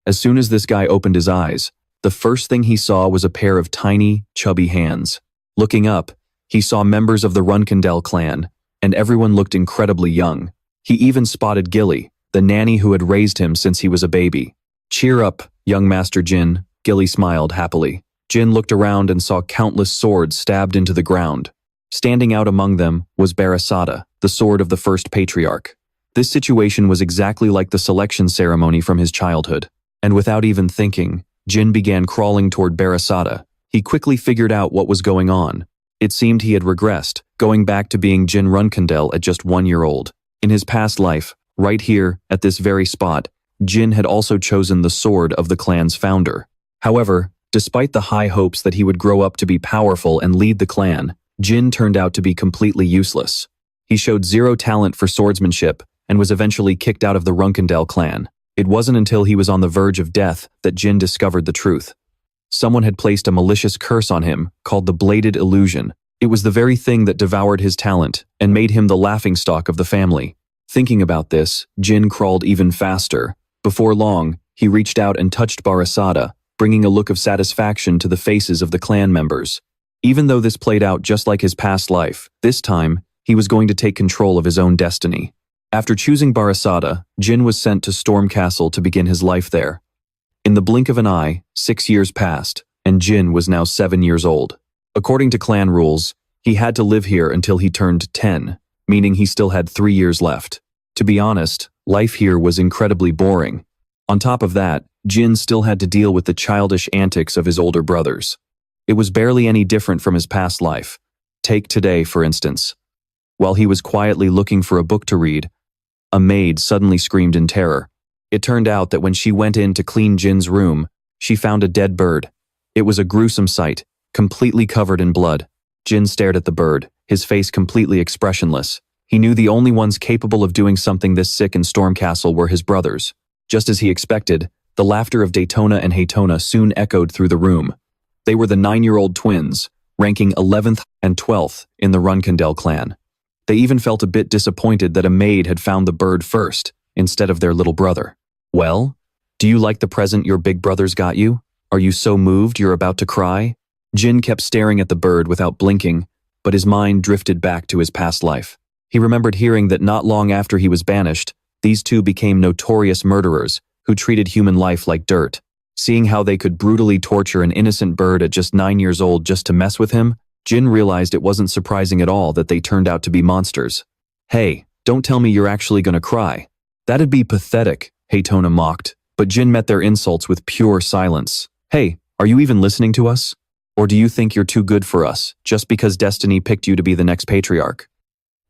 As soon as this guy opened his eyes, the first thing he saw was a pair of tiny, chubby hands. Looking up, he saw members of the Runcandel clan, and everyone looked incredibly young. He even spotted Gilly, the nanny who had raised him since he was a baby. "Cheer up, young Master Jin," Gilly smiled happily. Jin looked around and saw countless swords stabbed into the ground. Standing out among them was Barasada, the sword of the first patriarch. This situation was exactly like the selection ceremony from his childhood. And without even thinking, Jin began crawling toward Barasada. He quickly figured out what was going on. It seemed he had regressed, going back to being Jin Runcandel at just 1 year old. In his past life, right here, at this very spot, Jin had also chosen the sword of the clan's founder. However, despite the high hopes that he would grow up to be powerful and lead the clan, Jin turned out to be completely useless. He showed zero talent for swordsmanship and was eventually kicked out of the Runcandel clan. It wasn't until he was on the verge of death that Jin discovered the truth. Someone had placed a malicious curse on him called the Bladed Illusion. It was the very thing that devoured his talent and made him the laughingstock of the family. Thinking about this, Jin crawled even faster. Before long, he reached out and touched Barasada, bringing a look of satisfaction to the faces of the clan members. Even though this played out just like his past life, this time, he was going to take control of his own destiny. After choosing Barasada, Jin was sent to Storm Castle to begin his life there. In the blink of an eye, 6 years passed, and Jin was now 7 years old. According to clan rules, he had to live here until he turned 10, meaning he still had 3 years left. To be honest, life here was incredibly boring. On top of that, Jin still had to deal with the childish antics of his older brothers. It was barely any different from his past life. Take today, for instance. While he was quietly looking for a book to read, a maid suddenly screamed in terror. It turned out that when she went in to clean Jin's room, she found a dead bird. It was a gruesome sight, completely covered in blood. Jin stared at the bird, his face completely expressionless. He knew the only ones capable of doing something this sick in Storm Castle were his brothers. Just as he expected, the laughter of Daytona and Haytona soon echoed through the room. They were the 9-year-old twins, ranking 11th and 12th in the Runcandel clan. They even felt a bit disappointed that a maid had found the bird first, instead of their little brother. "Well, do you like the present your big brothers got you? Are you so moved you're about to cry?" Jin kept staring at the bird without blinking, but his mind drifted back to his past life. He remembered hearing that not long after he was banished, these two became notorious murderers who treated human life like dirt. Seeing how they could brutally torture an innocent bird at just 9 years old just to mess with him, Jin realized it wasn't surprising at all that they turned out to be monsters. "Hey, don't tell me you're actually gonna cry. That'd be pathetic," Haytona mocked, but Jin met their insults with pure silence. "Hey, are you even listening to us? Or do you think you're too good for us, just because destiny picked you to be the next patriarch?"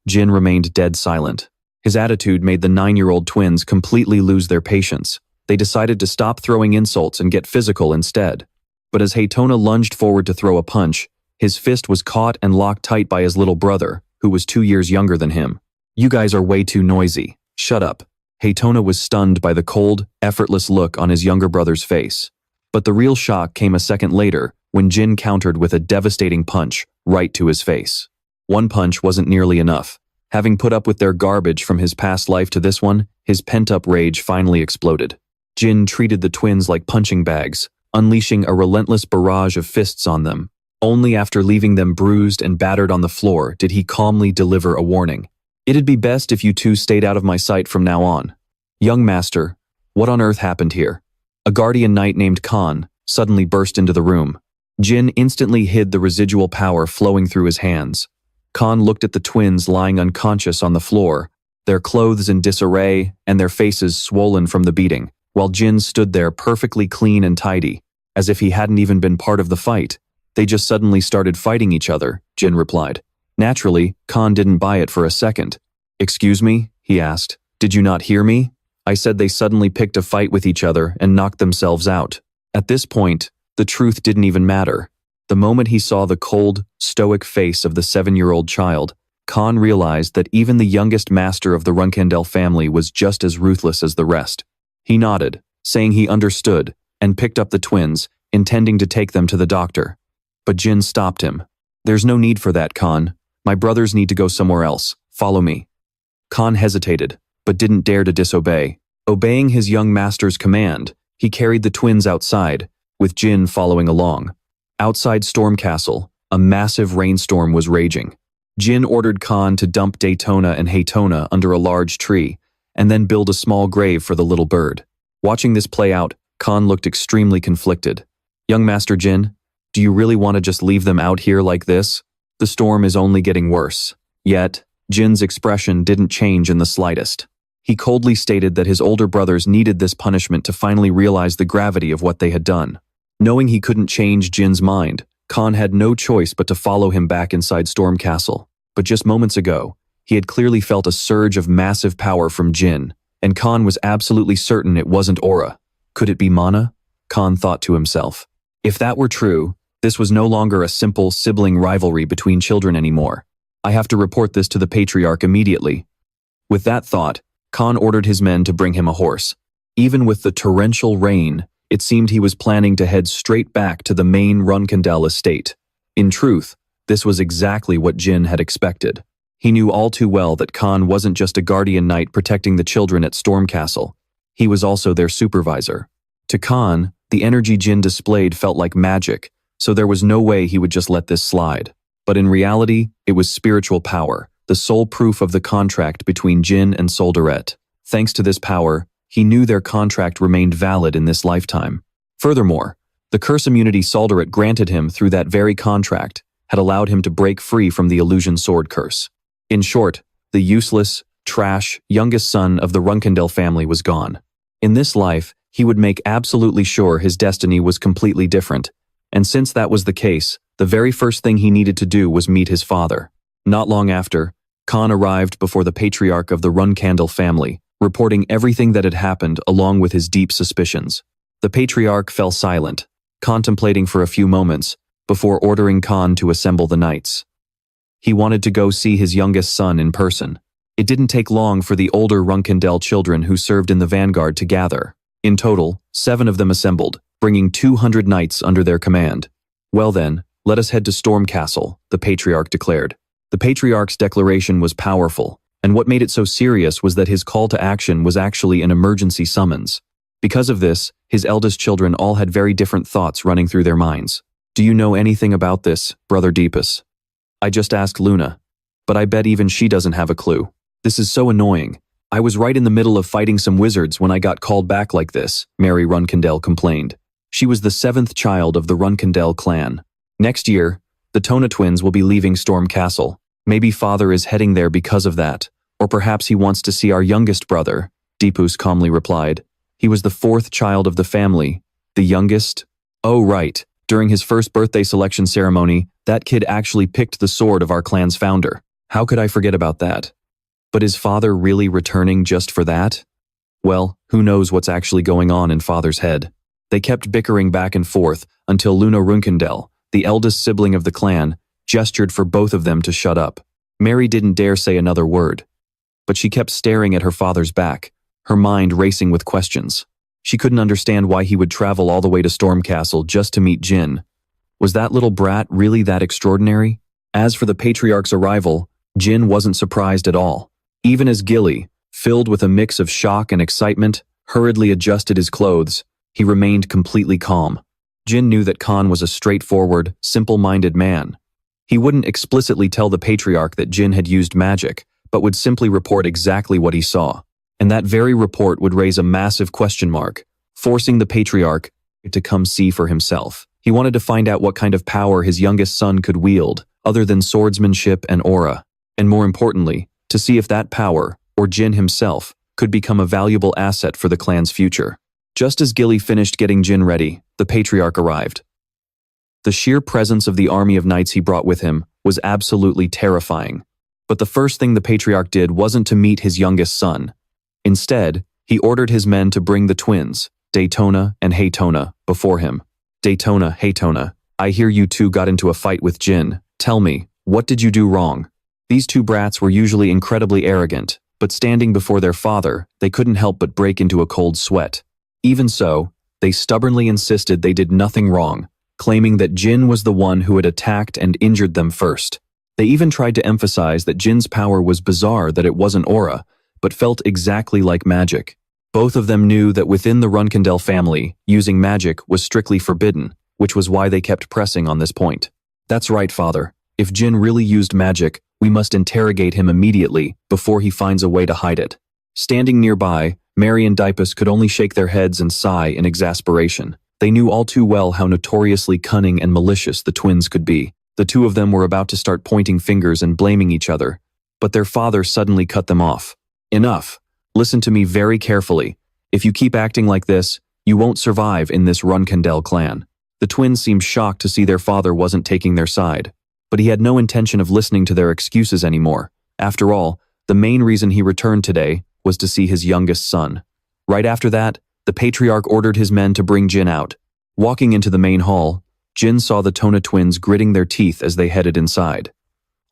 Jin remained dead silent. His attitude made the 9-year-old twins completely lose their patience. They decided to stop throwing insults and get physical instead. But as Haytona lunged forward to throw a punch, his fist was caught and locked tight by his little brother, who was 2 years younger than him. "You guys are way too noisy. Shut up." Haytona was stunned by the cold, effortless look on his younger brother's face. But the real shock came a second later, when Jin countered with a devastating punch right to his face. One punch wasn't nearly enough. Having put up with their garbage from his past life to this one, his pent-up rage finally exploded. Jin treated the twins like punching bags, unleashing a relentless barrage of fists on them. Only after leaving them bruised and battered on the floor did he calmly deliver a warning. "It'd be best if you two stayed out of my sight from now on. Young master, what on earth happened here?" A guardian knight named Khan suddenly burst into the room. Jin instantly hid the residual power flowing through his hands. Khan looked at the twins lying unconscious on the floor, their clothes in disarray and their faces swollen from the beating, while Jin stood there perfectly clean and tidy, as if he hadn't even been part of the fight. "They just suddenly started fighting each other," Jin replied. Naturally, Khan didn't buy it for a second. "Excuse me?" he asked. "Did you not hear me? I said they suddenly picked a fight with each other and knocked themselves out." At this point, the truth didn't even matter. The moment he saw the cold, stoic face of the 7-year-old child, Khan realized that even the youngest master of the Runcandel family was just as ruthless as the rest. He nodded, saying he understood, and picked up the twins, intending to take them to the doctor. But Jin stopped him. "There's no need for that, Khan. My brothers need to go somewhere else. Follow me." Khan hesitated, but didn't dare to disobey. Obeying his young master's command, He carried the twins outside, with Jin following along. Outside Storm Castle, a massive rainstorm was raging. Jin ordered Khan to dump Daytona and Haytona under a large tree, and then build a small grave for the little bird. Watching this play out, Khan looked extremely conflicted. "Young Master Jin, do you really want to just leave them out here like this? The storm is only getting worse." Yet, Jin's expression didn't change in the slightest. He coldly stated that his older brothers needed this punishment to finally realize the gravity of what they had done. Knowing he couldn't change Jin's mind, Khan had no choice but to follow him back inside Storm Castle. But just moments ago, he had clearly felt a surge of massive power from Jin, and Khan was absolutely certain it wasn't aura. Could it be mana? Khan thought to himself. If that were true, this was no longer a simple sibling rivalry between children anymore. I have to report this to the Patriarch immediately. With that thought, Khan ordered his men to bring him a horse. Even with the torrential rain, it seemed he was planning to head straight back to the main Runcandel estate. In truth, this was exactly what Jin had expected. He knew all too well that Khan wasn't just a guardian knight protecting the children at Storm Castle. He was also their supervisor. To Khan, the energy Jin displayed felt like magic, so there was no way he would just let this slide. But in reality, it was spiritual power, the sole proof of the contract between Jin and Solderet. Thanks to this power, he knew their contract remained valid in this lifetime. Furthermore, the curse immunity Solderet granted him through that very contract had allowed him to break free from the illusion sword curse. In short, the useless, trash, youngest son of the Runcandel family was gone. In this life, he would make absolutely sure his destiny was completely different, and since that was the case, the very first thing he needed to do was meet his father. Not long after, Khan arrived before the patriarch of the Runcandel family, reporting everything that had happened along with his deep suspicions. The patriarch fell silent, contemplating for a few moments, before ordering Khan to assemble the knights. He wanted to go see his youngest son in person. It didn't take long for the older Runcandel children who served in the vanguard to gather. In total, 7 of them assembled, bringing 200 knights under their command. "Well then, let us head to Storm Castle," the patriarch declared. The patriarch's declaration was powerful, and what made it so serious was that his call to action was actually an emergency summons. Because of this, his eldest children all had very different thoughts running through their minds. "Do you know anything about this, Brother Deepus?" "I just asked Luna, but I bet even she doesn't have a clue. This is so annoying. I was right in the middle of fighting some wizards when I got called back like this," Mary Runcandel complained. She was the 7th child of the Runcandel clan. "Next year, the Tona twins will be leaving Storm Castle. Maybe father is heading there because of that, or perhaps he wants to see our youngest brother," Deepus calmly replied. "He was the 4th child of the family. The youngest? Oh right, during his first birthday selection ceremony, that kid actually picked the sword of our clan's founder. How could I forget about that? But is father really returning just for that? Well, who knows what's actually going on in father's head." They kept bickering back and forth until Luna Runcandel, the eldest sibling of the clan, gestured for both of them to shut up. Mary didn't dare say another word, but she kept staring at her father's back, her mind racing with questions. She couldn't understand why he would travel all the way to Storm Castle just to meet Jin. Was that little brat really that extraordinary? As for the patriarch's arrival, Jin wasn't surprised at all. Even as Gilly, filled with a mix of shock and excitement, hurriedly adjusted his clothes, he remained completely calm. Jin knew that Khan was a straightforward, simple-minded man. He wouldn't explicitly tell the patriarch that Jin had used magic, but would simply report exactly what he saw. And that very report would raise a massive question mark, forcing the patriarch to come see for himself. He wanted to find out what kind of power his youngest son could wield, other than swordsmanship and aura. And more importantly, to see if that power, or Jin himself, could become a valuable asset for the clan's future. Just as Gilly finished getting Jin ready, the patriarch arrived. The sheer presence of the army of knights he brought with him was absolutely terrifying. But the first thing the patriarch did wasn't to meet his youngest son. Instead, he ordered his men to bring the twins, Daytona and Haytona, before him. "Daytona, Haytona, I hear you two got into a fight with Jin. Tell me, what did you do wrong?" These two brats were usually incredibly arrogant, but standing before their father, they couldn't help but break into a cold sweat. Even so, they stubbornly insisted they did nothing wrong, claiming that Jin was the one who had attacked and injured them first. They even tried to emphasize that Jin's power was bizarre, that it wasn't aura, but felt exactly like magic. Both of them knew that within the Runcandel family, using magic was strictly forbidden, which was why they kept pressing on this point. That's right, father. If Jin really used magic, we must interrogate him immediately before he finds a way to hide it. Standing nearby, Mary and Dipus could only shake their heads and sigh in exasperation. They knew all too well how notoriously cunning and malicious the twins could be. The two of them were about to start pointing fingers and blaming each other, but their father suddenly cut them off. Enough. Listen to me very carefully. If you keep acting like this, you won't survive in this Runcandel clan. The twins seemed shocked to see their father wasn't taking their side, but he had no intention of listening to their excuses anymore. After all, the main reason he returned today was to see his youngest son. Right after that, the patriarch ordered his men to bring Jin out. Walking into the main hall, Jin saw the Tona twins gritting their teeth as they headed inside.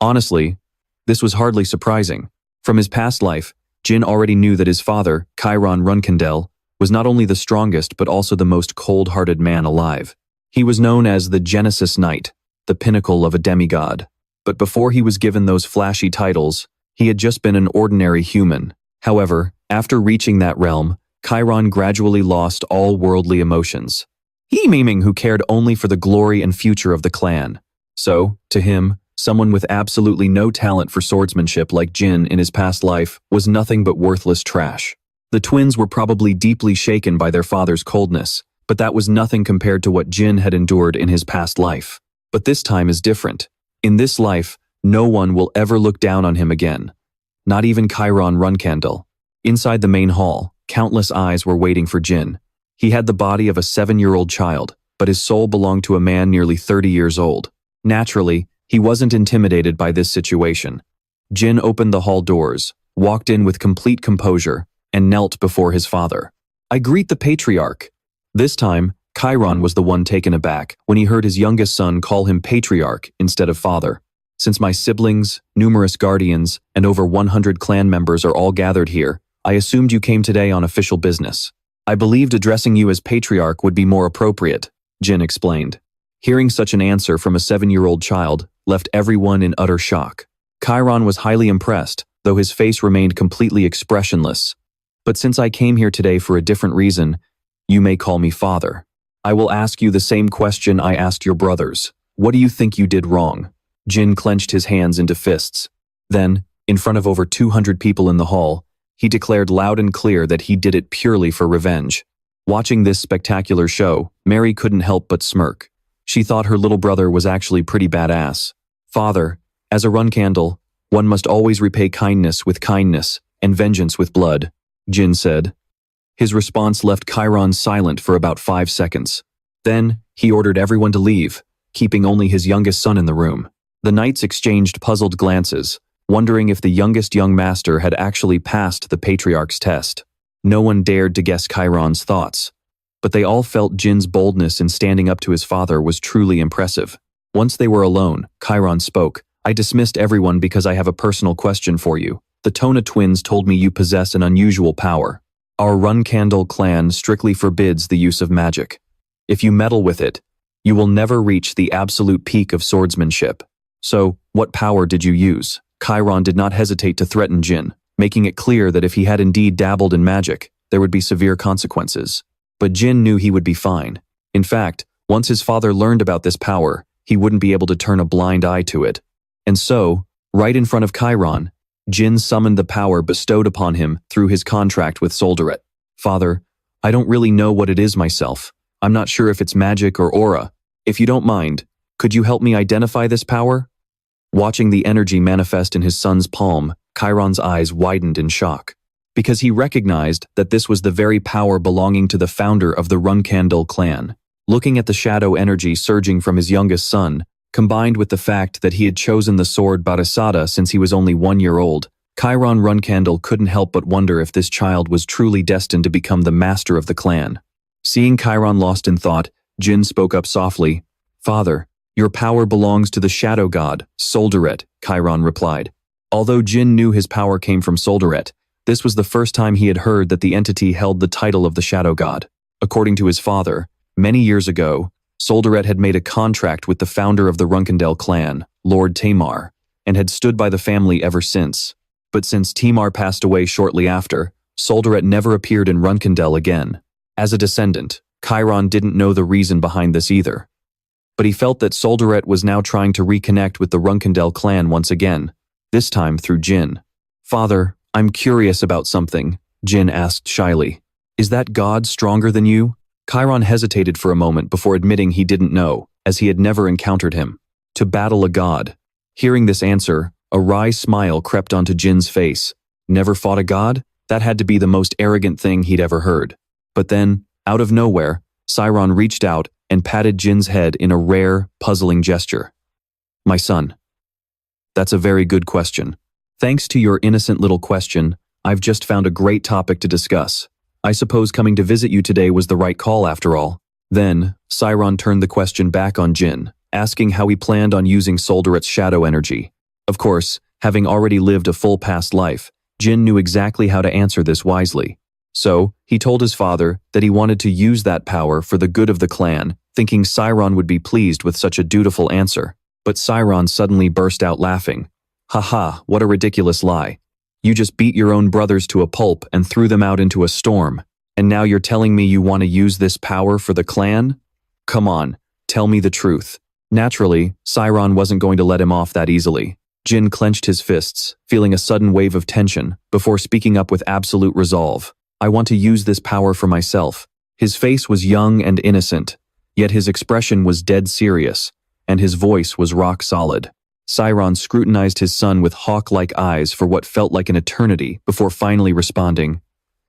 Honestly, this was hardly surprising. From his past life, Jin already knew that his father, Chiron Runcandel, was not only the strongest but also the most cold-hearted man alive. He was known as the Genesis Knight, the pinnacle of a demigod. But before he was given those flashy titles, he had just been an ordinary human. However, after reaching that realm, Chiron gradually lost all worldly emotions. He meaning who cared only for the glory and future of the clan. So, to him, someone with absolutely no talent for swordsmanship like Jin in his past life was nothing but worthless trash. The twins were probably deeply shaken by their father's coldness, but that was nothing compared to what Jin had endured in his past life. But this time is different. In this life, no one will ever look down on him again. Not even Chiron Runcandel. Inside the main hall, countless eyes were waiting for Jin. He had the body of a 7-year-old child, but his soul belonged to a man nearly 30 years old. Naturally, he wasn't intimidated by this situation. Jin opened the hall doors, walked in with complete composure, and knelt before his father. "I greet the patriarch." This time, Chiron was the one taken aback when he heard his youngest son call him patriarch instead of father. "Since my siblings, numerous guardians, and over 100 clan members are all gathered here, I assumed you came today on official business. I believed addressing you as patriarch would be more appropriate," Jin explained. Hearing such an answer from a 7-year-old child left everyone in utter shock. Chiron was highly impressed, though his face remained completely expressionless. "But since I came here today for a different reason, you may call me father. I will ask you the same question I asked your brothers. What do you think you did wrong?" Jin clenched his hands into fists. Then, in front of over 200 people in the hall, he declared loud and clear that he did it purely for revenge. Watching this spectacular show, Mary couldn't help but smirk. She thought her little brother was actually pretty badass. "Father, as a Runcandel, one must always repay kindness with kindness and vengeance with blood," Jin said. His response left Chiron silent for about 5 seconds. Then, he ordered everyone to leave, keeping only his youngest son in the room. The knights exchanged puzzled glances, wondering if the youngest young master had actually passed the patriarch's test. No one dared to guess Chiron's thoughts, but they all felt Jin's boldness in standing up to his father was truly impressive. Once they were alone, Chiron spoke. "I dismissed everyone because I have a personal question for you. The Tona twins told me you possess an unusual power. Our Runcandel clan strictly forbids the use of magic. If you meddle with it, you will never reach the absolute peak of swordsmanship. So, what power did you use?" Chiron did not hesitate to threaten Jin, making it clear that if he had indeed dabbled in magic, there would be severe consequences. But Jin knew he would be fine. In fact, once his father learned about this power, he wouldn't be able to turn a blind eye to it. And so, right in front of Chiron, Jin summoned the power bestowed upon him through his contract with Solderet. "Father, I don't really know what it is myself. I'm not sure if it's magic or aura. If you don't mind, could you help me identify this power?" Watching the energy manifest in his son's palm, Chiron's eyes widened in shock, because he recognized that this was the very power belonging to the founder of the Runcandel clan. Looking at the shadow energy surging from his youngest son, combined with the fact that he had chosen the sword Barasada since he was only 1 year old, Chiron Runcandel couldn't help but wonder if this child was truly destined to become the master of the clan. Seeing Chiron lost in thought, Jin spoke up softly. "Father, your power belongs to the shadow god, Solderet," Chiron replied. Although Jin knew his power came from Solderet, this was the first time he had heard that the entity held the title of the shadow god. According to his father, many years ago, Solderet had made a contract with the founder of the Runcandel clan, Lord Temar, and had stood by the family ever since. But since Temar passed away shortly after, Solderet never appeared in Runcandel again. As a descendant, Chiron didn't know the reason behind this either. But he felt that Solderet was now trying to reconnect with the Runcandel clan once again, this time through Jin. "Father, I'm curious about something," Jin asked shyly. "Is that god stronger than you?" Chiron hesitated for a moment before admitting he didn't know, as he had never encountered him. To battle a god. Hearing this answer, a wry smile crept onto Jin's face. Never fought a god? That had to be the most arrogant thing he'd ever heard. But then, out of nowhere, Chiron reached out and patted Jin's head in a rare, puzzling gesture. "My son. That's a very good question. Thanks to your innocent little question, I've just found a great topic to discuss. I suppose coming to visit you today was the right call after all." Then, Chiron turned the question back on Jin, asking how he planned on using Solderet's shadow energy. Of course, having already lived a full past life, Jin knew exactly how to answer this wisely. So, he told his father that he wanted to use that power for the good of the clan, thinking Chiron would be pleased with such a dutiful answer. But Chiron suddenly burst out laughing. "Haha, what a ridiculous lie. You just beat your own brothers to a pulp and threw them out into a storm. And now you're telling me you want to use this power for the clan? Come on, tell me the truth." Naturally, Chiron wasn't going to let him off that easily. Jin clenched his fists, feeling a sudden wave of tension, before speaking up with absolute resolve. "I want to use this power for myself." His face was young and innocent, yet his expression was dead serious, and his voice was rock solid. Chiron scrutinized his son with hawk-like eyes for what felt like an eternity before finally responding,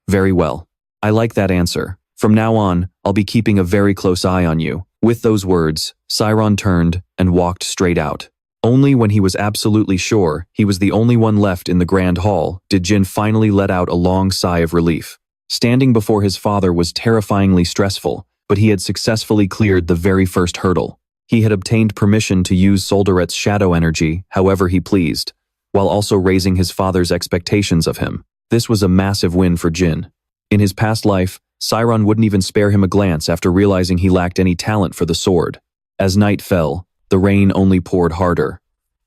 "Very well. I like that answer. From now on, I'll be keeping a very close eye on you." With those words, Chiron turned and walked straight out. Only when he was absolutely sure he was the only one left in the grand hall did Jin finally let out a long sigh of relief. Standing before his father was terrifyingly stressful, but he had successfully cleared the very first hurdle. He had obtained permission to use Solderet's shadow energy however he pleased, while also raising his father's expectations of him. This was a massive win for Jin. In his past life, Chiron wouldn't even spare him a glance after realizing he lacked any talent for the sword. As night fell, the rain only poured harder.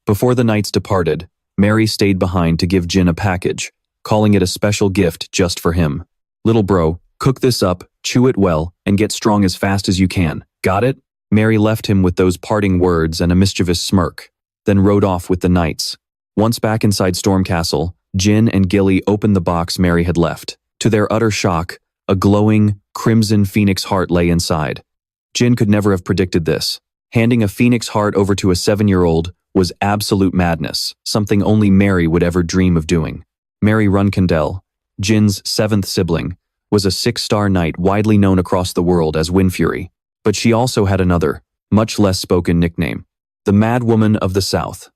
Before the knights departed, Mary stayed behind to give Jin a package, calling it a special gift just for him. "Little bro, cook this up, chew it well, and get strong as fast as you can. Got it?" Mary left him with those parting words and a mischievous smirk, then rode off with the knights. Once back inside Storm Castle, Jin and Gilly opened the box Mary had left. To their utter shock, a glowing, crimson phoenix heart lay inside. Jin could never have predicted this. Handing a phoenix heart over to a 7-year-old was absolute madness, something only Mary would ever dream of doing. Mary Runcandel, Jin's 7th sibling, was a 6-star knight widely known across the world as Windfury. But she also had another, much less spoken nickname, the Mad Woman of the South.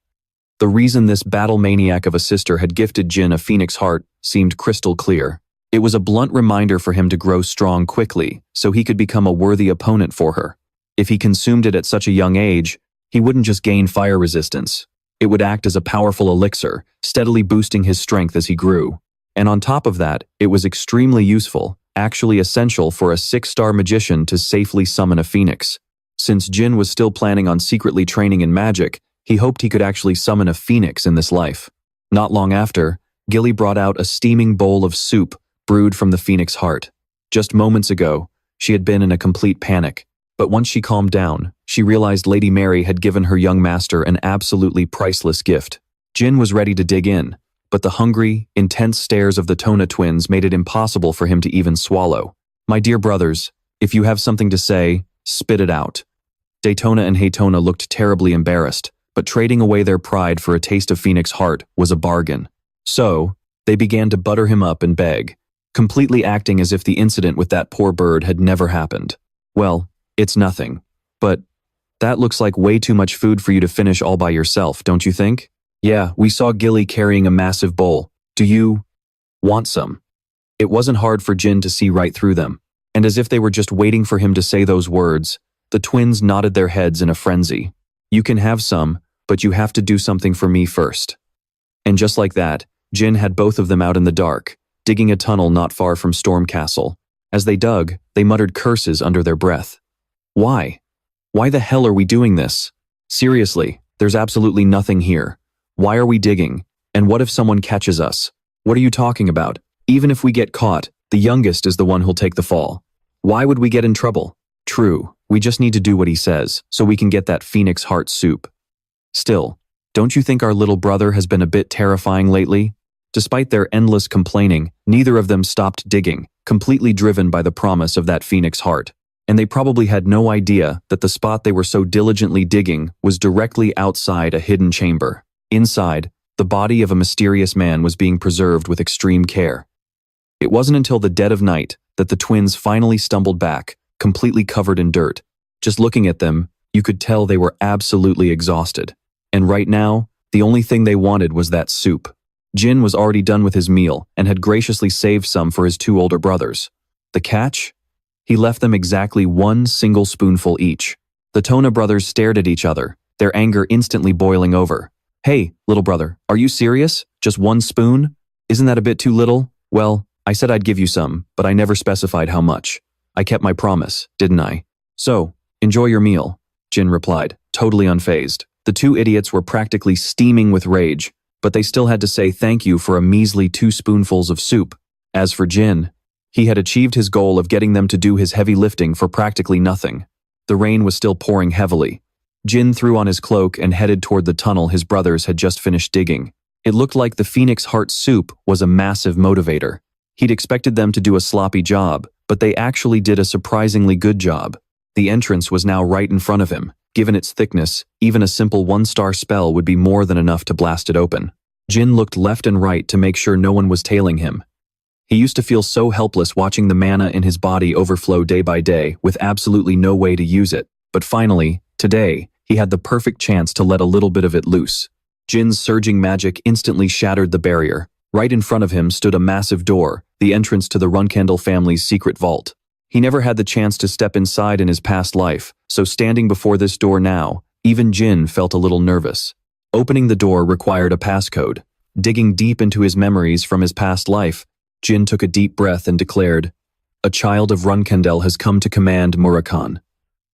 The reason this battle maniac of a sister had gifted Jin a phoenix heart seemed crystal clear. It was a blunt reminder for him to grow strong quickly, so he could become a worthy opponent for her. If he consumed it at such a young age, he wouldn't just gain fire resistance. It would act as a powerful elixir, steadily boosting his strength as he grew. And on top of that, it was extremely useful, actually essential for a 6-star magician to safely summon a phoenix. Since Jin was still planning on secretly training in magic, he hoped he could actually summon a phoenix in this life. Not long after, Gilly brought out a steaming bowl of soup brewed from the phoenix heart. Just moments ago, she had been in a complete panic, but once she calmed down, she realized Lady Mary had given her young master an absolutely priceless gift. Jin was ready to dig in, but the hungry, intense stares of the Tona twins made it impossible for him to even swallow. "My dear brothers, if you have something to say, spit it out." Daytona and Haytona looked terribly embarrassed, but trading away their pride for a taste of Phoenix heart was a bargain. So, they began to butter him up and beg, completely acting as if the incident with that poor bird had never happened. "Well, it's nothing. But that looks like way too much food for you to finish all by yourself, don't you think? Yeah, we saw Gilly carrying a massive bowl. Do you want some?" It wasn't hard for Jin to see right through them, and as if they were just waiting for him to say those words, the twins nodded their heads in a frenzy. "You can have some, but you have to do something for me first." And just like that, Jin had both of them out in the dark, digging a tunnel not far from Storm Castle. As they dug, they muttered curses under their breath. "Why? Why the hell are we doing this? Seriously, there's absolutely nothing here. Why are we digging? And what if someone catches us? What are you talking about? Even if we get caught, the youngest is the one who'll take the fall. Why would we get in trouble? True, we just need to do what he says, so we can get that phoenix heart soup. Still, don't you think our little brother has been a bit terrifying lately? Despite their endless complaining, neither of them stopped digging, completely driven by the promise of that phoenix heart. And they probably had no idea that the spot they were so diligently digging was directly outside a hidden chamber. Inside, the body of a mysterious man was being preserved with extreme care. It wasn't until the dead of night that the twins finally stumbled back, completely covered in dirt. Just looking at them, you could tell they were absolutely exhausted. And right now, the only thing they wanted was that soup. Jin was already done with his meal and had graciously saved some for his two older brothers. The catch? He left them exactly one single spoonful each. The Tona brothers stared at each other, their anger instantly boiling over. Hey, little brother, are you serious? Just one spoon? Isn't that a bit too little? Well, I said I'd give you some, but I never specified how much. I kept my promise, didn't I? So, enjoy your meal, Jin replied, totally unfazed. The two idiots were practically steaming with rage, but they still had to say thank you for a measly 2 spoonfuls of soup. As for Jin, he had achieved his goal of getting them to do his heavy lifting for practically nothing. The rain was still pouring heavily. Jin threw on his cloak and headed toward the tunnel his brothers had just finished digging. It looked like the phoenix heart soup was a massive motivator. He'd expected them to do a sloppy job, but they actually did a surprisingly good job. The entrance was now right in front of him. Given its thickness, even a simple 1-star spell would be more than enough to blast it open. Jin looked left and right to make sure no one was tailing him. He used to feel so helpless watching the mana in his body overflow day by day with absolutely no way to use it. But finally, today, he had the perfect chance to let a little bit of it loose. Jin's surging magic instantly shattered the barrier. Right in front of him stood a massive door, the entrance to the Runcandel family's secret vault. He never had the chance to step inside in his past life, so standing before this door now, even Jin felt a little nervous. Opening the door required a passcode. Digging deep into his memories from his past life, Jin took a deep breath and declared, "A child of Runcandel has come to command Murakan."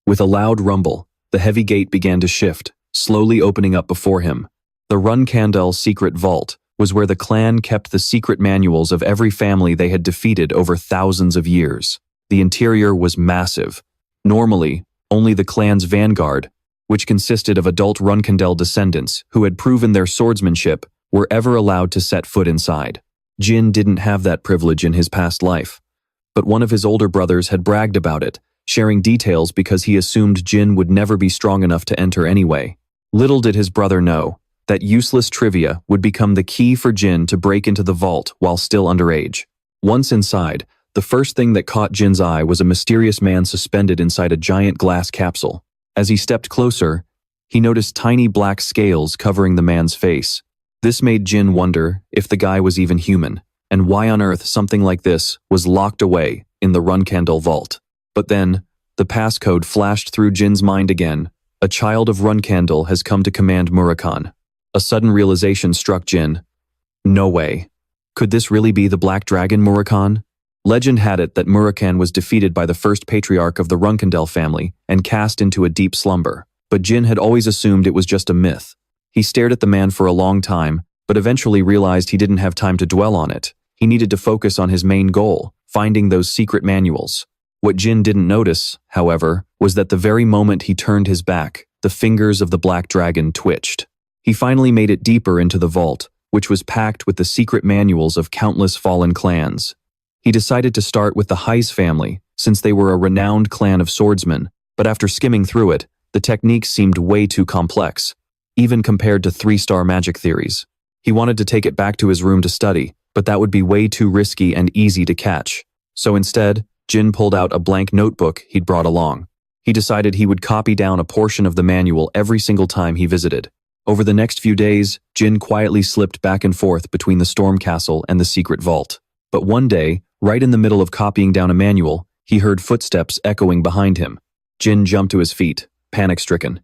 With a loud rumble, the heavy gate began to shift, slowly opening up before him. The Runcandel secret vault was where the clan kept the secret manuals of every family they had defeated over thousands of years. The interior was massive. Normally, only the clan's vanguard, which consisted of adult Runcandel descendants who had proven their swordsmanship, were ever allowed to set foot inside. Jin didn't have that privilege in his past life, but one of his older brothers had bragged about it, sharing details because he assumed Jin would never be strong enough to enter anyway. Little did his brother know that useless trivia would become the key for Jin to break into the vault while still underage. Once inside, the first thing that caught Jin's eye was a mysterious man suspended inside a giant glass capsule. As he stepped closer, he noticed tiny black scales covering the man's face. This made Jin wonder if the guy was even human, and why on earth something like this was locked away in the Runcandel vault. But then, the passcode flashed through Jin's mind again. A child of Runcandel has come to command Murakan. A sudden realization struck Jin. No way. Could this really be the Black Dragon Murakan? Legend had it that Murakan was defeated by the first patriarch of the Runcandel family and cast into a deep slumber, but Jin had always assumed it was just a myth. He stared at the man for a long time, but eventually realized he didn't have time to dwell on it. He needed to focus on his main goal, finding those secret manuals. What Jin didn't notice, however, was that the very moment he turned his back, the fingers of the Black Dragon twitched. He finally made it deeper into the vault, which was packed with the secret manuals of countless fallen clans. He decided to start with the Heis family, since they were a renowned clan of swordsmen, but after skimming through it, the techniques seemed way too complex, even compared to 3-star magic theories. He wanted to take it back to his room to study, but that would be way too risky and easy to catch. So instead, Jin pulled out a blank notebook he'd brought along. He decided he would copy down a portion of the manual every single time he visited. Over the next few days, Jin quietly slipped back and forth between the storm castle and the secret vault. But one day, right in the middle of copying down a manual, he heard footsteps echoing behind him. Jin jumped to his feet, panic-stricken.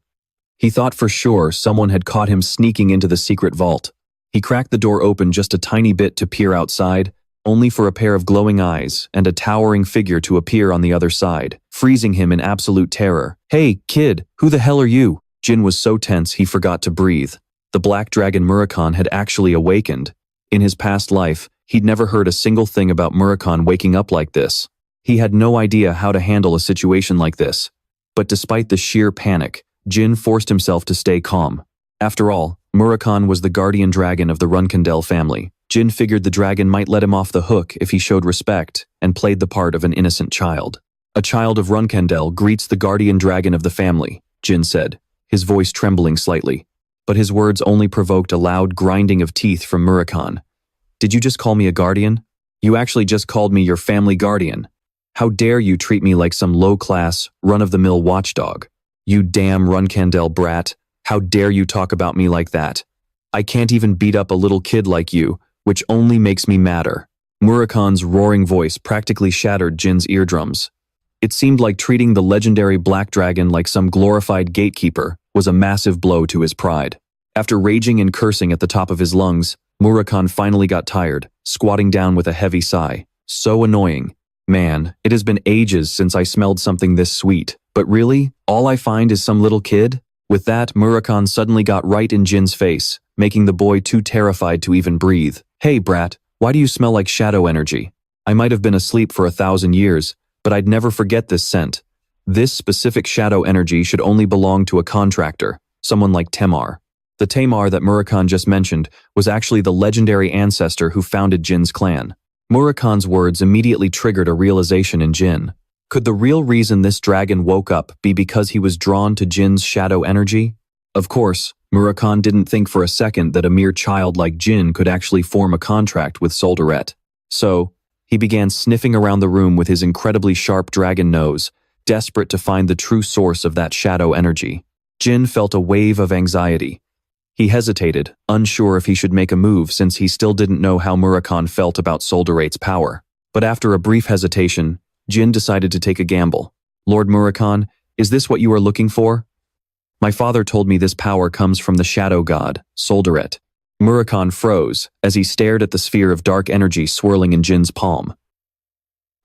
He thought for sure someone had caught him sneaking into the secret vault. He cracked the door open just a tiny bit to peer outside, only for a pair of glowing eyes and a towering figure to appear on the other side, freezing him in absolute terror. "Hey, kid, who the hell are you?" Jin was so tense he forgot to breathe. The Black Dragon Murakan had actually awakened. In his past life, He'd never heard a single thing about Murakhan waking up like this. He had no idea how to handle a situation like this. But despite the sheer panic, Jin forced himself to stay calm. After all, Murakhan was the guardian dragon of the Runcandel family. Jin figured the dragon might let him off the hook if he showed respect and played the part of an innocent child. A child of Runcandel greets the guardian dragon of the family, Jin said, his voice trembling slightly. But his words only provoked a loud grinding of teeth from Murakhan. Did you just call me a guardian? You actually just called me your family guardian. How dare you treat me like some low-class, run-of-the-mill watchdog? You damn Runcandel brat. How dare you talk about me like that? I can't even beat up a little kid like you, which only makes me madder. Murakhan's roaring voice practically shattered Jin's eardrums. It seemed like treating the legendary black dragon like some glorified gatekeeper was a massive blow to his pride. After raging and cursing at the top of his lungs, Murakhan finally got tired, squatting down with a heavy sigh. So annoying. Man, it has been ages since I smelled something this sweet. But really, all I find is some little kid? With that, Murakhan suddenly got right in Jin's face, making the boy too terrified to even breathe. Hey brat, why do you smell like shadow energy? I might have been asleep for 1,000 years, but I'd never forget this scent. This specific shadow energy should only belong to a contractor, someone like Temar. The Temar that Murakhan just mentioned was actually the legendary ancestor who founded Jin's clan. Murakhan's words immediately triggered a realization in Jin. Could the real reason this dragon woke up be because he was drawn to Jin's shadow energy? Of course, Murakhan didn't think for a second that a mere child like Jin could actually form a contract with Solderet. So, he began sniffing around the room with his incredibly sharp dragon nose, desperate to find the true source of that shadow energy. Jin felt a wave of anxiety. He hesitated, unsure if he should make a move since he still didn't know how Murakhan felt about Solderet's power. But after a brief hesitation, Jin decided to take a gamble. Lord Murakhan, is this what you are looking for? My father told me this power comes from the shadow god, Solderet. Murakhan froze as he stared at the sphere of dark energy swirling in Jin's palm.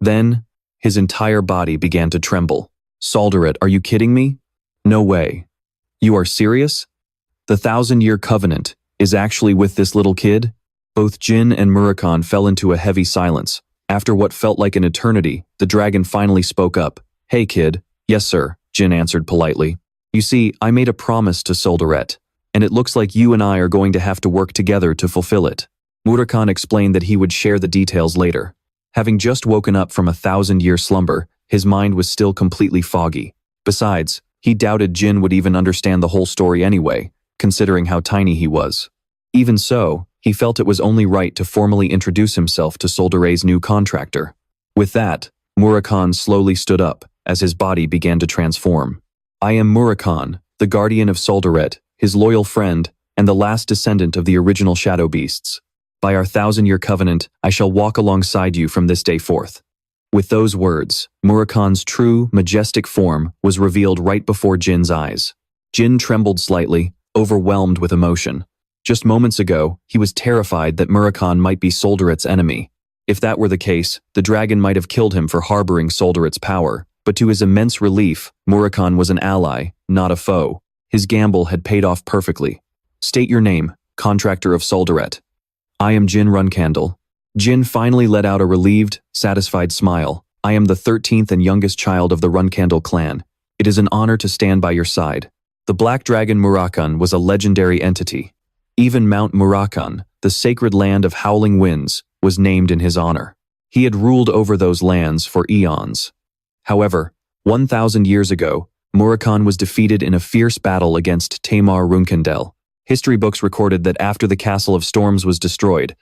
Then, his entire body began to tremble. Solderet, are you kidding me? No way. You are serious? The 1,000-year covenant is actually with this little kid? Both Jin and Murakhan fell into a heavy silence. After what felt like an eternity, the dragon finally spoke up. Hey kid. Yes sir, Jin answered politely. You see, I made a promise to Solderet, and it looks like you and I are going to have to work together to fulfill it. Murakhan explained that he would share the details later. Having just woken up from a 1,000-year slumber, his mind was still completely foggy. Besides, he doubted Jin would even understand the whole story anyway, considering how tiny he was. Even so, he felt it was only right to formally introduce himself to Solderet's new contractor. With that, Murakhan slowly stood up as his body began to transform. I am Murakhan, the guardian of Solderet, his loyal friend, and the last descendant of the original shadow beasts. By our 1,000-year covenant, I shall walk alongside you from this day forth. With those words, Murakhan's true, majestic form was revealed right before Jin's eyes. Jin trembled slightly, overwhelmed with emotion. Just moments ago, he was terrified that Murakhan might be Solderet's enemy. If that were the case, the dragon might have killed him for harboring Solderet's power. But to his immense relief, Murakhan was an ally, not a foe. His gamble had paid off perfectly. State your name, contractor of Solderet. I am Jin Runcandel. Jin finally let out a relieved, satisfied smile. I am the 13th and youngest child of the Runcandel clan. It is an honor to stand by your side. The black dragon Murakhan was a legendary entity. Even Mount Murakhan, the sacred land of howling winds, was named in his honor. He had ruled over those lands for eons. However, 1,000 years ago, Murakhan was defeated in a fierce battle against Temar Runcandel. History books recorded that after the Castle of Storms was destroyed,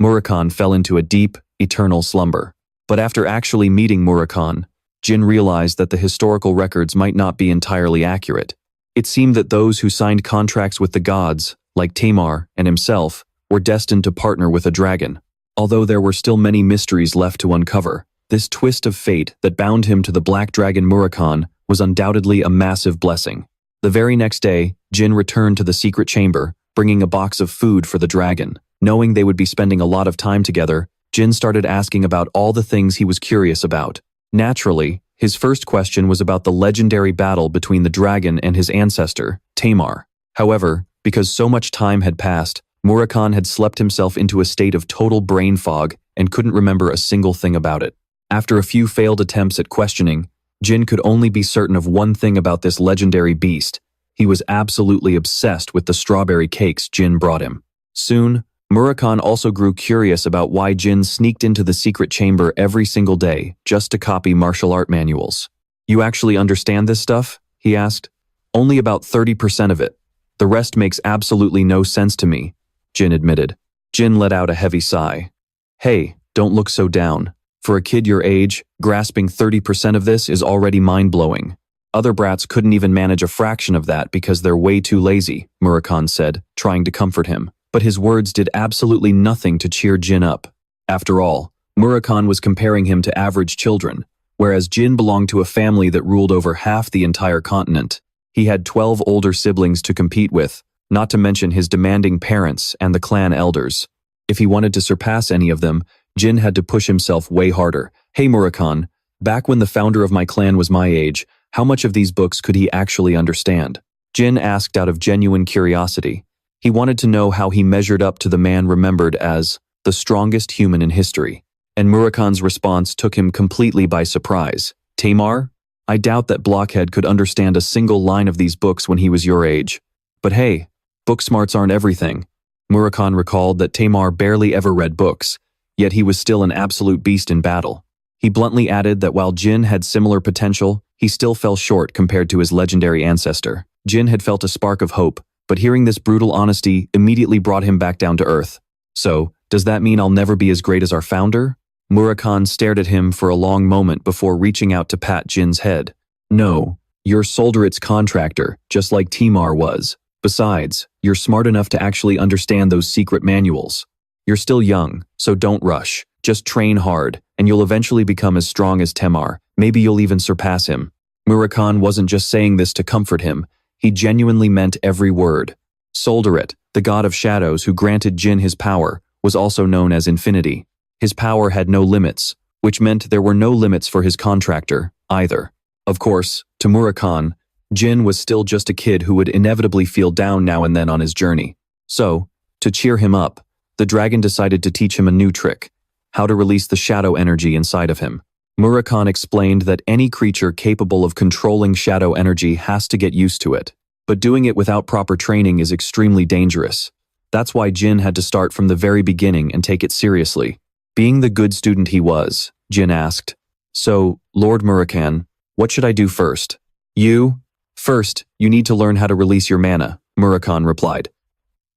Murakhan fell into a deep, eternal slumber. But after actually meeting Murakhan, Jin realized that the historical records might not be entirely accurate. It seemed that those who signed contracts with the gods, like Temar and himself, were destined to partner with a dragon. Although there were still many mysteries left to uncover, this twist of fate that bound him to the black dragon Murakhan was undoubtedly a massive blessing. The very next day, Jin returned to the secret chamber, bringing a box of food for the dragon. Knowing they would be spending a lot of time together, Jin started asking about all the things he was curious about. Naturally, his first question was about the legendary battle between the dragon and his ancestor, Temar. However, because so much time had passed, Murakhan had slept himself into a state of total brain fog and couldn't remember a single thing about it. After a few failed attempts at questioning, Jin could only be certain of one thing about this legendary beast. He was absolutely obsessed with the strawberry cakes Jin brought him. Soon, Murakhan also grew curious about why Jin sneaked into the secret chamber every single day just to copy martial art manuals. "You actually understand this stuff?" he asked. "Only about 30% of it. The rest makes absolutely no sense to me," Jin admitted. Jin let out a heavy sigh. "Hey, don't look so down. For a kid your age, grasping 30% of this is already mind-blowing. Other brats couldn't even manage a fraction of that because they're way too lazy," Murakhan said, trying to comfort him. But his words did absolutely nothing to cheer Jin up. After all, Murakhan was comparing him to average children, whereas Jin belonged to a family that ruled over half the entire continent. He had 12 older siblings to compete with, not to mention his demanding parents and the clan elders. If he wanted to surpass any of them, Jin had to push himself way harder. "Hey Murakhan, back when the founder of my clan was my age, how much of these books could he actually understand?" Jin asked out of genuine curiosity. He wanted to know how he measured up to the man remembered as the strongest human in history. And Murakhan's response took him completely by surprise. "Temar? I doubt that Blockhead could understand a single line of these books when he was your age. But hey, book smarts aren't everything." Murakhan recalled that Temar barely ever read books, yet he was still an absolute beast in battle. He bluntly added that while Jin had similar potential, he still fell short compared to his legendary ancestor. Jin had felt a spark of hope, but hearing this brutal honesty immediately brought him back down to earth. "So, does that mean I'll never be as great as our founder?" Murakhan stared at him for a long moment before reaching out to pat Jin's head. "No, you're Solderet's contractor, just like Temar was. Besides, you're smart enough to actually understand those secret manuals. You're still young, so don't rush. Just train hard, and you'll eventually become as strong as Temar. Maybe you'll even surpass him." Murakhan wasn't just saying this to comfort him. He genuinely meant every word. Solderet, the god of shadows who granted Jin his power, was also known as Infinity. His power had no limits, which meant there were no limits for his contractor, either. Of course, to Murakhan, Jin was still just a kid who would inevitably feel down now and then on his journey. So, to cheer him up, the dragon decided to teach him a new trick: how to release the shadow energy inside of him. Murakhan explained that any creature capable of controlling shadow energy has to get used to it, but doing it without proper training is extremely dangerous. That's why Jin had to start from the very beginning and take it seriously. Being the good student he was, Jin asked, "So, Lord Murakhan, what should I do first?" First, you need to learn how to release your mana," Murakhan replied.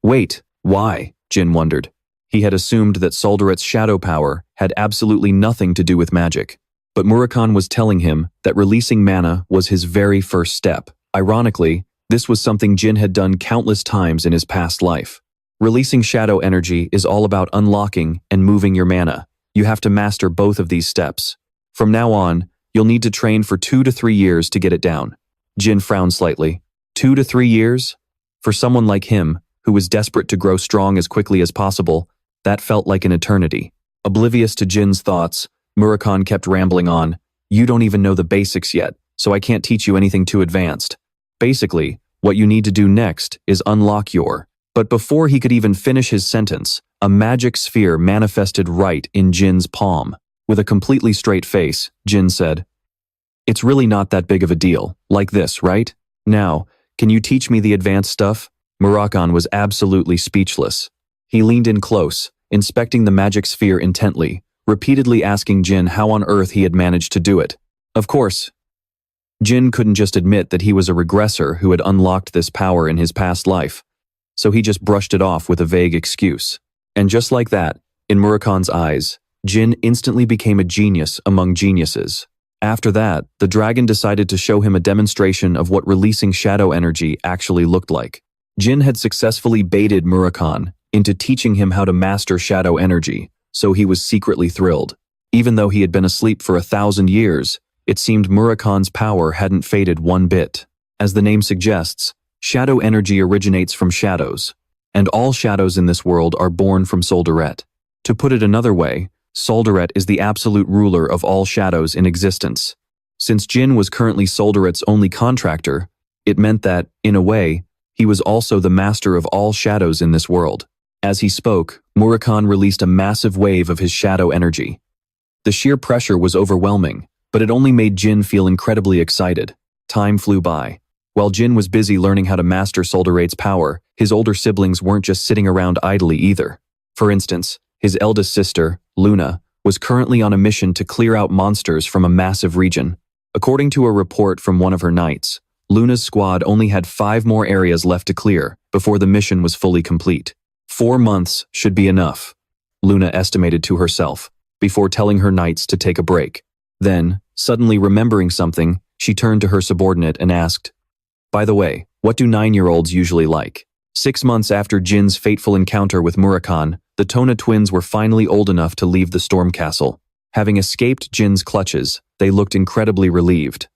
"Wait, why?" Jin wondered. He had assumed that Solderet's shadow power had absolutely nothing to do with magic. But Murakhan was telling him that releasing mana was his very first step. Ironically, this was something Jin had done countless times in his past life. Releasing shadow energy is all about unlocking and moving your mana. You have to master both of these steps. From now on, you'll need to train for 2 to 3 years to get it down. Jin frowned slightly. 2 to 3 years? For someone like him, who was desperate to grow strong as quickly as possible, that felt like an eternity. Oblivious to Jin's thoughts, Murakhan kept rambling on. "You don't even know the basics yet, so I can't teach you anything too advanced. Basically, what you need to do next is unlock your..." But before he could even finish his sentence, a magic sphere manifested right in Jin's palm. With a completely straight face, Jin said, "It's really not that big of a deal, like this, right? Now, can you teach me the advanced stuff?" Murakhan was absolutely speechless. He leaned in close, inspecting the magic sphere intently, repeatedly asking Jin how on earth he had managed to do it. Of course, Jin couldn't just admit that he was a regressor who had unlocked this power in his past life, so he just brushed it off with a vague excuse. And just like that, in Murakhan's eyes, Jin instantly became a genius among geniuses. After that, the dragon decided to show him a demonstration of what releasing shadow energy actually looked like. Jin had successfully baited Murakhan into teaching him how to master shadow energy, so he was secretly thrilled. Even though he had been asleep for 1,000 years, it seemed Murakhan's power hadn't faded one bit. As the name suggests, shadow energy originates from shadows, and all shadows in this world are born from Solderet. To put it another way, Solderet is the absolute ruler of all shadows in existence. Since Jin was currently Solderet's only contractor, it meant that, in a way, he was also the master of all shadows in this world. As he spoke, Murakhan released a massive wave of his shadow energy. The sheer pressure was overwhelming, but it only made Jin feel incredibly excited. Time flew by. While Jin was busy learning how to master Solderet's power, his older siblings weren't just sitting around idly either. For instance, his eldest sister, Luna, was currently on a mission to clear out monsters from a massive region. According to a report from one of her knights, Luna's squad only had 5 more areas left to clear before the mission was fully complete. 4 months should be enough, Luna estimated to herself, before telling her knights to take a break. Then, suddenly remembering something, she turned to her subordinate and asked, "By the way, what do 9-year-olds usually like?" 6 months after Jin's fateful encounter with Murakhan, the Tona twins were finally old enough to leave the storm castle. Having escaped Jin's clutches, they looked incredibly relieved.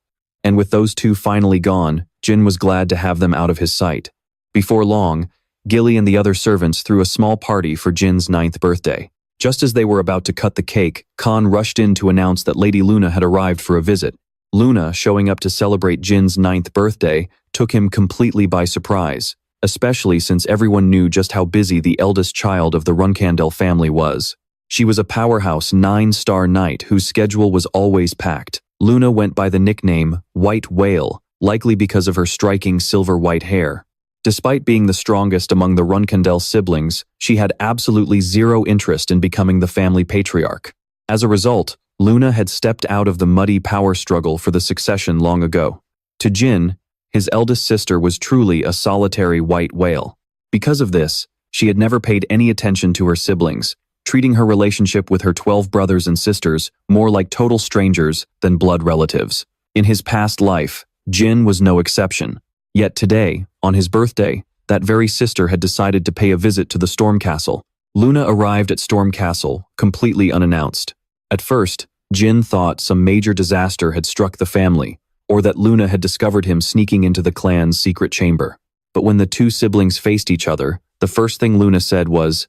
And with those two finally gone, Jin was glad to have them out of his sight. Before long, Gilly and the other servants threw a small party for Jin's 9th birthday. Just as they were about to cut the cake, Khan rushed in to announce that Lady Luna had arrived for a visit. Luna, showing up to celebrate Jin's 9th birthday, took him completely by surprise, especially since everyone knew just how busy the eldest child of the Runcandel family was. She was a powerhouse 9-star knight whose schedule was always packed. Luna went by the nickname White Whale, likely because of her striking silver-white hair. Despite being the strongest among the Runcandel siblings, she had absolutely zero interest in becoming the family patriarch. As a result, Luna had stepped out of the muddy power struggle for the succession long ago. To Jin, his eldest sister was truly a solitary white whale. Because of this, she had never paid any attention to her siblings, treating her relationship with her 12 brothers and sisters more like total strangers than blood relatives. In his past life, Jin was no exception. Yet today, on his birthday, that very sister had decided to pay a visit to the Storm Castle. Luna arrived at Storm Castle, completely unannounced. At first, Jin thought some major disaster had struck the family, or that Luna had discovered him sneaking into the clan's secret chamber. But when the two siblings faced each other, the first thing Luna said was,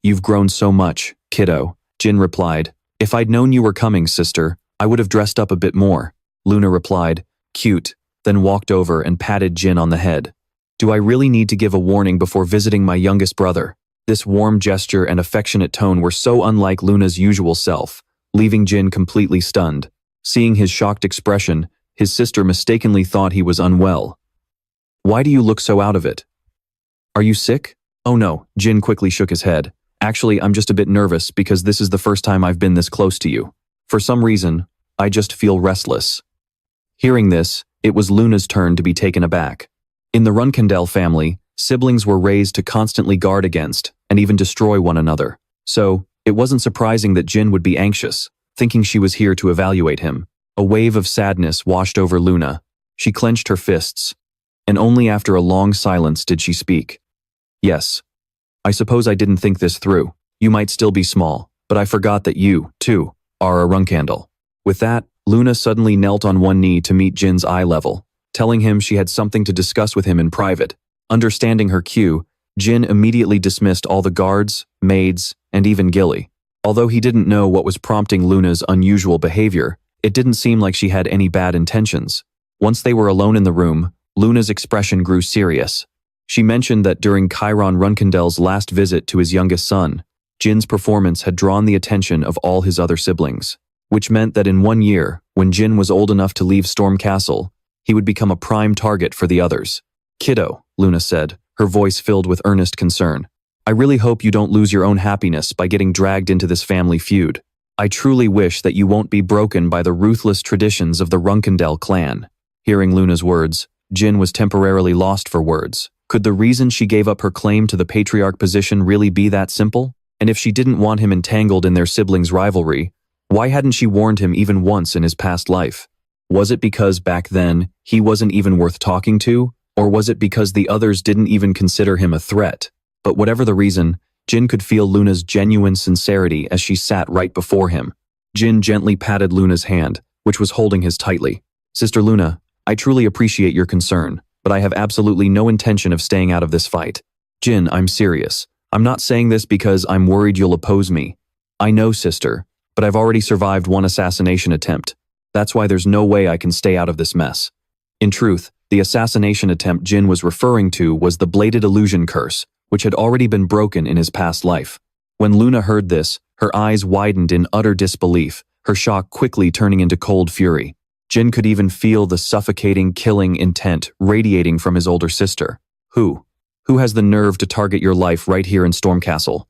"You've grown so much, kiddo." Jin replied, "If I'd known you were coming, sister, I would have dressed up a bit more." Luna replied, "Cute," then walked over and patted Jin on the head. "Do I really need to give a warning before visiting my youngest brother?" This warm gesture and affectionate tone were so unlike Luna's usual self, leaving Jin completely stunned. Seeing his shocked expression, his sister mistakenly thought he was unwell. "Why do you look so out of it? Are you sick?" "Oh no," Jin quickly shook his head. "Actually, I'm just a bit nervous because this is the first time I've been this close to you. For some reason, I just feel restless." Hearing this, it was Luna's turn to be taken aback. In the Runcandel family, siblings were raised to constantly guard against and even destroy one another. So, it wasn't surprising that Jin would be anxious, thinking she was here to evaluate him. A wave of sadness washed over Luna. She clenched her fists, and only after a long silence did she speak. "Yes. I suppose I didn't think this through. You might still be small, but I forgot that you, too, are a Runcandel." With that, Luna suddenly knelt on one knee to meet Jin's eye level, telling him she had something to discuss with him in private. Understanding her cue, Jin immediately dismissed all the guards, maids, and even Gilly. Although he didn't know what was prompting Luna's unusual behavior, it didn't seem like she had any bad intentions. Once they were alone in the room, Luna's expression grew serious. She mentioned that during Chiron Runcandel's last visit to his youngest son, Jin's performance had drawn the attention of all his other siblings, which meant that in 1 year, when Jin was old enough to leave Storm Castle, he would become a prime target for the others. "Kiddo," Luna said, her voice filled with earnest concern, "I really hope you don't lose your own happiness by getting dragged into this family feud. I truly wish that you won't be broken by the ruthless traditions of the Runcandel clan." Hearing Luna's words, Jin was temporarily lost for words. Could the reason she gave up her claim to the patriarch position really be that simple? And if she didn't want him entangled in their siblings' rivalry, why hadn't she warned him even once in his past life? Was it because back then, he wasn't even worth talking to? Or was it because the others didn't even consider him a threat? But whatever the reason, Jin could feel Luna's genuine sincerity as she sat right before him. Jin gently patted Luna's hand, which was holding his tightly. "Sister Luna, I truly appreciate your concern, but I have absolutely no intention of staying out of this fight. Jin, I'm serious. I'm not saying this because I'm worried you'll oppose me. I know, sister, but I've already survived one assassination attempt. That's why there's no way I can stay out of this mess." In truth, the assassination attempt Jin was referring to was the bladed illusion curse, which had already been broken in his past life. When Luna heard this, her eyes widened in utter disbelief, her shock quickly turning into cold fury. Jin could even feel the suffocating, killing intent radiating from his older sister. Who has the nerve to target your life right here in Storm Castle?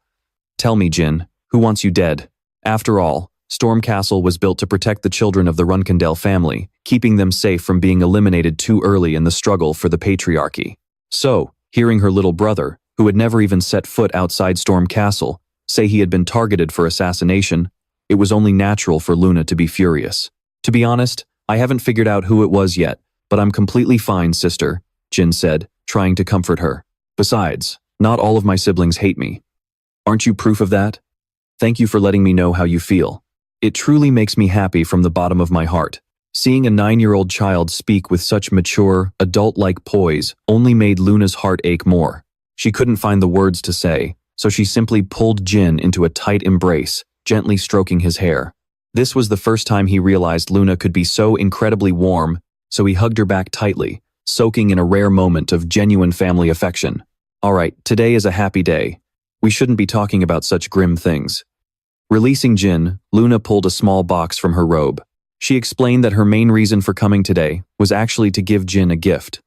Tell me, Jin, who wants you dead? After all, Storm Castle was built to protect the children of the Runcandel family, keeping them safe from being eliminated too early in the struggle for the patriarchy. So, hearing her little brother, who had never even set foot outside Storm Castle, say he had been targeted for assassination, it was only natural for Luna to be furious. To be honest, I haven't figured out who it was yet, but I'm completely fine, sister, Jin said, trying to comfort her. Besides, not all of my siblings hate me. Aren't you proof of that? Thank you for letting me know how you feel. It truly makes me happy from the bottom of my heart. Seeing a 9-year-old child speak with such mature, adult-like poise only made Luna's heart ache more. She couldn't find the words to say, so she simply pulled Jin into a tight embrace, gently stroking his hair. This was the first time he realized Luna could be so incredibly warm, so he hugged her back tightly, soaking in a rare moment of genuine family affection. All right, today is a happy day. We shouldn't be talking about such grim things. Releasing Jin, Luna pulled a small box from her robe. She explained that her main reason for coming today was actually to give Jin a gift.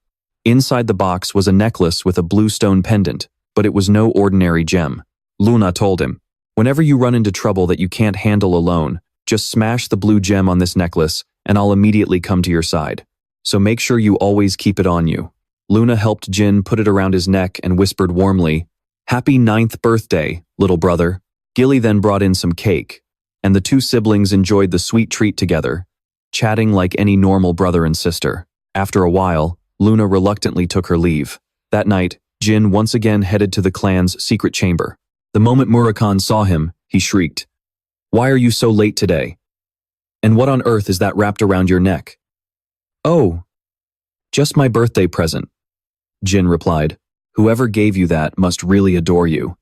Inside the box was a necklace with a blue stone pendant, but it was no ordinary gem. Luna told him, "Whenever you run into trouble that you can't handle alone, just smash the blue gem on this necklace and I'll immediately come to your side. So make sure you always keep it on you." Luna helped Jin put it around his neck and whispered warmly, "Happy 9th birthday, little brother." Gilly then brought in some cake, and the two siblings enjoyed the sweet treat together, chatting like any normal brother and sister. After a while, Luna reluctantly took her leave. That night, Jin once again headed to the clan's secret chamber. The moment Murakhan saw him, he shrieked, "Why are you so late today? And what on earth is that wrapped around your neck?" "Oh, just my birthday present," Jin replied. "Whoever gave you that must really adore you."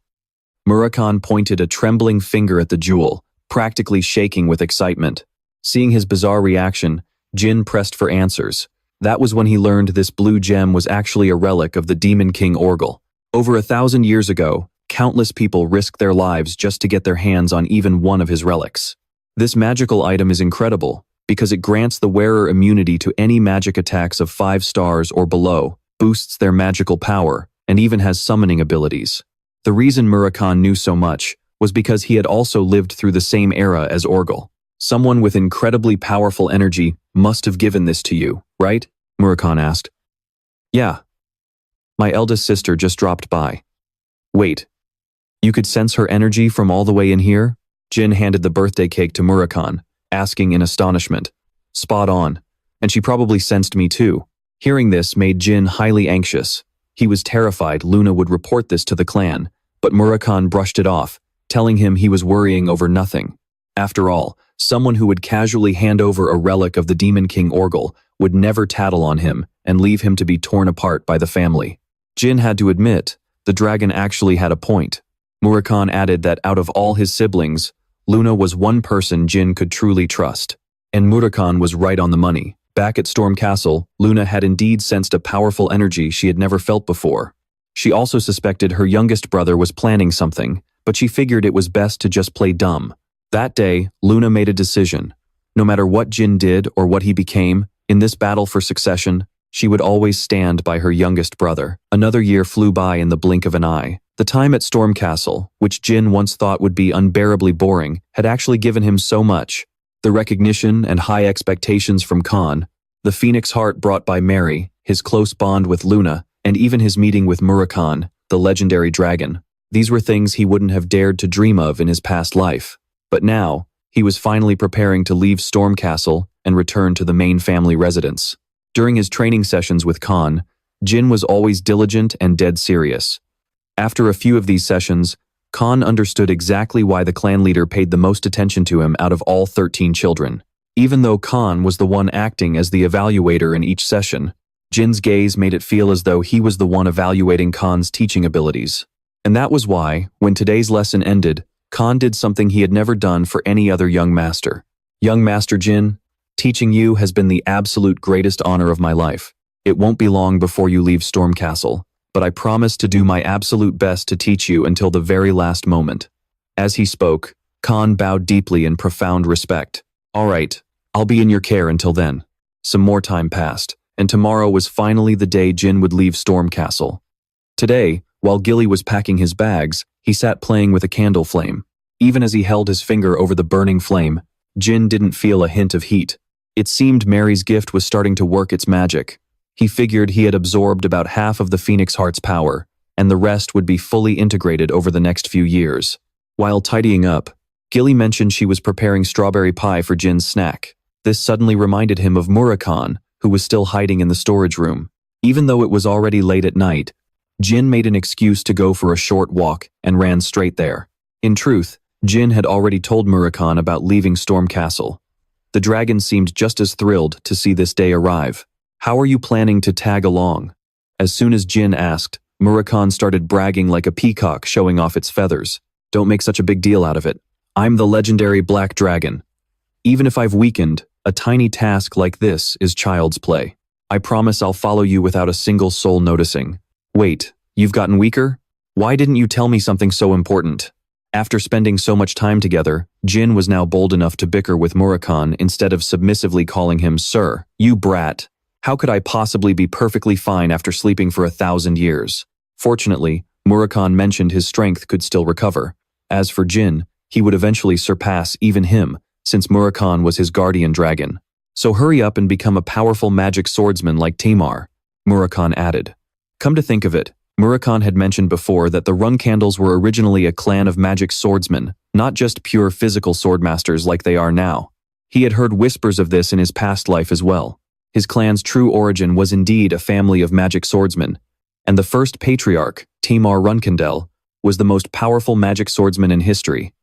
Murakhan pointed a trembling finger at the jewel, practically shaking with excitement. Seeing his bizarre reaction, Jin pressed for answers. That was when he learned this blue gem was actually a relic of the Demon King Orgel. Over 1,000 years ago, countless people risked their lives just to get their hands on even one of his relics. This magical item is incredible because it grants the wearer immunity to any magic attacks of 5 stars or below, boosts their magical power, and even has summoning abilities. The reason Murakhan knew so much was because he had also lived through the same era as Orgel. Someone with incredibly powerful energy must have given this to you, right? Murakhan asked. Yeah. My eldest sister just dropped by. Wait, you could sense her energy from all the way in here? Jin handed the birthday cake to Murakhan, asking in astonishment. Spot on. And she probably sensed me too. Hearing this made Jin highly anxious. He was terrified Luna would report this to the clan, but Murakhan brushed it off, telling him he was worrying over nothing. After all, someone who would casually hand over a relic of the Demon King Orgel would never tattle on him and leave him to be torn apart by the family. Jin had to admit, the dragon actually had a point. Murakhan added that out of all his siblings, Luna was one person Jin could truly trust. And Murakhan was right on the money. Back at Storm Castle, Luna had indeed sensed a powerful energy she had never felt before. She also suspected her youngest brother was planning something, but she figured it was best to just play dumb. That day, Luna made a decision. No matter what Jin did or what he became, in this battle for succession, she would always stand by her youngest brother. Another year flew by in the blink of an eye. The time at Storm Castle, which Jin once thought would be unbearably boring, had actually given him so much. The recognition and high expectations from Khan, the phoenix heart brought by Mary, his close bond with Luna, and even his meeting with Murakhan, the legendary dragon. These were things he wouldn't have dared to dream of in his past life. But now, he was finally preparing to leave Storm Castle and return to the main family residence. During his training sessions with Khan, Jin was always diligent and dead serious. After a few of these sessions, Khan understood exactly why the clan leader paid the most attention to him out of all 13 children. Even though Khan was the one acting as the evaluator in each session, Jin's gaze made it feel as though he was the one evaluating Khan's teaching abilities. And that was why, when today's lesson ended, Khan did something he had never done for any other young master. Young Master Jin, teaching you has been the absolute greatest honor of my life. It won't be long before you leave Storm Castle, but I promise to do my absolute best to teach you until the very last moment." As he spoke, Khan bowed deeply in profound respect. "All right, I'll be in your care until then." Some more time passed, and tomorrow was finally the day Jin would leave Storm Castle. Today, while Gilly was packing his bags, he sat playing with a candle flame. Even as he held his finger over the burning flame, Jin didn't feel a hint of heat. It seemed Mary's gift was starting to work its magic. He figured he had absorbed about half of the Phoenix Heart's power, and the rest would be fully integrated over the next few years. While tidying up, Gilly mentioned she was preparing strawberry pie for Jin's snack. This suddenly reminded him of Murakhan, who was still hiding in the storage room. Even though it was already late at night, Jin made an excuse to go for a short walk and ran straight there. In truth, Jin had already told Murakhan about leaving Storm Castle. The dragon seemed just as thrilled to see this day arrive. "How are you planning to tag along?" As soon as Jin asked, Murakhan started bragging like a peacock showing off its feathers. "Don't make such a big deal out of it. I'm the legendary Black Dragon. Even if I've weakened, a tiny task like this is child's play. I promise I'll follow you without a single soul noticing." "Wait, you've gotten weaker? Why didn't you tell me something so important?" After spending so much time together, Jin was now bold enough to bicker with Murakhan instead of submissively calling him "Sir." "You brat. How could I possibly be perfectly fine after sleeping for 1,000 years?" Fortunately, Murakhan mentioned his strength could still recover. As for Jin, he would eventually surpass even him, since Murakhan was his guardian dragon. "So hurry up and become a powerful magic swordsman like Temar," Murakhan added. Come to think of it, Murakhan had mentioned before that the Runcandels were originally a clan of magic swordsmen, not just pure physical swordmasters like they are now. He had heard whispers of this in his past life as well. His clan's true origin was indeed a family of magic swordsmen, and the first patriarch, Temar Runcandel, was the most powerful magic swordsman in history.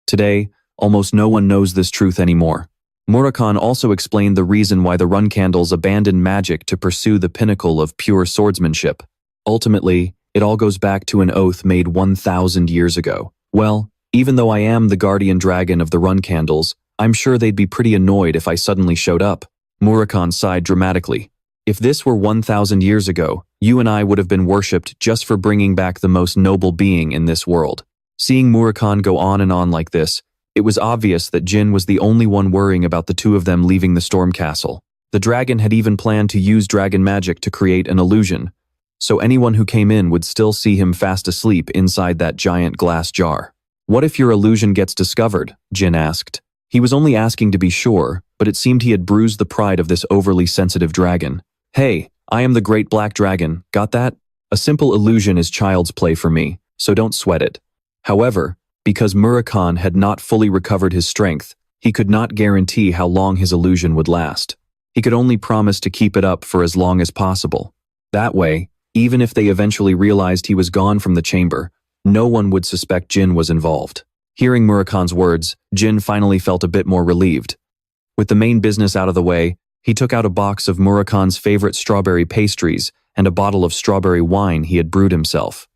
Today, almost no one knows this truth anymore. Murakhan also explained the reason why the Runcandels abandoned magic to pursue the pinnacle of pure swordsmanship. Ultimately, it all goes back to an oath made 1,000 years ago. Well, even though I am the guardian dragon of the Runcandels, I'm sure they'd be pretty annoyed if I suddenly showed up. Murakhan sighed dramatically. If this were 1,000 years ago, you and I would have been worshipped just for bringing back the most noble being in this world. Seeing Murakhan go on and on like this, it was obvious that Jin was the only one worrying about the two of them leaving the Storm Castle. The dragon had even planned to use dragon magic to create an illusion, so anyone who came in would still see him fast asleep inside that giant glass jar. "What if your illusion gets discovered?" Jin asked. He was only asking to be sure, but it seemed he had bruised the pride of this overly sensitive dragon. "Hey, I am the Great Black Dragon, got that? A simple illusion is child's play for me, so don't sweat it." However, because Murakhan had not fully recovered his strength, he could not guarantee how long his illusion would last. He could only promise to keep it up for as long as possible. That way, even if they eventually realized he was gone from the chamber, no one would suspect Jin was involved. Hearing Murakhan's words, Jin finally felt a bit more relieved. With the main business out of the way, he took out a box of Murakhan's favorite strawberry pastries and a bottle of strawberry wine he had brewed himself.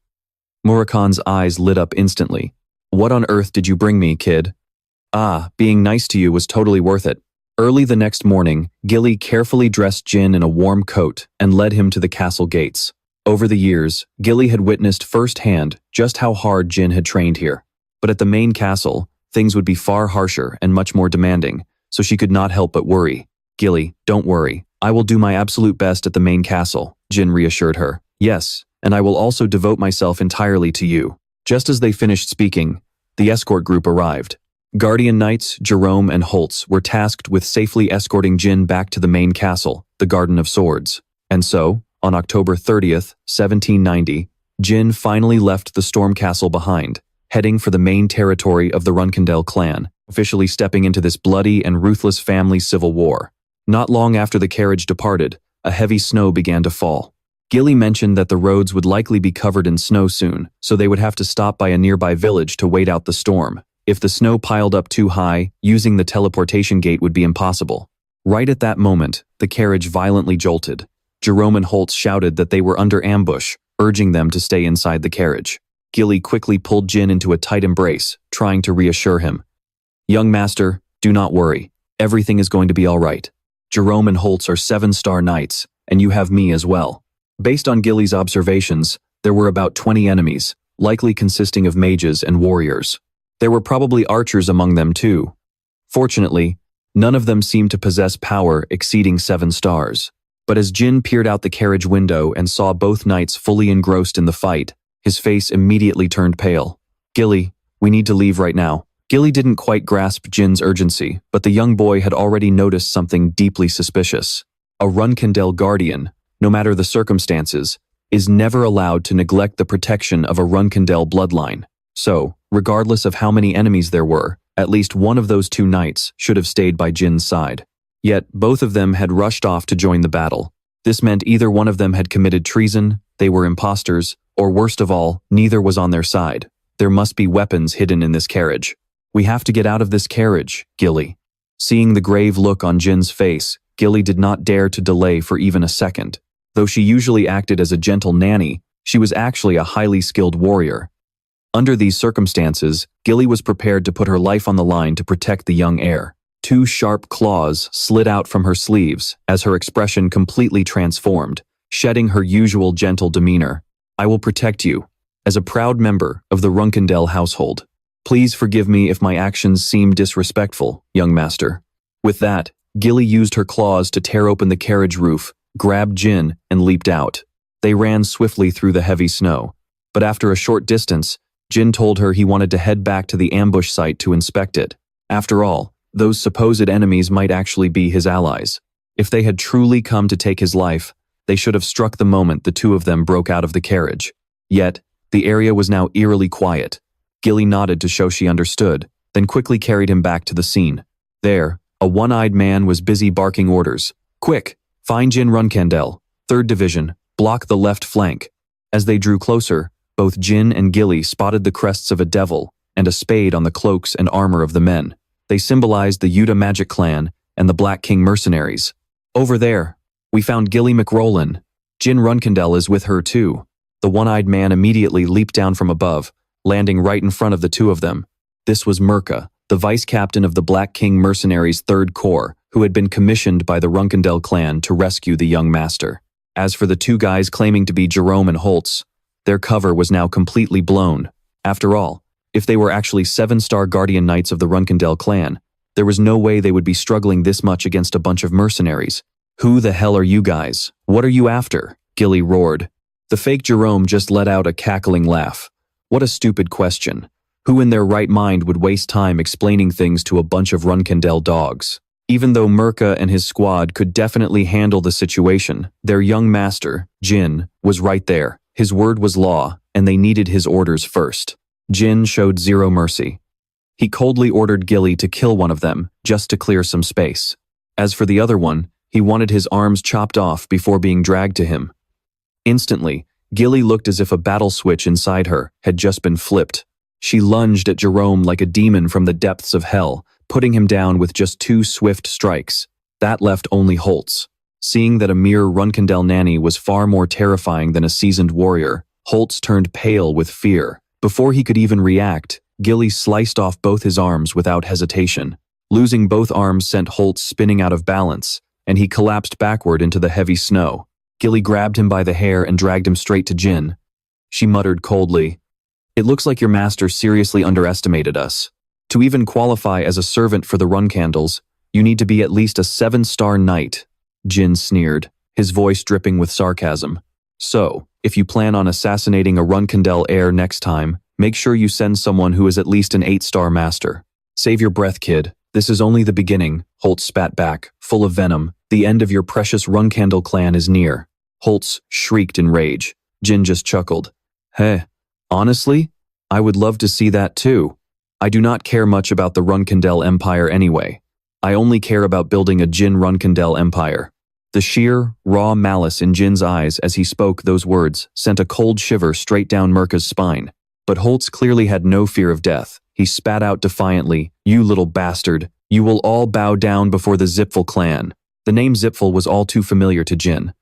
Murakhan's eyes lit up instantly. "What on earth did you bring me, kid?" "Ah, being nice to you was totally worth it." Early the next morning, Gilly carefully dressed Jin in a warm coat and led him to the castle gates. Over the years, Gilly had witnessed firsthand just how hard Jin had trained here. But at the main castle, things would be far harsher and much more demanding, so she could not help but worry. "Gilly, don't worry. I will do my absolute best at the main castle," Jin reassured her. "Yes, and I will also devote myself entirely to you." Just as they finished speaking, the escort group arrived. Guardian Knights, Jerome and Holtz were tasked with safely escorting Jin back to the main castle, the Garden of Swords. And so, on October 30th, 1790, Jin finally left the Storm Castle behind, heading for the main territory of the Runcandel clan, officially stepping into this bloody and ruthless family civil war. Not long after the carriage departed, a heavy snow began to fall. Gilly mentioned that the roads would likely be covered in snow soon, so they would have to stop by a nearby village to wait out the storm. If the snow piled up too high, using the teleportation gate would be impossible. Right at that moment, the carriage violently jolted. Jerome and Holtz shouted that they were under ambush, urging them to stay inside the carriage. Gilly quickly pulled Jin into a tight embrace, trying to reassure him. "Young master, do not worry. Everything is going to be all right. Jerome and Holtz are 7-star knights, and you have me as well." Based on Gilly's observations, there were about 20 enemies, likely consisting of mages and warriors. There were probably archers among them too. Fortunately, none of them seemed to possess power exceeding 7 stars. But as Jin peered out the carriage window and saw both knights fully engrossed in the fight, his face immediately turned pale. "Gilly, we need to leave right now." Gilly didn't quite grasp Jin's urgency, but the young boy had already noticed something deeply suspicious. A Runcandel guardian, no matter the circumstances, is never allowed to neglect the protection of a Runcandel bloodline. So, regardless of how many enemies there were, at least one of those 2 knights should have stayed by Jin's side. Yet, both of them had rushed off to join the battle. This meant either one of them had committed treason, they were imposters, or worst of all, neither was on their side. There must be weapons hidden in this carriage. "We have to get out of this carriage, Gilly." Seeing the grave look on Jin's face, Gilly did not dare to delay for even a second. Though she usually acted as a gentle nanny, she was actually a highly skilled warrior. Under these circumstances, Gilly was prepared to put her life on the line to protect the young heir. 2 sharp claws slid out from her sleeves as her expression completely transformed, shedding her usual gentle demeanor. "I will protect you, as a proud member of the Runcandel household. Please forgive me if my actions seem disrespectful, young master." With that, Gilly used her claws to tear open the carriage roof, grabbed Jin, and leaped out. They ran swiftly through the heavy snow. But after a short distance, Jin told her he wanted to head back to the ambush site to inspect it. After all, those supposed enemies might actually be his allies. If they had truly come to take his life, they should have struck the moment the 2 of them broke out of the carriage. Yet, the area was now eerily quiet. Gilly nodded to show she understood, then quickly carried him back to the scene. There, a one-eyed man was busy barking orders. "Quick, find Jin Runcandel, 3rd Division, block the left flank." As they drew closer, both Jin and Gilly spotted the crests of a devil and a spade on the cloaks and armor of the men. They symbolized the Yuta magic clan and the Black King mercenaries. "Over there, we found Gilly McRolin. Jin Runcandel is with her too." The one-eyed man immediately leaped down from above, landing right in front of the 2 of them. This was Mirka, the vice-captain of the Black King mercenaries' 3rd Corps, who had been commissioned by the Runcandel clan to rescue the young master. As for the 2 guys claiming to be Jerome and Holtz, their cover was now completely blown. After all, if they were actually 7-star guardian knights of the Runcandel clan, there was no way they would be struggling this much against a bunch of mercenaries. "Who the hell are you guys? What are you after?" Gilly roared. The fake Jerome just let out a cackling laugh. What a stupid question. Who in their right mind would waste time explaining things to a bunch of Runcandel dogs? Even though Mirka and his squad could definitely handle the situation, their young master, Jin, was right there. His word was law, and they needed his orders first. Jin showed zero mercy. He coldly ordered Gilly to kill one of them, just to clear some space. As for the other one, he wanted his arms chopped off before being dragged to him. Instantly, Gilly looked as if a battle switch inside her had just been flipped. She lunged at Jerome like a demon from the depths of hell, putting him down with just 2 swift strikes. That left only Holtz. Seeing that a mere Runcandel nanny was far more terrifying than a seasoned warrior, Holtz turned pale with fear. Before he could even react, Gilly sliced off both his arms without hesitation. Losing both arms sent Holtz spinning out of balance, and he collapsed backward into the heavy snow. Gilly grabbed him by the hair and dragged him straight to Jin. She muttered coldly, "It looks like your master seriously underestimated us. To even qualify as a servant for the Runcandels, you need to be at least a 7-star knight." Jin sneered, his voice dripping with sarcasm. "So, if you plan on assassinating a Runcandel heir next time, make sure you send someone who is at least an 8-star master. Save your breath, kid. This is only the beginning," Holtz spat back, full of venom. "The end of your precious Runcandel clan is near." Holtz shrieked in rage. Jin just chuckled. "Heh, honestly, I would love to see that too. I do not care much about the Runcandel Empire anyway. I only care about building a Jin Runcandel Empire." The sheer, raw malice in Jin's eyes as he spoke those words sent a cold shiver straight down Mirka's spine. But Holtz clearly had no fear of death. He spat out defiantly, "You little bastard, you will all bow down before the Zipfel clan." The name Zipfel was all too familiar to Jin.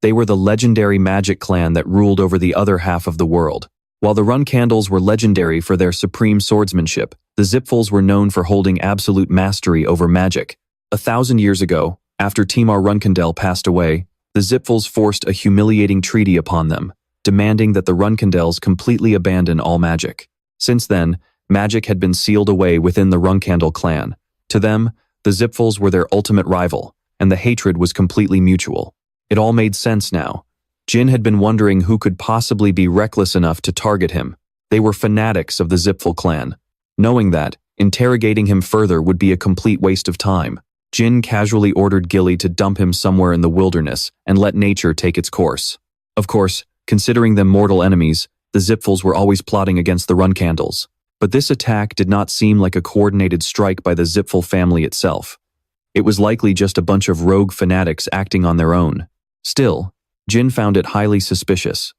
They were the legendary magic clan that ruled over the other half of the world. While the Runcandels were legendary for their supreme swordsmanship, the Zipfels were known for holding absolute mastery over magic. 1,000 years ago, after Temar Runcandel passed away, The Zipfels forced a humiliating treaty upon them, demanding that the Runcandels completely abandon all magic. Since then, magic had been sealed away within the Runcandel clan. To them, the Zipfels were their ultimate rival, and the hatred was completely mutual. It all made sense now. Jin had been wondering who could possibly be reckless enough to target him. They were fanatics of the Zipfel clan. Knowing that, interrogating him further would be a complete waste of time, Jin casually ordered Gilly to dump him somewhere in the wilderness and let nature take its course. Of course, considering them mortal enemies, the Zipfels were always plotting against the Runcandels. But this attack did not seem like a coordinated strike by the Zipfel family itself. It was likely just a bunch of rogue fanatics acting on their own. Still, Jin found it highly suspicious.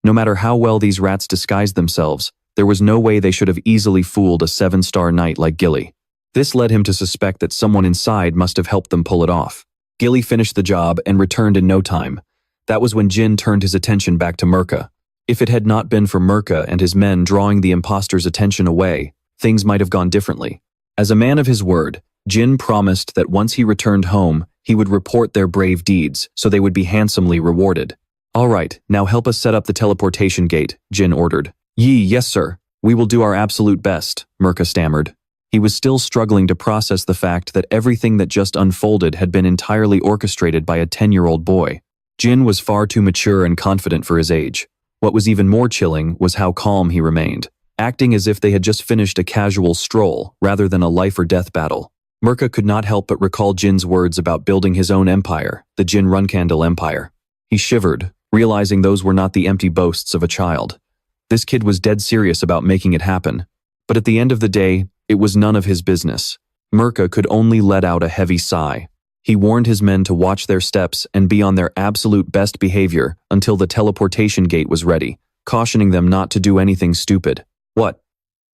No matter how well these rats disguised themselves, there was no way they should have easily fooled a 7-star knight like Gilly. This led him to suspect that someone inside must have helped them pull it off. Gilly finished the job and returned in no time. That was when Jin turned his attention back to Mirka. If it had not been for Mirka and his men drawing the imposter's attention away, things might have gone differently. As a man of his word, Jin promised that once he returned home, he would report their brave deeds so they would be handsomely rewarded. "All right, now help us set up the teleportation gate," Jin ordered. Yes sir. We will do our absolute best," Mirka stammered. He was still struggling to process the fact that everything that just unfolded had been entirely orchestrated by a 10-year-old boy. Jin was far too mature and confident for his age. What was even more chilling was how calm he remained, acting as if they had just finished a casual stroll rather than a life-or-death battle. Mirka could not help but recall Jin's words about building his own empire, the Jin Runcandel Empire. He shivered, realizing those were not the empty boasts of a child. This kid was dead serious about making it happen. But at the end of the day, it was none of his business. Mirka could only let out a heavy sigh. He warned his men to watch their steps and be on their absolute best behavior until the teleportation gate was ready, cautioning them not to do anything stupid. "What?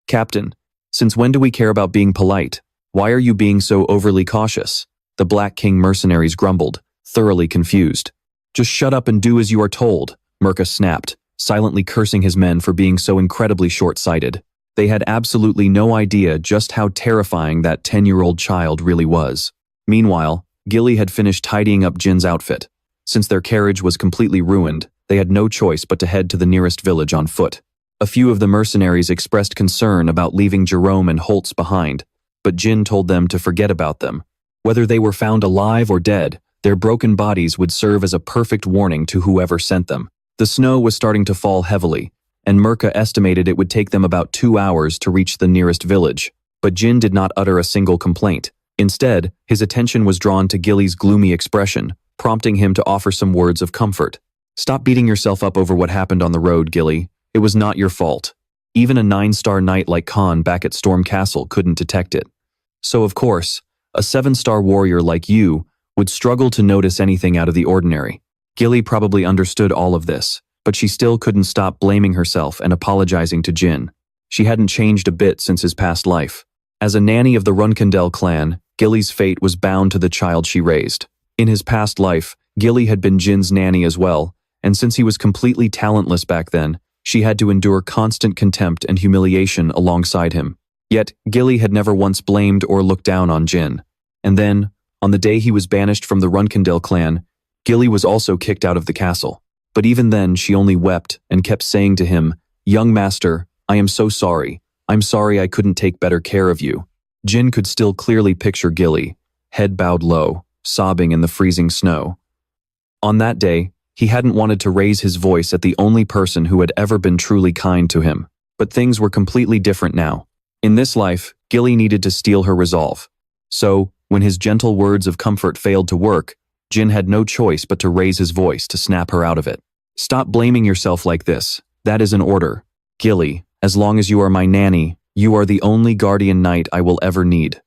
Captain, since when do we care about being polite? Why are you being so overly cautious?" The Black King mercenaries grumbled, thoroughly confused. "Just shut up and do as you are told," Mirka snapped, silently cursing his men for being so incredibly short-sighted. They had absolutely no idea just how terrifying that 10-year-old child really was. Meanwhile, Gilly had finished tidying up Jin's outfit. Since their carriage was completely ruined, they had no choice but to head to the nearest village on foot. A few of the mercenaries expressed concern about leaving Jerome and Holtz behind, but Jin told them to forget about them. Whether they were found alive or dead, their broken bodies would serve as a perfect warning to whoever sent them. The snow was starting to fall heavily, and Mirka estimated it would take them about 2 hours to reach the nearest village. But Jin did not utter a single complaint. Instead, his attention was drawn to Gilly's gloomy expression, prompting him to offer some words of comfort. "Stop beating yourself up over what happened on the road, Gilly. It was not your fault. Even a 9-star knight like Khan back at Storm Castle couldn't detect it. So of course, a 7-star warrior like you would struggle to notice anything out of the ordinary." Gilly probably understood all of this, but she still couldn't stop blaming herself and apologizing to Jin. She hadn't changed a bit since his past life. As a nanny of the Runcandel clan, Gilly's fate was bound to the child she raised. In his past life, Gilly had been Jin's nanny as well, and since he was completely talentless back then, she had to endure constant contempt and humiliation alongside him. Yet, Gilly had never once blamed or looked down on Jin. And then, on the day he was banished from the Runcandel clan, Gilly was also kicked out of the castle. But even then, she only wept and kept saying to him, "Young master, I am so sorry. I'm sorry I couldn't take better care of you." Jin could still clearly picture Gilly, head bowed low, sobbing in the freezing snow. On that day, he hadn't wanted to raise his voice at the only person who had ever been truly kind to him. But things were completely different now. In this life, Gilly needed to steel her resolve. So, when his gentle words of comfort failed to work, Jin had no choice but to raise his voice to snap her out of it. "Stop blaming yourself like this. That is an order. Gilly, as long as you are my nanny, you are the only guardian knight I will ever need.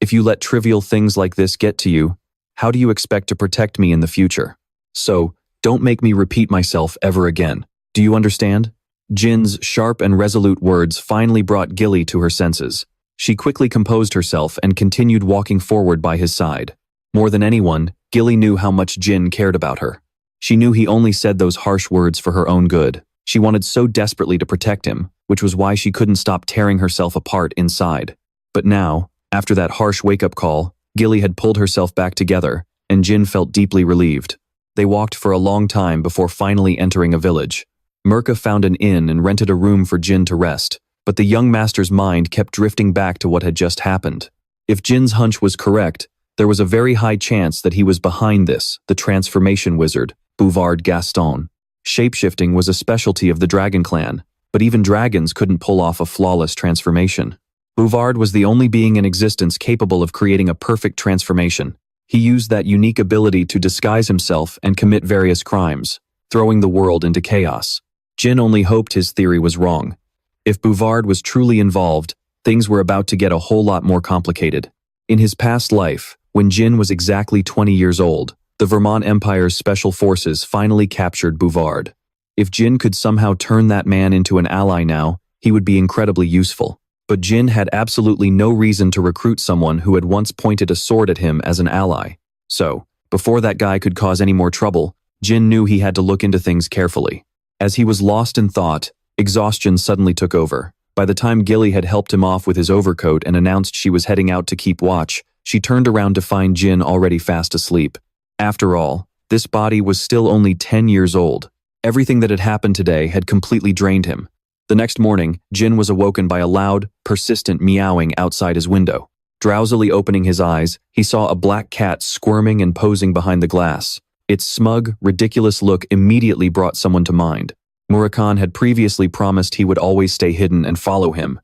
If you let trivial things like this get to you, how do you expect to protect me in the future? So, don't make me repeat myself ever again. Do you understand?" Jin's sharp and resolute words finally brought Gilly to her senses. She quickly composed herself and continued walking forward by his side. More than anyone, Gilly knew how much Jin cared about her. She knew he only said those harsh words for her own good. She wanted so desperately to protect him, which was why she couldn't stop tearing herself apart inside. But now, after that harsh wake-up call, Gilly had pulled herself back together, and Jin felt deeply relieved. They walked for a long time before finally entering a village. Mirka found an inn and rented a room for Jin to rest, but the young master's mind kept drifting back to what had just happened. If Jin's hunch was correct, there was a very high chance that he was behind this, the transformation wizard, Bouvard Gaston. Shapeshifting was a specialty of the dragon clan, but even dragons couldn't pull off a flawless transformation. Bouvard was the only being in existence capable of creating a perfect transformation. He used that unique ability to disguise himself and commit various crimes, throwing the world into chaos. Jin only hoped his theory was wrong. If Bouvard was truly involved, things were about to get a whole lot more complicated. In his past life, when Jin was exactly 20 years old, the Vermont Empire's special forces finally captured Bouvard. If Jin could somehow turn that man into an ally now, he would be incredibly useful. But Jin had absolutely no reason to recruit someone who had once pointed a sword at him as an ally. So, before that guy could cause any more trouble, Jin knew he had to look into things carefully. As he was lost in thought, exhaustion suddenly took over. By the time Gilly had helped him off with his overcoat and announced she was heading out to keep watch, she turned around to find Jin already fast asleep. After all, this body was still only 10 years old. Everything that had happened today had completely drained him. The next morning, Jin was awoken by a loud, persistent meowing outside his window. Drowsily opening his eyes, he saw a black cat squirming and posing behind the glass. Its smug, ridiculous look immediately brought someone to mind. Murakhan had previously promised he would always stay hidden and follow him.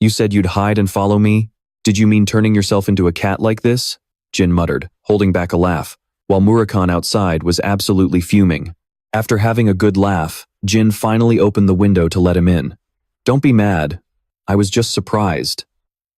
"You said you'd hide and follow me? Did you mean turning yourself into a cat like this?" Jin muttered, holding back a laugh, while Murakhan outside was absolutely fuming. After having a good laugh, Jin finally opened the window to let him in. "Don't be mad. I was just surprised.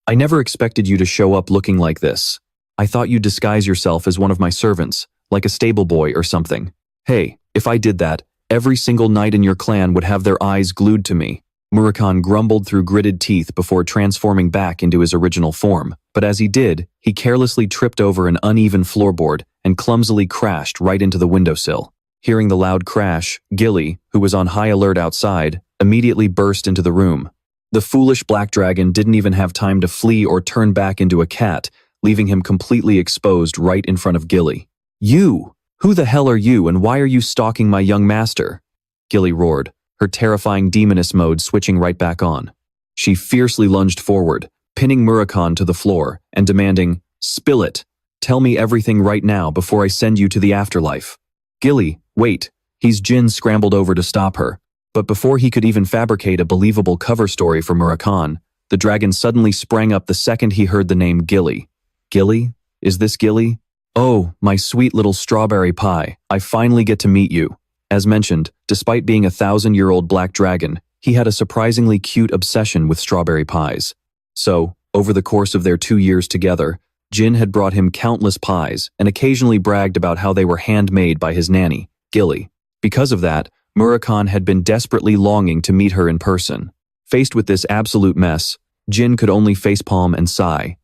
I never expected you to show up looking like this. I thought you'd disguise yourself as one of my servants, like a stable boy or something. Hey, if I did that, every single knight in your clan would have their eyes glued to me." Murakhan grumbled through gritted teeth before transforming back into his original form, but as he did, he carelessly tripped over an uneven floorboard and clumsily crashed right into the windowsill. Hearing the loud crash, Gilly, who was on high alert outside, immediately burst into the room. The foolish black dragon didn't even have time to flee or turn back into a cat, leaving him completely exposed right in front of Gilly. "You! Who the hell are you and why are you stalking my young master?" Gilly roared, her terrifying demoness mode switching right back on. She fiercely lunged forward, pinning Murakhan to the floor and demanding, "Spill it! Tell me everything right now before I send you to the afterlife." "Gilly, wait." Jin scrambled over to stop her. But before he could even fabricate a believable cover story for Murakhan, the dragon suddenly sprang up the second he heard the name Gilly. "Gilly? Is this Gilly? Oh, my sweet little strawberry pie, I finally get to meet you." As mentioned, despite being a 1,000-year-old black dragon, he had a surprisingly cute obsession with strawberry pies. So, over the course of their 2 years together, Jin had brought him countless pies and occasionally bragged about how they were handmade by his nanny, Gilly. Because of that, Murakhan had been desperately longing to meet her in person. Faced with this absolute mess, Jin could only facepalm and sigh.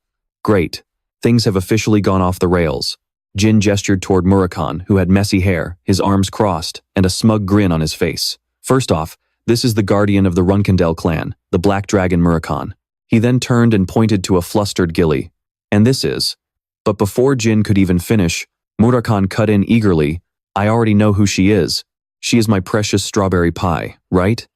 "Great. Things have officially gone off the rails." Jin gestured toward Murakhan, who had messy hair, his arms crossed, and a smug grin on his face. "First off, this is the guardian of the Runcandel clan, the Black Dragon Murakhan." He then turned and pointed to a flustered Gilly. "And this is..." But before Jin could even finish, Murakhan cut in eagerly, "I already know who she is. She is my precious strawberry pie, right?"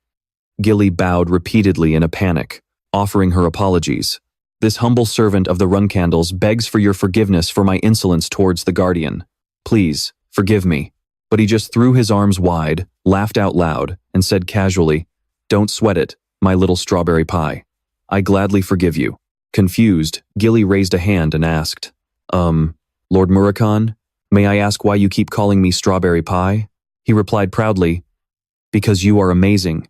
Gilly bowed repeatedly in a panic, offering her apologies. "This humble servant of the Runcandels begs for your forgiveness for my insolence towards the guardian. Please, forgive me." But he just threw his arms wide, laughed out loud, and said casually, "Don't sweat it, my little strawberry pie. I gladly forgive you." Confused, Gilly raised a hand and asked, Lord Murakhan, may I ask why you keep calling me strawberry pie?" He replied proudly, "Because you are amazing,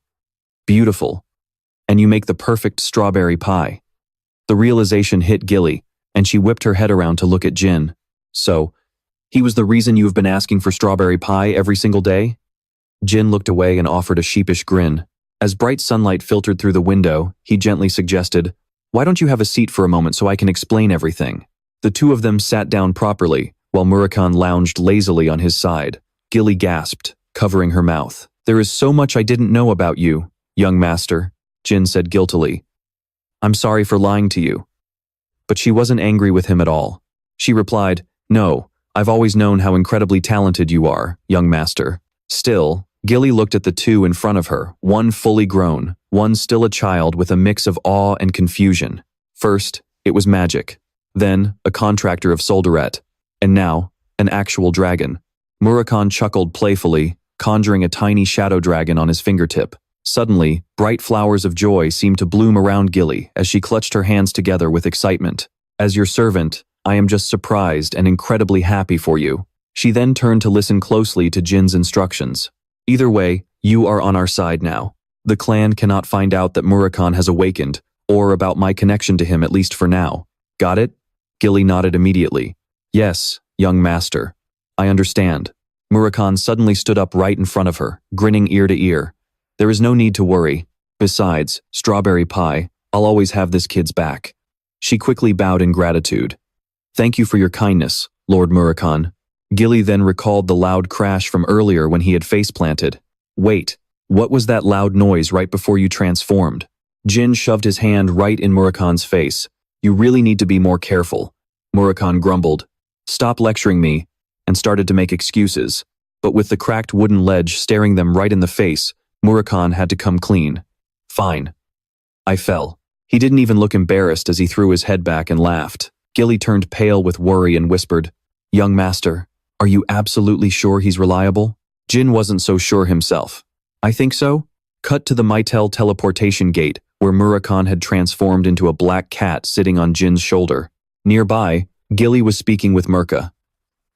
beautiful, and you make the perfect strawberry pie." The realization hit Gilly, and she whipped her head around to look at Jin. "So, he was the reason you have been asking for strawberry pie every single day?" Jin looked away and offered a sheepish grin. As bright sunlight filtered through the window, he gently suggested, "Why don't you have a seat for a moment so I can explain everything?" The two of them sat down properly, while Murakhan lounged lazily on his side. Gilly gasped, covering her mouth. "There is so much I didn't know about you, young master," Jin said guiltily. "I'm sorry for lying to you." But she wasn't angry with him at all. She replied, "No, I've always known how incredibly talented you are, young master. Still, Gilly looked at the two in front of her, one fully grown, one still a child with a mix of awe and confusion. First, it was magic. Then, a contractor of Solderet. And now, an actual dragon. Murakhan chuckled playfully, conjuring a tiny shadow dragon on his fingertip. Suddenly, bright flowers of joy seemed to bloom around Gilly as she clutched her hands together with excitement. As your servant, I am just surprised and incredibly happy for you. She then turned to listen closely to Jin's instructions. Either way, you are on our side now. The clan cannot find out that Murakhan has awakened, or about my connection to him at least for now. Got it? Gilly nodded immediately. Yes, young master. I understand. Murakhan suddenly stood up right in front of her, grinning ear to ear. There is no need to worry. Besides, strawberry pie, I'll always have this kid's back. She quickly bowed in gratitude. Thank you for your kindness, Lord Murakhan. Gilly then recalled the loud crash from earlier when he had face-planted. Wait, what was that loud noise right before you transformed? Jin shoved his hand right in Murakhan's face. You really need to be more careful. Murakhan grumbled. Stop lecturing me, and started to make excuses. But with the cracked wooden ledge staring them right in the face, Murakhan had to come clean. Fine. I fell. He didn't even look embarrassed as he threw his head back and laughed. Gilly turned pale with worry and whispered, Young master, are you absolutely sure he's reliable? Jin wasn't so sure himself. I think so. Cut to the Mytel teleportation gate, where Murakhan had transformed into a black cat sitting on Jin's shoulder. Nearby, Gilly was speaking with Mirka.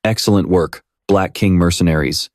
Excellent work, Black King mercenaries.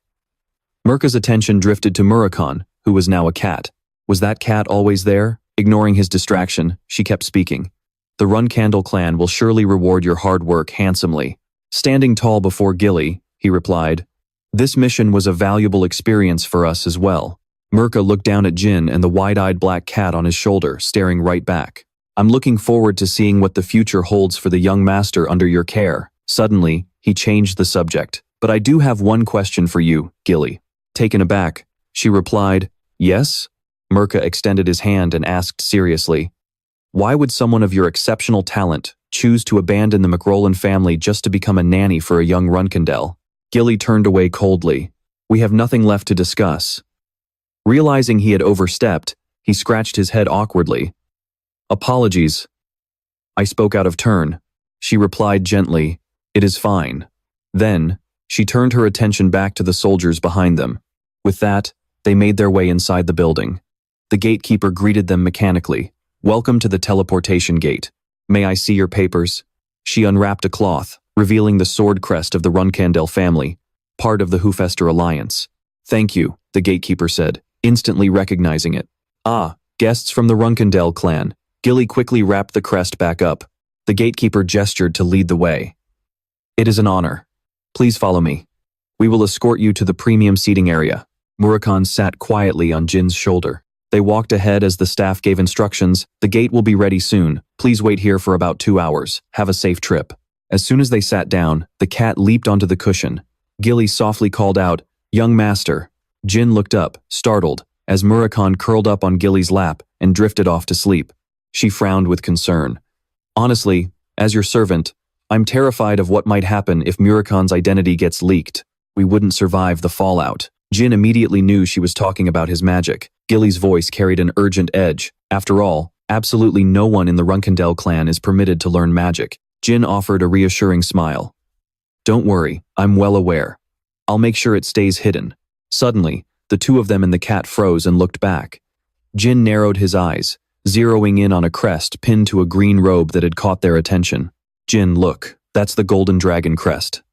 Mirka's attention drifted to Murakhan, who was now a cat. Was that cat always there? Ignoring his distraction, she kept speaking. The Runcandel clan will surely reward your hard work handsomely. Standing tall before Gilly, he replied, This mission was a valuable experience for us as well. Mirka looked down at Jin and the wide-eyed black cat on his shoulder, staring right back. I'm looking forward to seeing what the future holds for the young master under your care. Suddenly, he changed the subject. But I do have one question for you, Gilly. Taken aback, she replied, Yes? Mirka extended his hand and asked seriously, Why would someone of your exceptional talent choose to abandon the McRollan family just to become a nanny for a young Runcandel? Gilly turned away coldly. We have nothing left to discuss. Realizing he had overstepped, he scratched his head awkwardly. Apologies. I spoke out of turn. She replied gently, It is fine. Then, she turned her attention back to the soldiers behind them. With that, they made their way inside the building. The gatekeeper greeted them mechanically. Welcome to the teleportation gate. May I see your papers? She unwrapped a cloth, revealing the sword crest of the Runcandel family, part of the Hoofester alliance. Thank you, the gatekeeper said, instantly recognizing it. Ah, guests from the Runcandel clan. Gilly quickly wrapped the crest back up. The gatekeeper gestured to lead the way. It is an honor. Please follow me. We will escort you to the premium seating area. Murakhan sat quietly on Jin's shoulder. They walked ahead as the staff gave instructions. The gate will be ready soon. Please wait here for about 2 hours. Have a safe trip. As soon as they sat down, the cat leaped onto the cushion. Gilly softly called out, Young master. Jin looked up, startled, as Murakhan curled up on Gilly's lap and drifted off to sleep. She frowned with concern. Honestly, as your servant, I'm terrified of what might happen if Murakhan's identity gets leaked. We wouldn't survive the fallout. Jin immediately knew she was talking about his magic. Gilly's voice carried an urgent edge. After all, absolutely no one in the Runcandel clan is permitted to learn magic. Jin offered a reassuring smile. Don't worry, I'm well aware. I'll make sure it stays hidden. Suddenly, the two of them and the cat froze and looked back. Jin narrowed his eyes, zeroing in on a crest pinned to a green robe that had caught their attention. Jin, look, that's the golden dragon crest.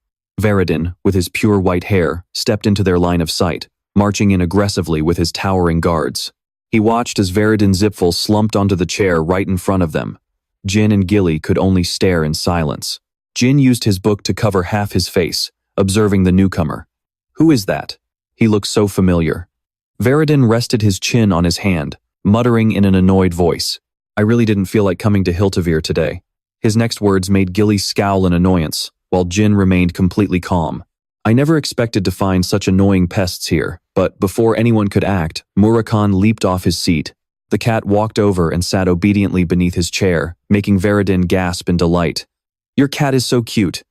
Veridin, with his pure white hair, stepped into their line of sight, marching in aggressively with his towering guards. He watched as Veridin Zipfel slumped onto the chair right in front of them. Jin and Gilly could only stare in silence. Jin used his book to cover half his face, observing the newcomer. Who is that? He looked so familiar. Veridin rested his chin on his hand, muttering in an annoyed voice. I really didn't feel like coming to Hiltavir today. His next words made Gilly scowl in annoyance, while Jin remained completely calm. I never expected to find such annoying pests here, but before anyone could act, Murakhan leaped off his seat. The cat walked over and sat obediently beneath his chair, making Veridin gasp in delight. Your cat is so cute.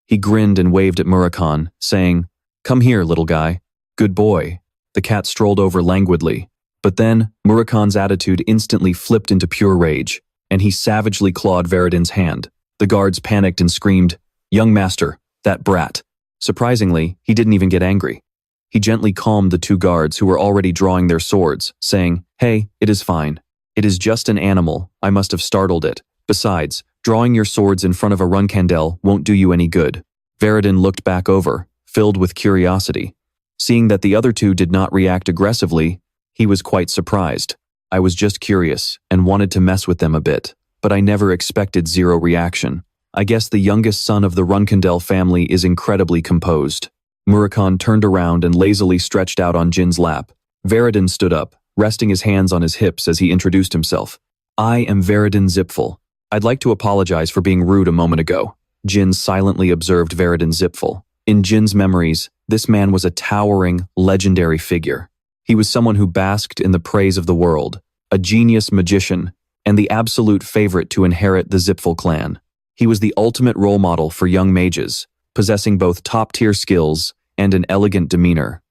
He grinned and waved at Murakhan, saying, "Come here, little guy." "Good boy." The cat strolled over languidly. But then, Murakhan's attitude instantly flipped into pure rage, and he savagely clawed Veridin's hand. The guards panicked and screamed, "Young master, that brat." Surprisingly, he didn't even get angry. He gently calmed the two guards who were already drawing their swords, saying, "Hey, it is fine. It is just an animal. I must have startled it. Besides, drawing your swords in front of a Runcandel won't do you any good." Veridin looked back over, filled with curiosity. Seeing that the other two did not react aggressively, he was quite surprised. "I was just curious and wanted to mess with them a bit, but I never expected zero reaction. I guess the youngest son of the Runcandel family is incredibly composed." Murakhan turned around and lazily stretched out on Jin's lap. Veridin stood up, resting his hands on his hips as he introduced himself. "I am Veridin Zipfel. I'd like to apologize for being rude a moment ago." Jin silently observed Veridin Zipfel. In Jin's memories, this man was a towering, legendary figure. He was someone who basked in the praise of the world, a genius magician, and the absolute favorite to inherit the Zipfel clan. He was the ultimate role model for young mages, possessing both top-tier skills and an elegant demeanor.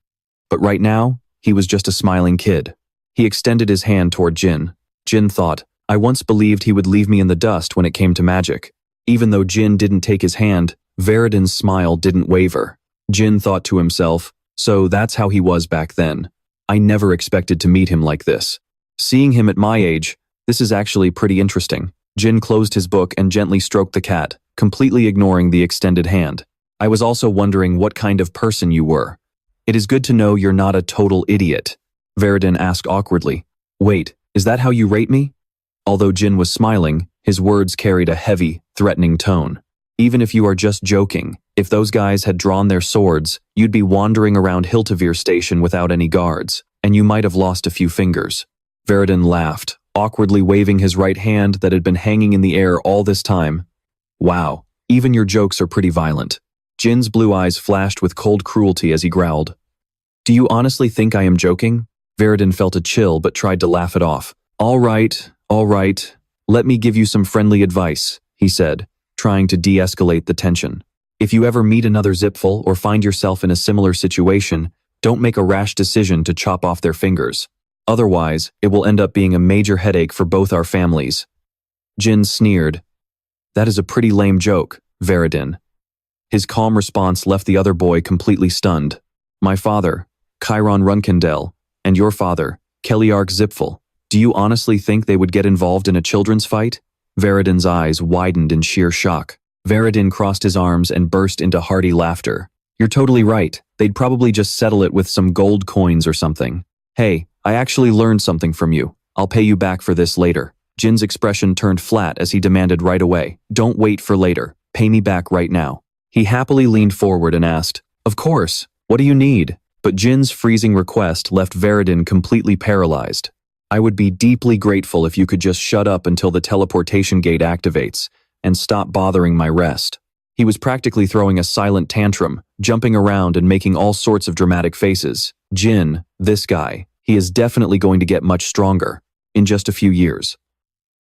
But right now, he was just a smiling kid. He extended his hand toward Jin. Jin thought, "I once believed he would leave me in the dust when it came to magic." Even though Jin didn't take his hand, Veridin's smile didn't waver. Jin thought to himself, "So that's how he was back then. I never expected to meet him like this. Seeing him at my age, this is actually pretty interesting." Jin closed his book and gently stroked the cat, completely ignoring the extended hand. "I was also wondering what kind of person you were. It is good to know you're not a total idiot." Veridin asked awkwardly, "Wait, is that how you rate me?" Although Jin was smiling, his words carried a heavy, threatening tone. "Even if you are just joking, if those guys had drawn their swords, you'd be wandering around Hiltavir station without any guards, and you might have lost a few fingers." Veridin laughed, awkwardly waving his right hand that had been hanging in the air all this time. "Wow, even your jokes are pretty violent." Jin's blue eyes flashed with cold cruelty as he growled. "Do you honestly think I am joking?" Veridin felt a chill but tried to laugh it off. All right. Let me give you some friendly advice," he said, trying to de-escalate the tension. "If you ever meet another Zipfel or find yourself in a similar situation, don't make a rash decision to chop off their fingers. Otherwise, it will end up being a major headache for both our families." Jin sneered. "That is a pretty lame joke, Veridin." His calm response left the other boy completely stunned. "My father, Chiron Runcandel, and your father, Keliark Zipfel. Do you honestly think they would get involved in a children's fight?" Veridin's eyes widened in sheer shock. Veridin crossed his arms and burst into hearty laughter. "You're totally right. They'd probably just settle it with some gold coins or something. Hey, I actually learned something from you. I'll pay you back for this later." Jin's expression turned flat as he demanded right away, "Don't wait for later. Pay me back right now." He happily leaned forward and asked, "Of course. What do you need?" But Jin's freezing request left Veridin completely paralyzed. "I would be deeply grateful if you could just shut up until the teleportation gate activates and stop bothering my rest." He was practically throwing a silent tantrum, jumping around and making all sorts of dramatic faces. Jin, this guy, he is definitely going to get much stronger in just a few years.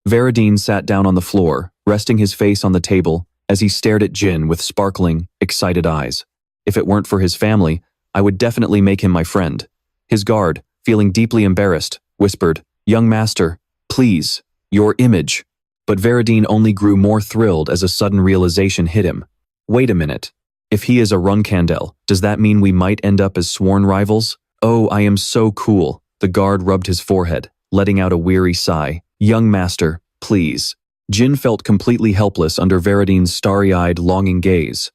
Veridin sat down on the floor, resting his face on the table as he stared at Jin with sparkling, excited eyes. If it weren't for his family, I would definitely make him my friend. His guard, feeling deeply embarrassed, whispered, "Young master, please, your image." But Veridin only grew more thrilled as a sudden realization hit him. Wait a minute. If he is a Runcandel, does that mean we might end up as sworn rivals? Oh, I am so cool. The guard rubbed his forehead, letting out a weary sigh. "Young master, please." Jin felt completely helpless under Veridin's starry-eyed, longing gaze.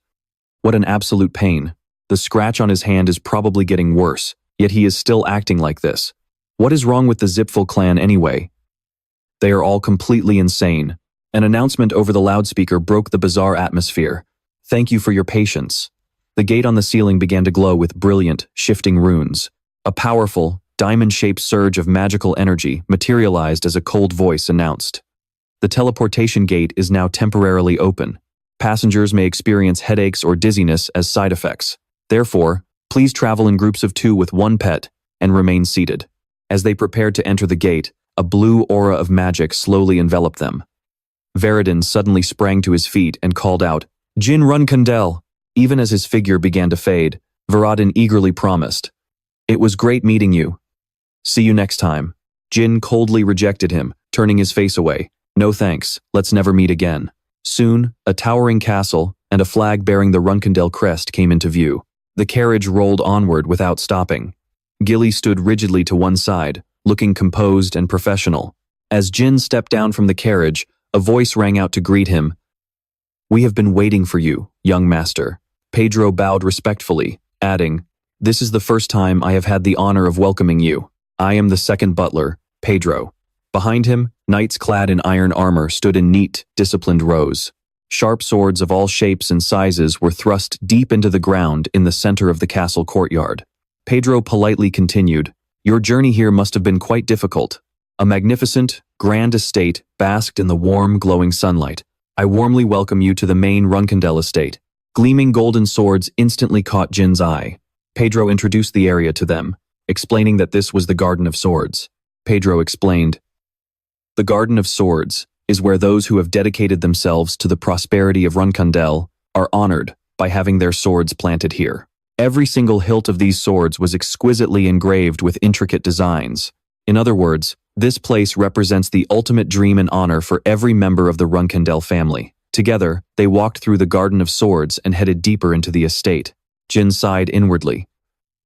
What an absolute pain. The scratch on his hand is probably getting worse, yet he is still acting like this. What is wrong with the Zipfel clan anyway? They are all completely insane. An announcement over the loudspeaker broke the bizarre atmosphere. "Thank you for your patience." The gate on the ceiling began to glow with brilliant, shifting runes. A powerful, diamond-shaped surge of magical energy materialized as a cold voice announced. "The teleportation gate is now temporarily open. Passengers may experience headaches or dizziness as side effects. Therefore, please travel in groups of 2 with 1 pet and remain seated." As they prepared to enter the gate, a blue aura of magic slowly enveloped them. Veridin suddenly sprang to his feet and called out, "Jin Runcandel!" Even as his figure began to fade, Varadin eagerly promised, "It was great meeting you. See you next time." Jin coldly rejected him, turning his face away. "No thanks, let's never meet again." Soon, a towering castle and a flag bearing the Runcandel crest came into view. The carriage rolled onward without stopping. Gilly stood rigidly to one side, looking composed and professional. As Jin stepped down from the carriage, a voice rang out to greet him. "We have been waiting for you, young master." Pedro bowed respectfully, adding, "This is the first time I have had the honor of welcoming you. I am the second butler, Pedro." Behind him, knights clad in iron armor stood in neat, disciplined rows. Sharp swords of all shapes and sizes were thrust deep into the ground in the center of the castle courtyard. Pedro politely continued, "Your journey here must have been quite difficult. A magnificent, grand estate basked in the warm, glowing sunlight. I warmly welcome you to the main Runcandel estate." Gleaming golden swords instantly caught Jin's eye. Pedro introduced the area to them, explaining that this was the Garden of Swords. Pedro explained, "The Garden of Swords is where those who have dedicated themselves to the prosperity of Runcandel are honored by having their swords planted here. Every single hilt of these swords was exquisitely engraved with intricate designs. In other words, this place represents the ultimate dream and honor for every member of the Runcandel family." Together, they walked through the Garden of Swords and headed deeper into the estate. Jin sighed inwardly.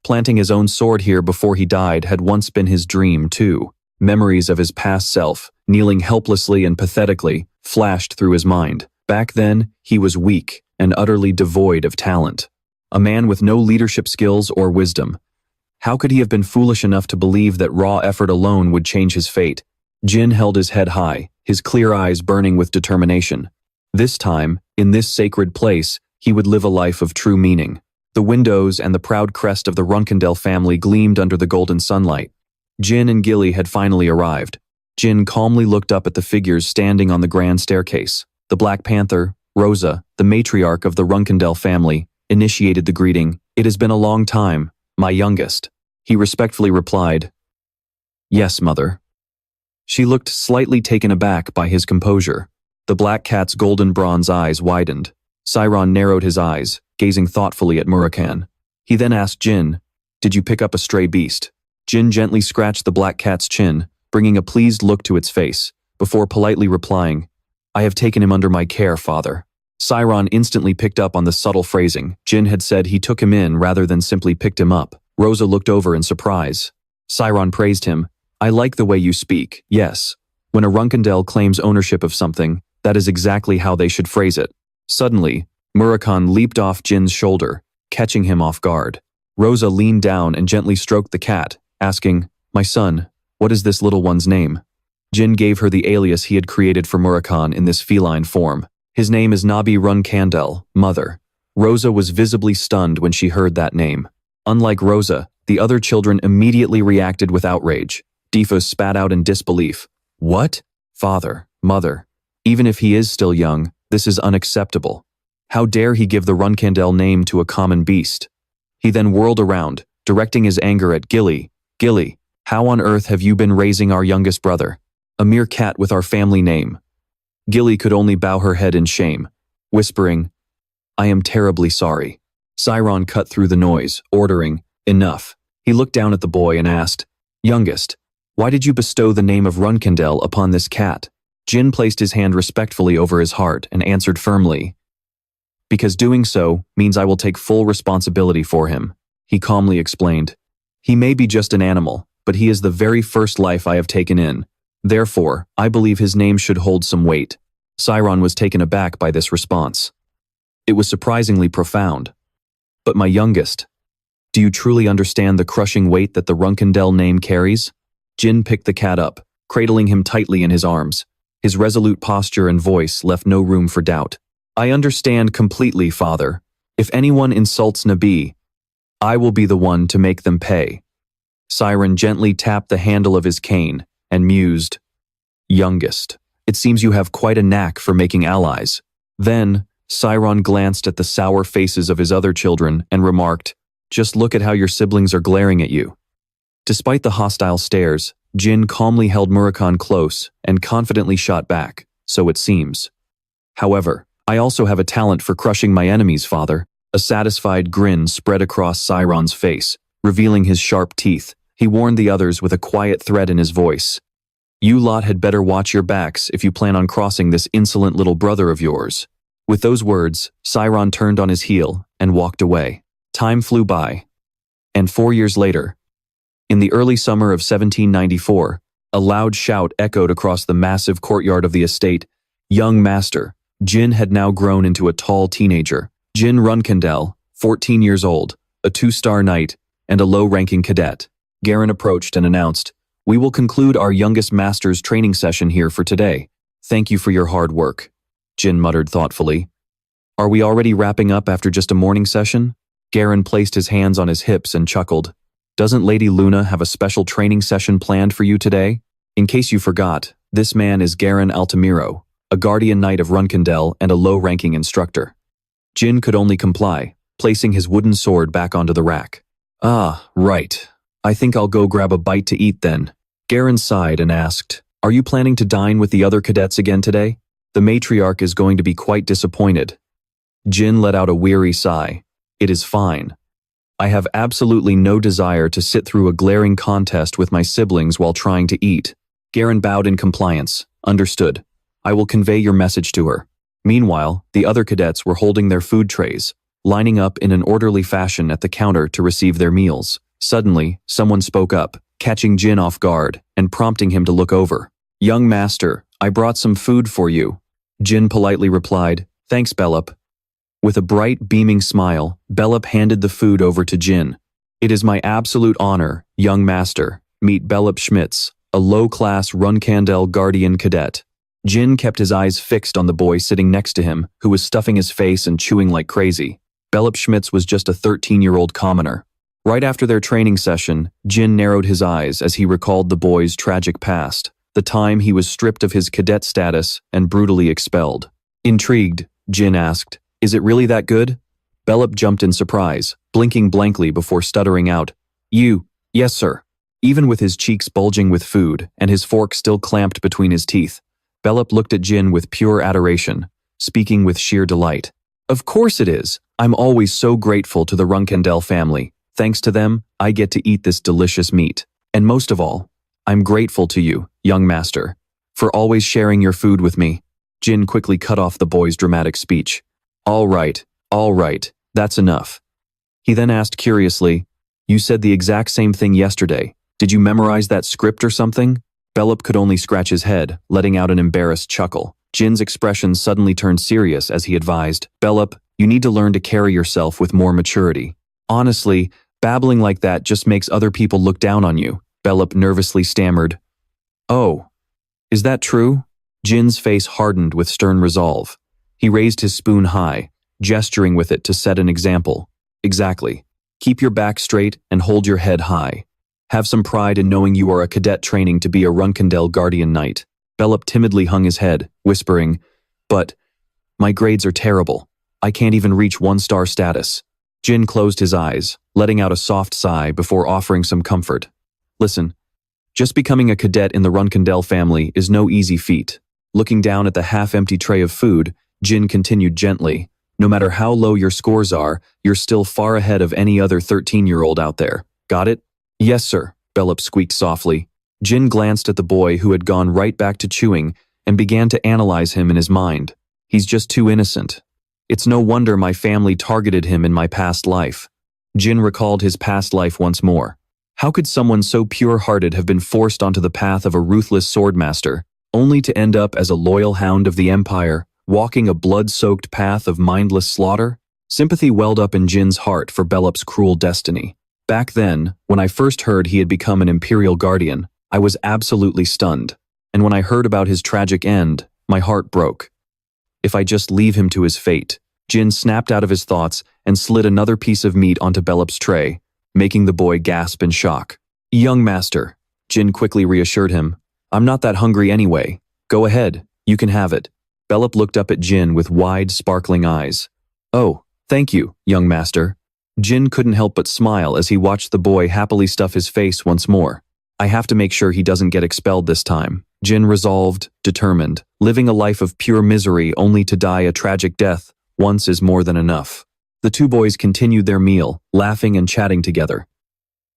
Planting his own sword here before he died had once been his dream, too. Memories of his past self, kneeling helplessly and pathetically, flashed through his mind. Back then, he was weak and utterly devoid of talent. A man with no leadership skills or wisdom. How could he have been foolish enough to believe that raw effort alone would change his fate? Jin held his head high, his clear eyes burning with determination. This time, in this sacred place, he would live a life of true meaning. The windows and the proud crest of the Runcandel family gleamed under the golden sunlight. Jin and Gilly had finally arrived. Jin calmly looked up at the figures standing on the grand staircase. The Black Panther, Rosa, the matriarch of the Runcandel family, initiated the greeting. "It has been a long time, my youngest." He respectfully replied, "Yes, mother." She looked slightly taken aback by his composure. The black cat's golden bronze eyes widened. Sciron narrowed his eyes, gazing thoughtfully at Murakan. He then asked Jin, "Did you pick up a stray beast?" Jin gently scratched the black cat's chin, bringing a pleased look to its face, before politely replying, "I have taken him under my care, father." Sciron instantly picked up on the subtle phrasing. Jin had said he took him in rather than simply picked him up. Rosa looked over in surprise. Sciron praised him. "I like the way you speak. Yes. When a Runcandel claims ownership of something, that is exactly how they should phrase it." Suddenly, Murakan leaped off Jin's shoulder, catching him off guard. Rosa leaned down and gently stroked the cat, asking, "My son, what is this little one's name?" Jin gave her the alias he had created for Murakan in this feline form. "His name is Nabi Runcandel, mother." Rosa was visibly stunned when she heard that name. Unlike Rosa, the other children immediately reacted with outrage. Defos spat out in disbelief. "What? Father, mother. Even if he is still young, this is unacceptable. How dare he give the Runcandel name to a common beast?" He then whirled around, directing his anger at Gilly. "Gilly, how on earth have you been raising our youngest brother? A mere cat with our family name." Gilly could only bow her head in shame, whispering, "I am terribly sorry." Sciron cut through the noise, ordering, "Enough." He looked down at the boy and asked, "Youngest, why did you bestow the name of Runcandel upon this cat?" Jin placed his hand respectfully over his heart and answered firmly, "Because doing so means I will take full responsibility for him," he calmly explained. "He may be just an animal, but he is the very first life I have taken in. Therefore, I believe his name should hold some weight." Sciron was taken aback by this response. It was surprisingly profound. "But my youngest, do you truly understand the crushing weight that the Runcandel name carries?" Jin picked the cat up, cradling him tightly in his arms. His resolute posture and voice left no room for doubt. "I understand completely, father. If anyone insults Nabi, I will be the one to make them pay." Sciron gently tapped the handle of his cane and mused, "Youngest, it seems you have quite a knack for making allies." Then, Sciron glanced at the sour faces of his other children and remarked, "Just look at how your siblings are glaring at you." Despite the hostile stares, Jin calmly held Murakan close and confidently shot back, "So it seems. However, I also have a talent for crushing my enemies, father." A satisfied grin spread across Sairon's face, revealing his sharp teeth. He warned the others with a quiet threat in his voice. You lot had better watch your backs if you plan on crossing this insolent little brother of yours. With those words, Sairon turned on his heel and walked away. Time flew by. And 4 years later, in the early summer of 1794, a loud shout echoed across the massive courtyard of the estate. Young master, Jin had now grown into a tall teenager. Jin Runcandel, 14 years old, a 2-star knight, and a low-ranking cadet. Garen approached and announced, "We will conclude our youngest master's training session here for today. Thank you for your hard work," Jin muttered thoughtfully. "Are we already wrapping up after just a morning session?" Garen placed his hands on his hips and chuckled. "Doesn't Lady Luna have a special training session planned for you today? In case you forgot, this man is Garen Altamiro, a guardian knight of Runcandel and a low-ranking instructor." Jin could only comply, placing his wooden sword back onto the rack. "Ah, right. I think I'll go grab a bite to eat then." Garen sighed and asked, "Are you planning to dine with the other cadets again today? The matriarch is going to be quite disappointed." Jin let out a weary sigh. "It is fine. I have absolutely no desire to sit through a glaring contest with my siblings while trying to eat." Garen bowed in compliance. "Understood. I will convey your message to her." Meanwhile, the other cadets were holding their food trays, lining up in an orderly fashion at the counter to receive their meals. Suddenly, someone spoke up, catching Jin off guard and prompting him to look over. "Young master, I brought some food for you." Jin politely replied, "Thanks, Bellup." With a bright, beaming smile, Bellup handed the food over to Jin. "It is my absolute honor, young master. Meet Bellup Schmitz, a low-class Runcandel guardian cadet." Jin kept his eyes fixed on the boy sitting next to him, who was stuffing his face and chewing like crazy. Bellup Schmitz was just a 13-year-old commoner. Right after their training session, Jin narrowed his eyes as he recalled the boy's tragic past, the time he was stripped of his cadet status and brutally expelled. Intrigued, Jin asked, "Is it really that good?" Bellup jumped in surprise, blinking blankly before stuttering out, "Yes, sir." Even with his cheeks bulging with food and his fork still clamped between his teeth, Bellup looked at Jin with pure adoration, speaking with sheer delight. "Of course it is. I'm always so grateful to the Runcandel family. Thanks to them, I get to eat this delicious meat. And most of all, I'm grateful to you, young master, for always sharing your food with me." Jin quickly cut off the boy's dramatic speech. All right, that's enough." He then asked curiously, "You said the exact same thing yesterday. Did you memorize that script or something?" Bellup could only scratch his head, letting out an embarrassed chuckle. Jin's expression suddenly turned serious as he advised, "Bellup, you need to learn to carry yourself with more maturity. Honestly, babbling like that just makes other people look down on you." Bellup nervously stammered. "Oh, is that true?" Jin's face hardened with stern resolve. He raised his spoon high, gesturing with it to set an example. "Exactly. Keep your back straight and hold your head high. Have some pride in knowing you are a cadet training to be a Runcandel guardian knight." Bellup timidly hung his head, whispering, "But my grades are terrible. I can't even reach 1-star status." Jin closed his eyes, letting out a soft sigh before offering some comfort. "Listen, just becoming a cadet in the Runcandel family is no easy feat." Looking down at the half-empty tray of food, Jin continued gently, "No matter how low your scores are, you're still far ahead of any other 13-year-old out there. Got it?" "Yes, sir," Bellup squeaked softly. Jin glanced at the boy who had gone right back to chewing and began to analyze him in his mind. "He's just too innocent. It's no wonder my family targeted him in my past life." Jin recalled his past life once more. How could someone so pure-hearted have been forced onto the path of a ruthless swordmaster, only to end up as a loyal hound of the Empire, walking a blood-soaked path of mindless slaughter? Sympathy welled up in Jin's heart for Bellup's cruel destiny. Back then, when I first heard he had become an Imperial Guardian, I was absolutely stunned. And when I heard about his tragic end, my heart broke. If I just leave him to his fate. Jin snapped out of his thoughts and slid another piece of meat onto Bellup's tray, making the boy gasp in shock. "Young master," Jin quickly reassured him, "I'm not that hungry anyway. Go ahead, you can have it." Bellup looked up at Jin with wide, sparkling eyes. "Oh, thank you, young master." Jin couldn't help but smile as he watched the boy happily stuff his face once more. "I have to make sure he doesn't get expelled this time." Jin resolved, determined. Living a life of pure misery only to die a tragic death once is more than enough. The two boys continued their meal, laughing and chatting together.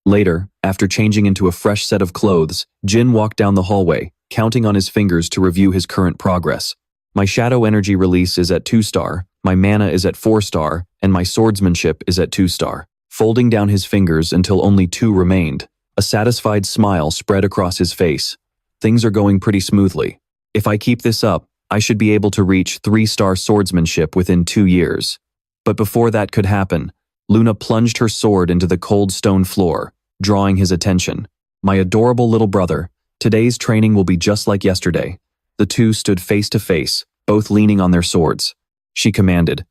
Later, after changing into a fresh set of clothes, Jin walked down the hallway, counting on his fingers to review his current progress. My shadow energy release is at 2-star, my mana is at 4-star, and my swordsmanship is at 2-star. Folding down his fingers until only 2 remained, a satisfied smile spread across his face. Things are going pretty smoothly. If I keep this up, I should be able to reach 3-star swordsmanship within 2 years. But before that could happen, Luna plunged her sword into the cold stone floor, drawing his attention. My adorable little brother, today's training will be just like yesterday. The two stood face to face, both leaning on their swords. She commanded.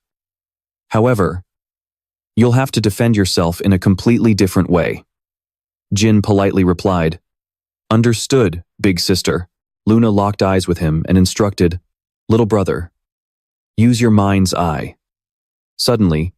However, you'll have to defend yourself in a completely different way. Jin politely replied. Understood, big sister. Luna locked eyes with him and instructed, Little brother, use your mind's eye. Suddenly,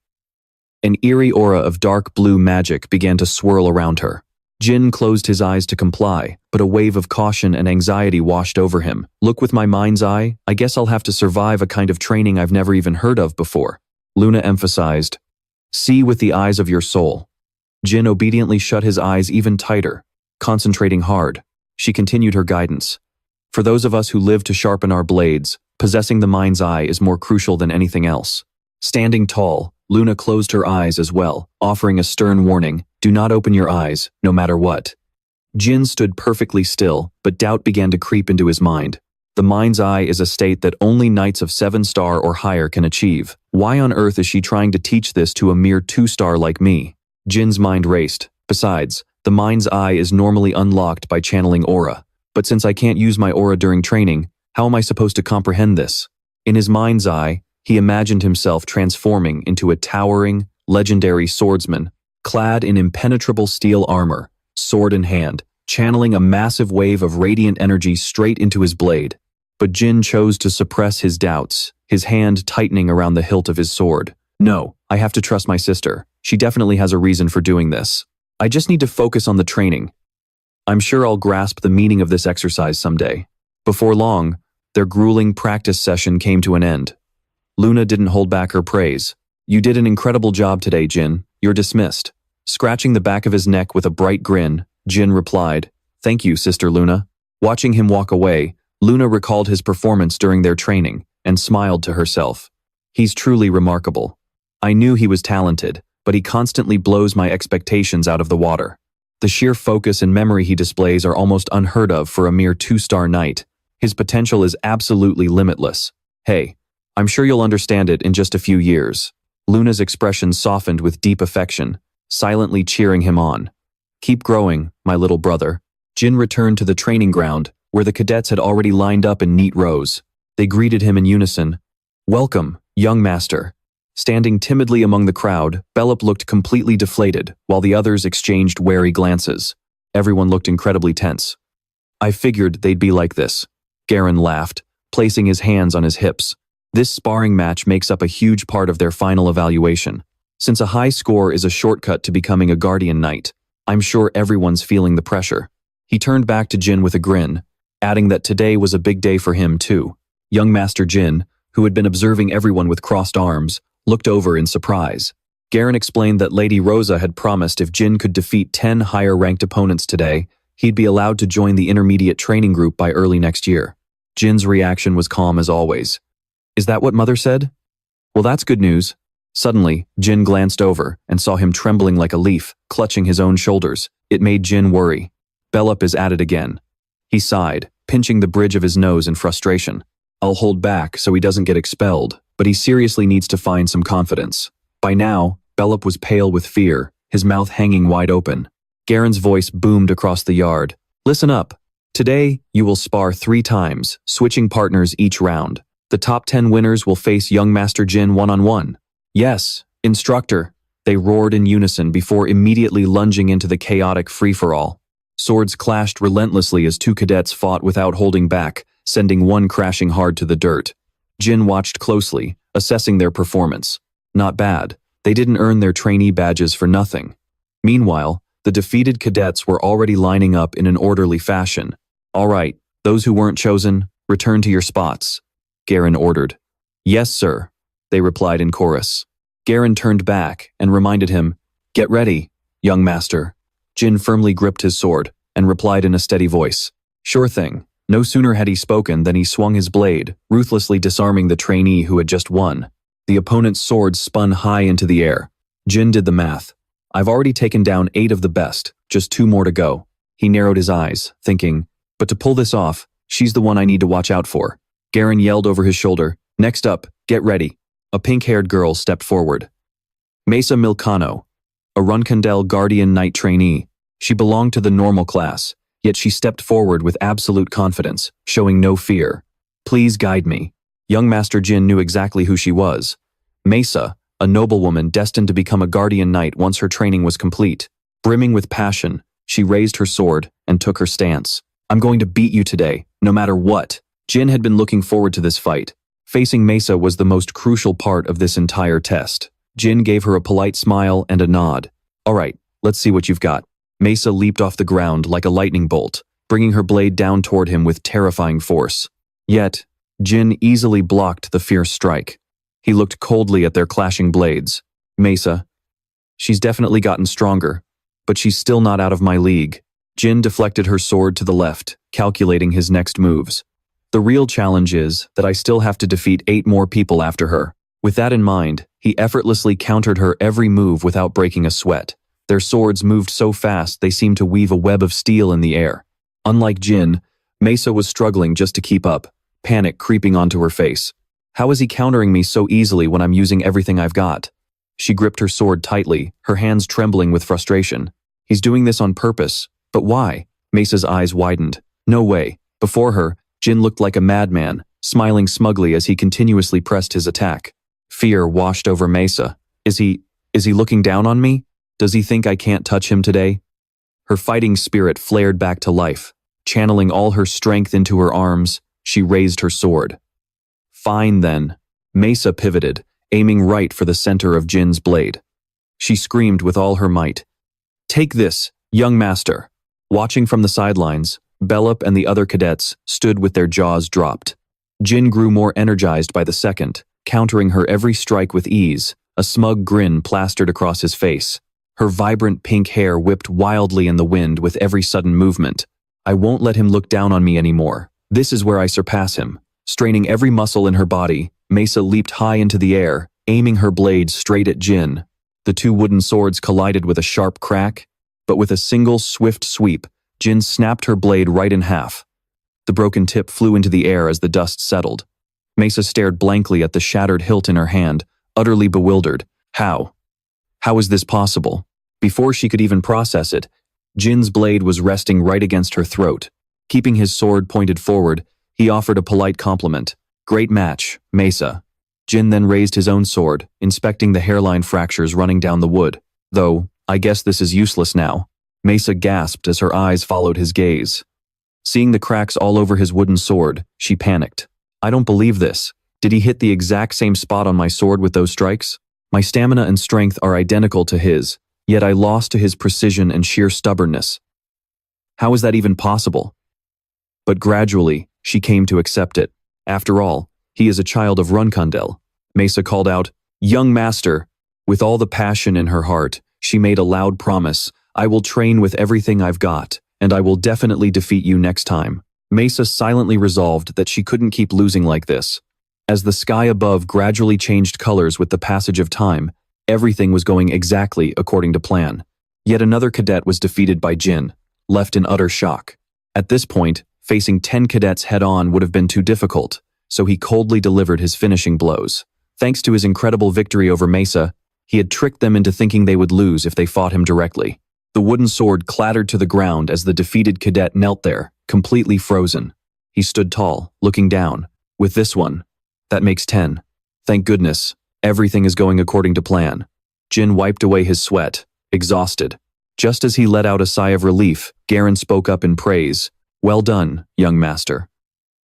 an eerie aura of dark blue magic began to swirl around her. Jin closed his eyes to comply, but a wave of caution and anxiety washed over him. Look with my mind's eye, I guess I'll have to survive a kind of training I've never even heard of before. Luna emphasized, See with the eyes of your soul. Jin obediently shut his eyes even tighter, concentrating hard. She continued her guidance. For those of us who live to sharpen our blades, possessing the mind's eye is more crucial than anything else. Standing tall, Luna closed her eyes as well, offering a stern warning, do not open your eyes, no matter what. Jin stood perfectly still, but doubt began to creep into his mind. The mind's eye is a state that only knights of 7-star or higher can achieve. Why on earth is she trying to teach this to a mere 2-star like me? Jin's mind raced. Besides, the mind's eye is normally unlocked by channeling aura. But since I can't use my aura during training, how am I supposed to comprehend this? In his mind's eye, he imagined himself transforming into a towering, legendary swordsman, clad in impenetrable steel armor, sword in hand, channeling a massive wave of radiant energy straight into his blade. But Jin chose to suppress his doubts, his hand tightening around the hilt of his sword. No, I have to trust my sister. She definitely has a reason for doing this. I just need to focus on the training. I'm sure I'll grasp the meaning of this exercise someday. Before long, their grueling practice session came to an end. Luna didn't hold back her praise. You did an incredible job today, Jin. You're dismissed. Scratching the back of his neck with a bright grin, Jin replied, Thank you, Sister Luna. Watching him walk away, Luna recalled his performance during their training and smiled to herself. He's truly remarkable. I knew he was talented, but he constantly blows my expectations out of the water. The sheer focus and memory he displays are almost unheard of for a mere 2-star knight. His potential is absolutely limitless. Hey, I'm sure you'll understand it in just a few years. Luna's expression softened with deep affection, silently cheering him on. Keep growing, my little brother. Jin returned to the training ground, where the cadets had already lined up in neat rows. They greeted him in unison. Welcome, young master. Standing timidly among the crowd, Bellup looked completely deflated, while the others exchanged wary glances. Everyone looked incredibly tense. I figured they'd be like this. Garen laughed, placing his hands on his hips. This sparring match makes up a huge part of their final evaluation. Since a high score is a shortcut to becoming a guardian knight, I'm sure everyone's feeling the pressure. He turned back to Jin with a grin, adding that today was a big day for him too. Young Master Jin, who had been observing everyone with crossed arms, looked over in surprise. Garen explained that Lady Rosa had promised if Jin could defeat 10 higher-ranked opponents today, he'd be allowed to join the intermediate training group by early next year. Jin's reaction was calm as always. Is that what Mother said? Well, that's good news. Suddenly, Jin glanced over and saw him trembling like a leaf, clutching his own shoulders. It made Jin worry. Bellup is at it again. He sighed, pinching the bridge of his nose in frustration. I'll hold back so he doesn't get expelled, but he seriously needs to find some confidence. By now, Bellup was pale with fear, his mouth hanging wide open. Garen's voice boomed across the yard. Listen up. Today, you will spar 3 times, switching partners each round. The top 10 winners will face young Master Jin one-on-one. Yes, instructor, they roared in unison before immediately lunging into the chaotic free-for-all. Swords clashed relentlessly as 2 cadets fought without holding back, sending one crashing hard to the dirt. Jin watched closely, assessing their performance. Not bad. They didn't earn their trainee badges for nothing. Meanwhile, the defeated cadets were already lining up in an orderly fashion. All right, those who weren't chosen, return to your spots, Garen ordered. Yes, sir, they replied in chorus. Garen turned back and reminded him, "Get ready, young master." Jin firmly gripped his sword and replied in a steady voice, "Sure thing." No sooner had he spoken than he swung his blade, ruthlessly disarming the trainee who had just won. The opponent's sword spun high into the air. Jin did the math. "I've already taken down 8 of the best, just 2 more to go." He narrowed his eyes, thinking, "But to pull this off, she's the one I need to watch out for." Garen yelled over his shoulder, "Next up, get ready." A pink-haired girl stepped forward. Mesa Milcano, a Runcandel Guardian Knight trainee. She belonged to the normal class, yet she stepped forward with absolute confidence, showing no fear. "Please guide me." Young Master Jin knew exactly who she was. Mesa, a noblewoman destined to become a Guardian Knight once her training was complete. Brimming with passion, she raised her sword and took her stance. "I'm going to beat you today, no matter what." Jin had been looking forward to this fight. Facing Mesa was the most crucial part of this entire test. Jin gave her a polite smile and a nod. "All right, let's see what you've got." Mesa leaped off the ground like a lightning bolt, bringing her blade down toward him with terrifying force. Yet, Jin easily blocked the fierce strike. He looked coldly at their clashing blades. "Mesa, she's definitely gotten stronger, but she's still not out of my league." Jin deflected her sword to the left, calculating his next moves. "The real challenge is that I still have to defeat 8 more people after her." With that in mind, he effortlessly countered her every move without breaking a sweat. Their swords moved so fast they seemed to weave a web of steel in the air. Unlike Jin, Mesa was struggling just to keep up, panic creeping onto her face. "How is he countering me so easily when I'm using everything I've got?" She gripped her sword tightly, her hands trembling with frustration. "He's doing this on purpose, but why?" Mesa's eyes widened. No way. Before her, Jin looked like a madman, smiling smugly as he continuously pressed his attack. Fear washed over Mesa. Is he looking down on me? Does he think I can't touch him today?" Her fighting spirit flared back to life. Channeling all her strength into her arms, she raised her sword. "Fine then." Mesa pivoted, aiming right for the center of Jin's blade. She screamed with all her might. "Take this, young master." Watching from the sidelines, Bellup and the other cadets stood with their jaws dropped. Jin grew more energized by the second, countering her every strike with ease, a smug grin plastered across his face. Her vibrant pink hair whipped wildly in the wind with every sudden movement. "I won't let him look down on me anymore. This is where I surpass him." Straining every muscle in her body, Mesa leaped high into the air, aiming her blade straight at Jin. The 2 wooden swords collided with a sharp crack, but with a single swift sweep, Jin snapped her blade right in half. The broken tip flew into the air as the dust settled. Mesa stared blankly at the shattered hilt in her hand, utterly bewildered. How is this possible? Before she could even process it, Jin's blade was resting right against her throat. Keeping his sword pointed forward, he offered a polite compliment. "Great match, Mesa." Jin then raised his own sword, inspecting the hairline fractures running down the wood. "Though, I guess this is useless now." Mesa gasped as her eyes followed his gaze. Seeing the cracks all over his wooden sword, she panicked. "I don't believe this. Did he hit the exact same spot on my sword with those strikes? My stamina and strength are identical to his, yet I lost to his precision and sheer stubbornness. How is that even possible?" But gradually, she came to accept it. After all, he is a child of Runcandel. Mesa called out, "Young master." With all the passion in her heart, she made a loud promise. "I will train with everything I've got, and I will definitely defeat you next time." Mesa silently resolved that she couldn't keep losing like this. As the sky above gradually changed colors with the passage of time, everything was going exactly according to plan. Yet another cadet was defeated by Jin, left in utter shock. At this point, facing 10 cadets head-on would have been too difficult, so he coldly delivered his finishing blows. Thanks to his incredible victory over Mesa, he had tricked them into thinking they would lose if they fought him directly. The wooden sword clattered to the ground as the defeated cadet knelt there, completely frozen. He stood tall, looking down. "With this one, that makes 10. Thank goodness, everything is going according to plan." Jin wiped away his sweat, exhausted. Just as he let out a sigh of relief, Garen spoke up in praise. "Well done, young master."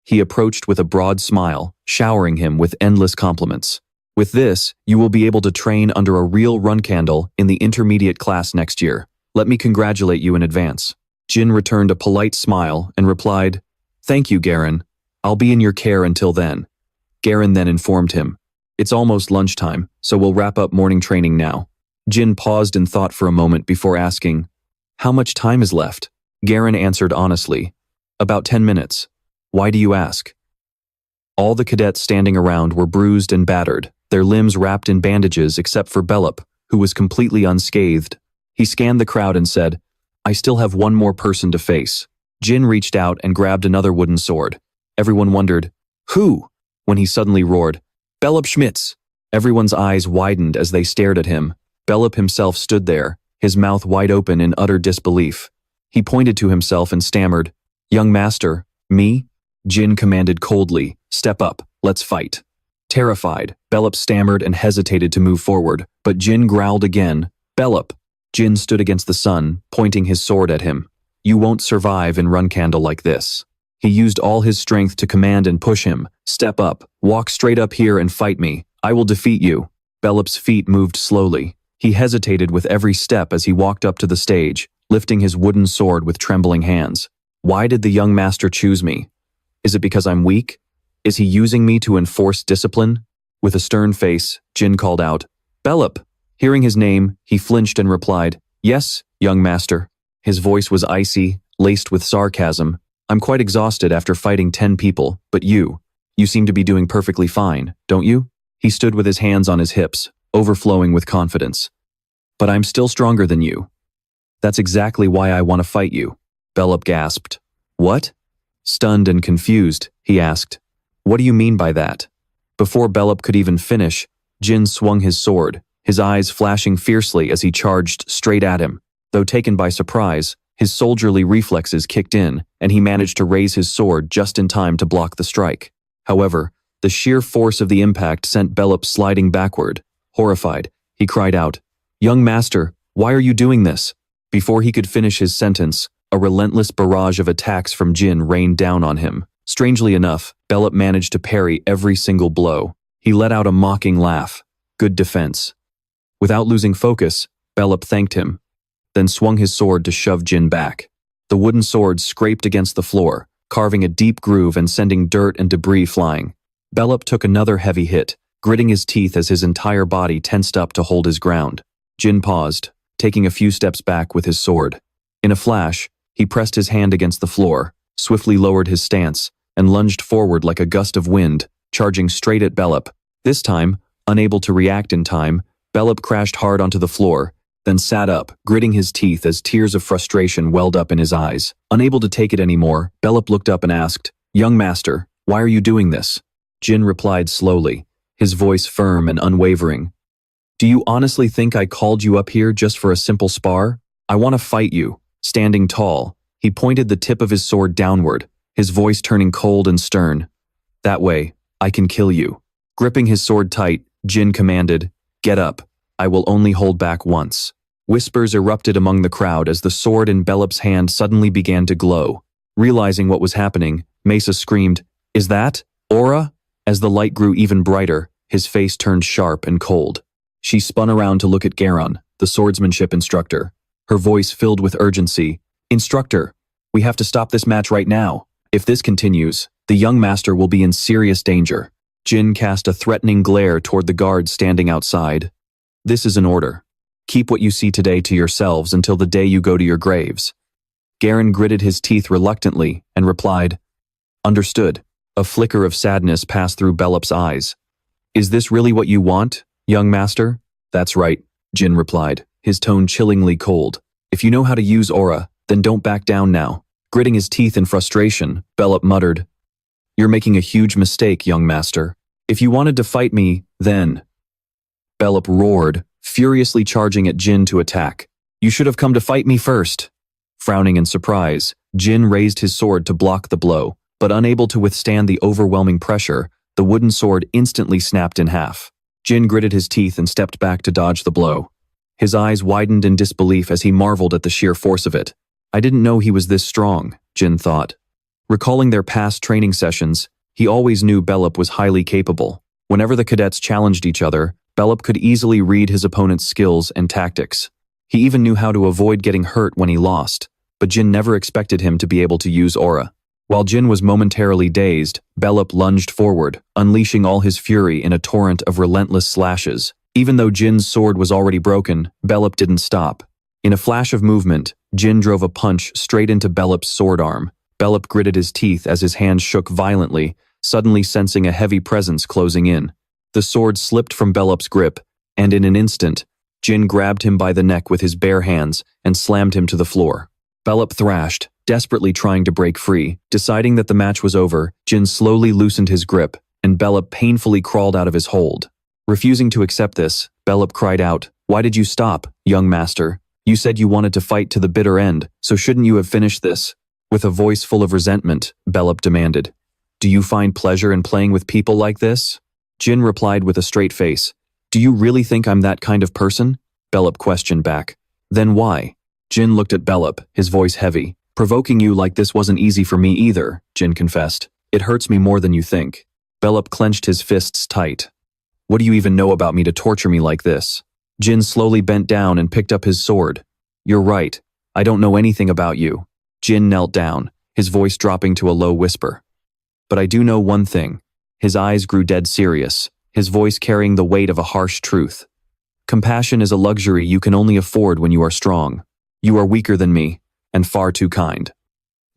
He approached with a broad smile, showering him with endless compliments. "With this, you will be able to train under a real Runcandel in the intermediate class next year. Let me congratulate you in advance." Jin returned a polite smile and replied, "Thank you, Garen. I'll be in your care until then." Garen then informed him, It's almost lunchtime, so we'll wrap up morning training now. Jin paused in thought for a moment before asking, "How much time is left?" Garen answered honestly, "About 10 minutes. Why do you ask?" All the cadets standing around were bruised and battered, their limbs wrapped in bandages except for Bellup, who was completely unscathed. He scanned the crowd and said, "I still have one more person to face." Jin reached out and grabbed another wooden sword. Everyone wondered, "Who?" when he suddenly roared, "Bellup Schmitz!" Everyone's eyes widened as they stared at him. Bellup himself stood there, his mouth wide open in utter disbelief. He pointed to himself and stammered, "Young master, me?" Jin commanded coldly, "Step up, let's fight." Terrified, Bellup stammered and hesitated to move forward, but Jin growled again, "Bellup!" Jin stood against the sun, pointing his sword at him. "You won't survive in Runcandel like this." He used all his strength to command and push him. "Step up, walk straight up here and fight me. I will defeat you." Bellup's feet moved slowly. He hesitated with every step as he walked up to the stage, lifting his wooden sword with trembling hands. "Why did the young master choose me? Is it because I'm weak? Is he using me to enforce discipline?" With a stern face, Jin called out, "Bellup!" Hearing his name, he flinched and replied, "Yes, young master." His voice was icy, laced with sarcasm. "I'm quite exhausted after fighting 10 people, but you seem to be doing perfectly fine, don't you?" He stood with his hands on his hips, overflowing with confidence. "But I'm still stronger than you." "That's exactly why I want to fight you," Bellup gasped. "What?" Stunned and confused, he asked, "What do you mean by that?" Before Bellup could even finish, Jin swung his sword, his eyes flashing fiercely as he charged straight at him. Though taken by surprise, his soldierly reflexes kicked in, and he managed to raise his sword just in time to block the strike. However, the sheer force of the impact sent Bellup sliding backward. Horrified, he cried out, "Young master, why are you doing this?" Before he could finish his sentence, a relentless barrage of attacks from Jin rained down on him. Strangely enough, Bellup managed to parry every single blow. He let out a mocking laugh. Good defense. Without losing focus, Bellup thanked him, then swung his sword to shove Jin back. The wooden sword scraped against the floor, carving a deep groove and sending dirt and debris flying. Bellup took another heavy hit, gritting his teeth as his entire body tensed up to hold his ground. Jin paused, taking a few steps back with his sword. In a flash, he pressed his hand against the floor, swiftly lowered his stance, and lunged forward like a gust of wind, charging straight at Bellup. This time, unable to react in time, Bellup crashed hard onto the floor, then sat up, gritting his teeth as tears of frustration welled up in his eyes. Unable to take it anymore, Bellup looked up and asked, "Young master, why are you doing this?" Jin replied slowly, his voice firm and unwavering. "Do you honestly think I called you up here just for a simple spar? I want to fight you." Standing tall, he pointed the tip of his sword downward, his voice turning cold and stern. "That way, I can kill you." Gripping his sword tight, Jin commanded, "Get up. I will only hold back once." Whispers erupted among the crowd as the sword in Bellup's hand suddenly began to glow. Realizing what was happening, Mesa screamed, "Is that Aura?" As the light grew even brighter, his face turned sharp and cold. She spun around to look at Garon, the swordsmanship instructor. Her voice filled with urgency. "Instructor, we have to stop this match right now. If this continues, the young master will be in serious danger." Jin cast a threatening glare toward the guards standing outside. "This is an order. Keep what you see today to yourselves until the day you go to your graves." Garon gritted his teeth reluctantly and replied, "Understood." A flicker of sadness passed through Bellup's eyes. "Is this really what you want, young master?" "That's right," Jin replied, his tone chillingly cold. "If you know how to use aura, then don't back down now." Gritting his teeth in frustration, Bellup muttered, "You're making a huge mistake, young master. If you wanted to fight me, then—" Bellup roared, furiously charging at Jin to attack. "You should have come to fight me first." Frowning in surprise, Jin raised his sword to block the blow, but unable to withstand the overwhelming pressure, the wooden sword instantly snapped in half. Jin gritted his teeth and stepped back to dodge the blow. His eyes widened in disbelief as he marveled at the sheer force of it. "I didn't know he was this strong," Jin thought. Recalling their past training sessions, he always knew Bellup was highly capable. Whenever the cadets challenged each other, Bellup could easily read his opponent's skills and tactics. He even knew how to avoid getting hurt when he lost, but Jin never expected him to be able to use aura. While Jin was momentarily dazed, Belop lunged forward, unleashing all his fury in a torrent of relentless slashes. Even though Jin's sword was already broken, Belop didn't stop. In a flash of movement, Jin drove a punch straight into Belop's sword arm. Belop gritted his teeth as his hand shook violently, suddenly sensing a heavy presence closing in. The sword slipped from Belop's grip, and in an instant, Jin grabbed him by the neck with his bare hands and slammed him to the floor. Belop thrashed, desperately trying to break free. Deciding that the match was over, Jin slowly loosened his grip, and Belop painfully crawled out of his hold. Refusing to accept this, Belop cried out, "Why did you stop, young master? You said you wanted to fight to the bitter end, so shouldn't you have finished this?" With a voice full of resentment, Belop demanded, "Do you find pleasure in playing with people like this?" Jin replied with a straight face, "Do you really think I'm that kind of person?" Belop questioned back. "Then why?" Jin looked at Belop, his voice heavy. "Provoking you like this wasn't easy for me either," Jin confessed. "It hurts me more than you think." Belop clenched his fists tight. "What do you even know about me to torture me like this?" Jin slowly bent down and picked up his sword. "You're right. I don't know anything about you." Jin knelt down, his voice dropping to a low whisper. "But I do know one thing." His eyes grew dead serious, his voice carrying the weight of a harsh truth. "Compassion is a luxury you can only afford when you are strong. You are weaker than me, and far too kind."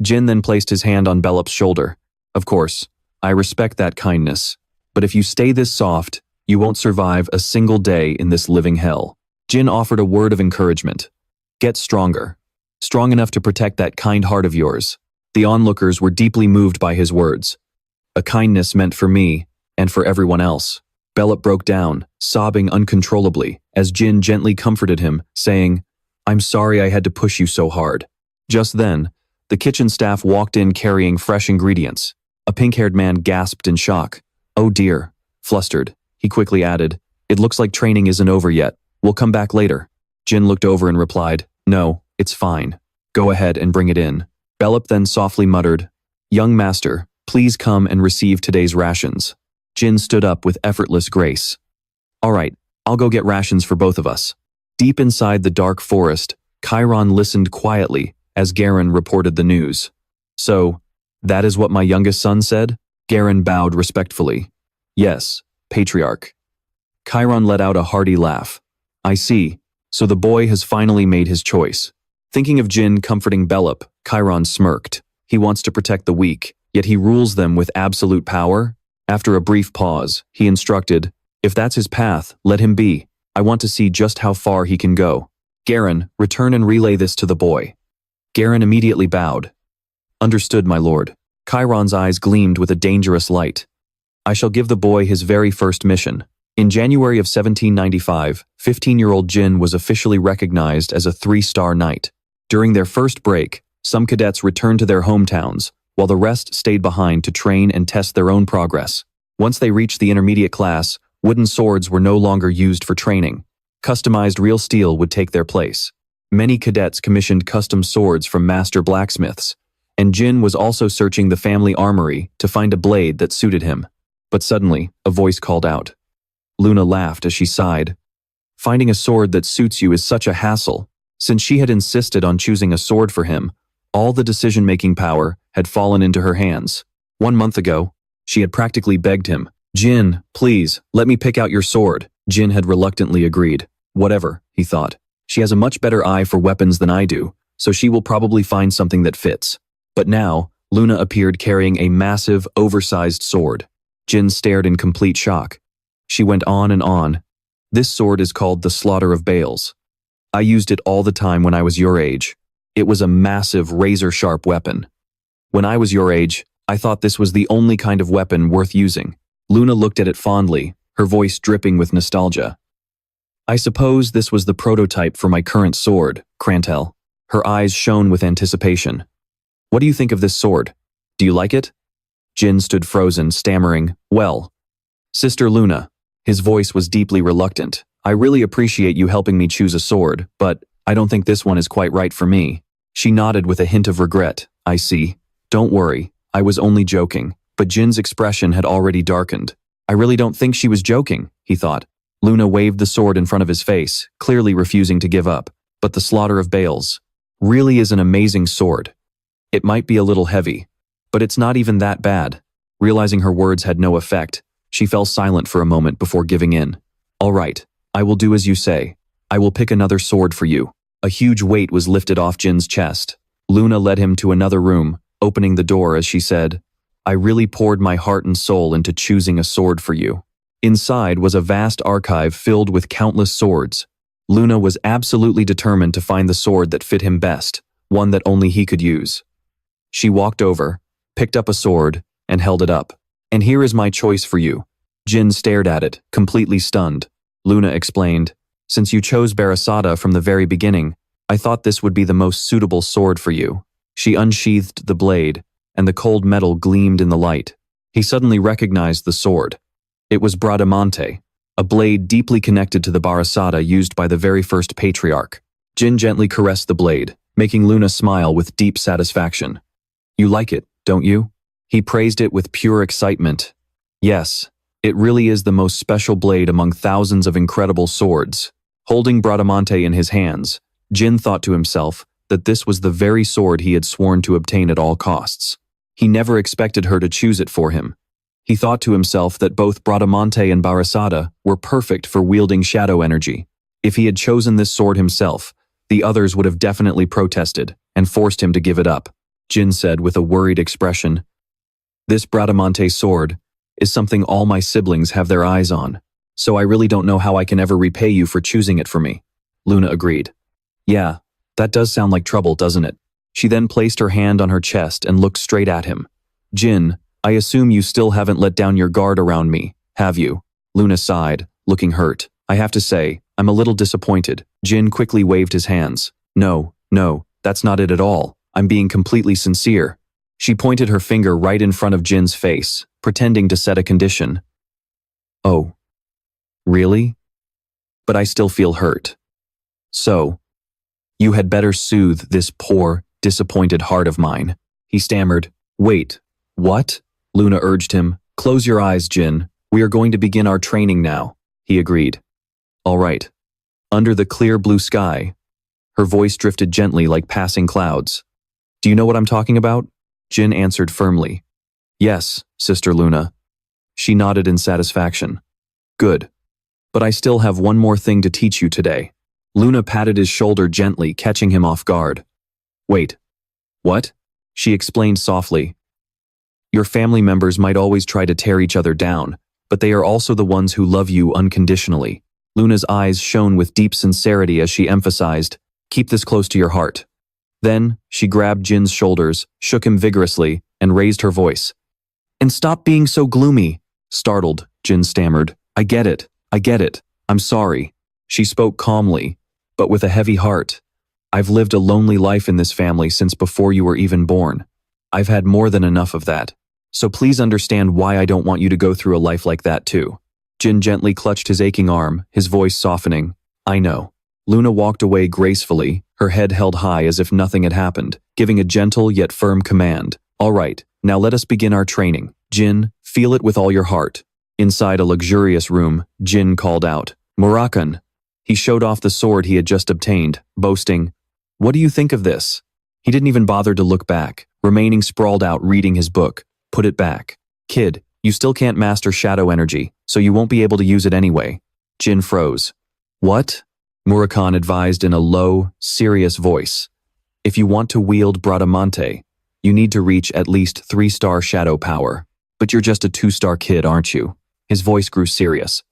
Jin then placed his hand on Belop's shoulder. "Of course, I respect that kindness, but if you stay this soft, you won't survive a single day in this living hell." Jin offered a word of encouragement. "Get stronger. Strong enough to protect that kind heart of yours." The onlookers were deeply moved by his words. A kindness meant for me, and for everyone else. Belop broke down, sobbing uncontrollably, as Jin gently comforted him, saying, "I'm sorry I had to push you so hard." Just then, the kitchen staff walked in carrying fresh ingredients. A pink-haired man gasped in shock. "Oh dear." Flustered, he quickly added, "It looks like training isn't over yet. We'll come back later." Jin looked over and replied, "No, it's fine. Go ahead and bring it in." Belop then softly muttered, "Young master, please come and receive today's rations." Jin stood up with effortless grace. "All right, I'll go get rations for both of us." Deep inside the dark forest, Chiron listened quietly as Garen reported the news. "So, that is what my youngest son said?" Garen bowed respectfully. "Yes, Patriarch." Chiron let out a hearty laugh. "I see. So the boy has finally made his choice." Thinking of Jin comforting Belop, Chiron smirked. He wants to protect the weak, yet he rules them with absolute power? After a brief pause, he instructed, "If that's his path, let him be. I want to see just how far he can go. Garen, return and relay this to the boy." Garen immediately bowed. "Understood, my lord." Chiron's eyes gleamed with a dangerous light. "I shall give the boy his very first mission." In January of 1795, 15-year-old Jin was officially recognized as a 3-star knight. During their first break, some cadets returned to their hometowns, while the rest stayed behind to train and test their own progress. Once they reached the intermediate class, wooden swords were no longer used for training. Customized real steel would take their place. Many cadets commissioned custom swords from master blacksmiths, and Jin was also searching the family armory to find a blade that suited him. But suddenly, a voice called out. Luna laughed as she sighed. Finding a sword that suits you is such a hassle. Since she had insisted on choosing a sword for him, all the decision-making power had fallen into her hands. 1 month ago, she had practically begged him, "Jin, please, let me pick out your sword." Jin had reluctantly agreed. Whatever, he thought. She has a much better eye for weapons than I do, so she will probably find something that fits. But now, Luna appeared carrying a massive, oversized sword. Jin stared in complete shock. She went on and on. "This sword is called the Slaughter of Bales. I used it all the time when I was your age. It was a massive, razor-sharp weapon. When I was your age, I thought this was the only kind of weapon worth using." Luna looked at it fondly, her voice dripping with nostalgia. "I suppose this was the prototype for my current sword, Runcandel." Her eyes shone with anticipation. "What do you think of this sword? Do you like it?" Jin stood frozen, stammering, "Well, Sister Luna." His voice was deeply reluctant. "I really appreciate you helping me choose a sword, but I don't think this one is quite right for me." She nodded with a hint of regret. "I see. Don't worry, I was only joking." But Jin's expression had already darkened. "I really don't think she was joking," he thought. Luna waved the sword in front of his face, clearly refusing to give up. "But the Slaughter of Bales really is an amazing sword. It might be a little heavy. But it's not even that bad. Realizing her words had no effect, she fell silent for a moment before giving in. All right, I will do as you say. I will pick another sword for you. A huge weight was lifted off Jin's chest. Luna led him to another room, opening the door as she said, I really poured my heart and soul into choosing a sword for you. Inside was a vast archive filled with countless swords. Luna was absolutely determined to find the sword that fit him best, one that only he could use. She walked over, picked up a sword, and held it up. And here is my choice for you. Jin stared at it, completely stunned. Luna explained, since you chose Barasada from the very beginning, I thought this would be the most suitable sword for you. She unsheathed the blade, and the cold metal gleamed in the light. He suddenly recognized the sword. It was Bradamante, a blade deeply connected to the Barasada used by the very first patriarch. Jin gently caressed the blade, making Luna smile with deep satisfaction. You like it, don't you? He praised it with pure excitement. Yes, it really is the most special blade among thousands of incredible swords. Holding Bradamante in his hands, Jin thought to himself that this was the very sword he had sworn to obtain at all costs. He never expected her to choose it for him. He thought to himself that both Bradamante and Barasada were perfect for wielding shadow energy. If he had chosen this sword himself, the others would have definitely protested and forced him to give it up. Jin said with a worried expression, This Bradamante sword is something all my siblings have their eyes on, so I really don't know how I can ever repay you for choosing it for me. Luna agreed. Yeah, that does sound like trouble, doesn't it? She then placed her hand on her chest and looked straight at him. Jin, I assume you still haven't let down your guard around me, have you? Luna sighed, looking hurt. I have to say, I'm a little disappointed. Jin quickly waved his hands. No, that's not it at all. I'm being completely sincere. She pointed her finger right in front of Jin's face, pretending to set a condition. Oh, really? But I still feel hurt. So, you had better soothe this poor, disappointed heart of mine. He stammered. Wait, what? Luna urged him. Close your eyes, Jin. We are going to begin our training now. He agreed. All right. Under the clear blue sky. Her voice drifted gently like passing clouds. Do you know what I'm talking about? Jin answered firmly. Yes, Sister Luna. She nodded in satisfaction. Good. But I still have one more thing to teach you today. Luna patted his shoulder gently, catching him off guard. Wait. What? She explained softly. Your family members might always try to tear each other down, but they are also the ones who love you unconditionally. Luna's eyes shone with deep sincerity as she emphasized, keep this close to your heart. Then, she grabbed Jin's shoulders, shook him vigorously, and raised her voice. And stop being so gloomy. Startled, Jin stammered. I get it. I'm sorry. She spoke calmly, but with a heavy heart. I've lived a lonely life in this family since before you were even born. I've had more than enough of that. So please understand why I don't want you to go through a life like that too. Jin gently clutched his aching arm, his voice softening. I know. Luna walked away gracefully, her head held high as if nothing had happened, giving a gentle yet firm command. All right, now let us begin our training. Jin, feel it with all your heart. Inside a luxurious room, Jin called out, Murakan. He showed off the sword he had just obtained, boasting, What do you think of this? He didn't even bother to look back, remaining sprawled out reading his book. Put it back. Kid, you still can't master shadow energy, so you won't be able to use it anyway. Jin froze. What? Murakan advised in a low, serious voice. If you want to wield Bradamante, you need to reach at least 3-star shadow power. But you're just a 2-star kid, aren't you? His voice grew serious.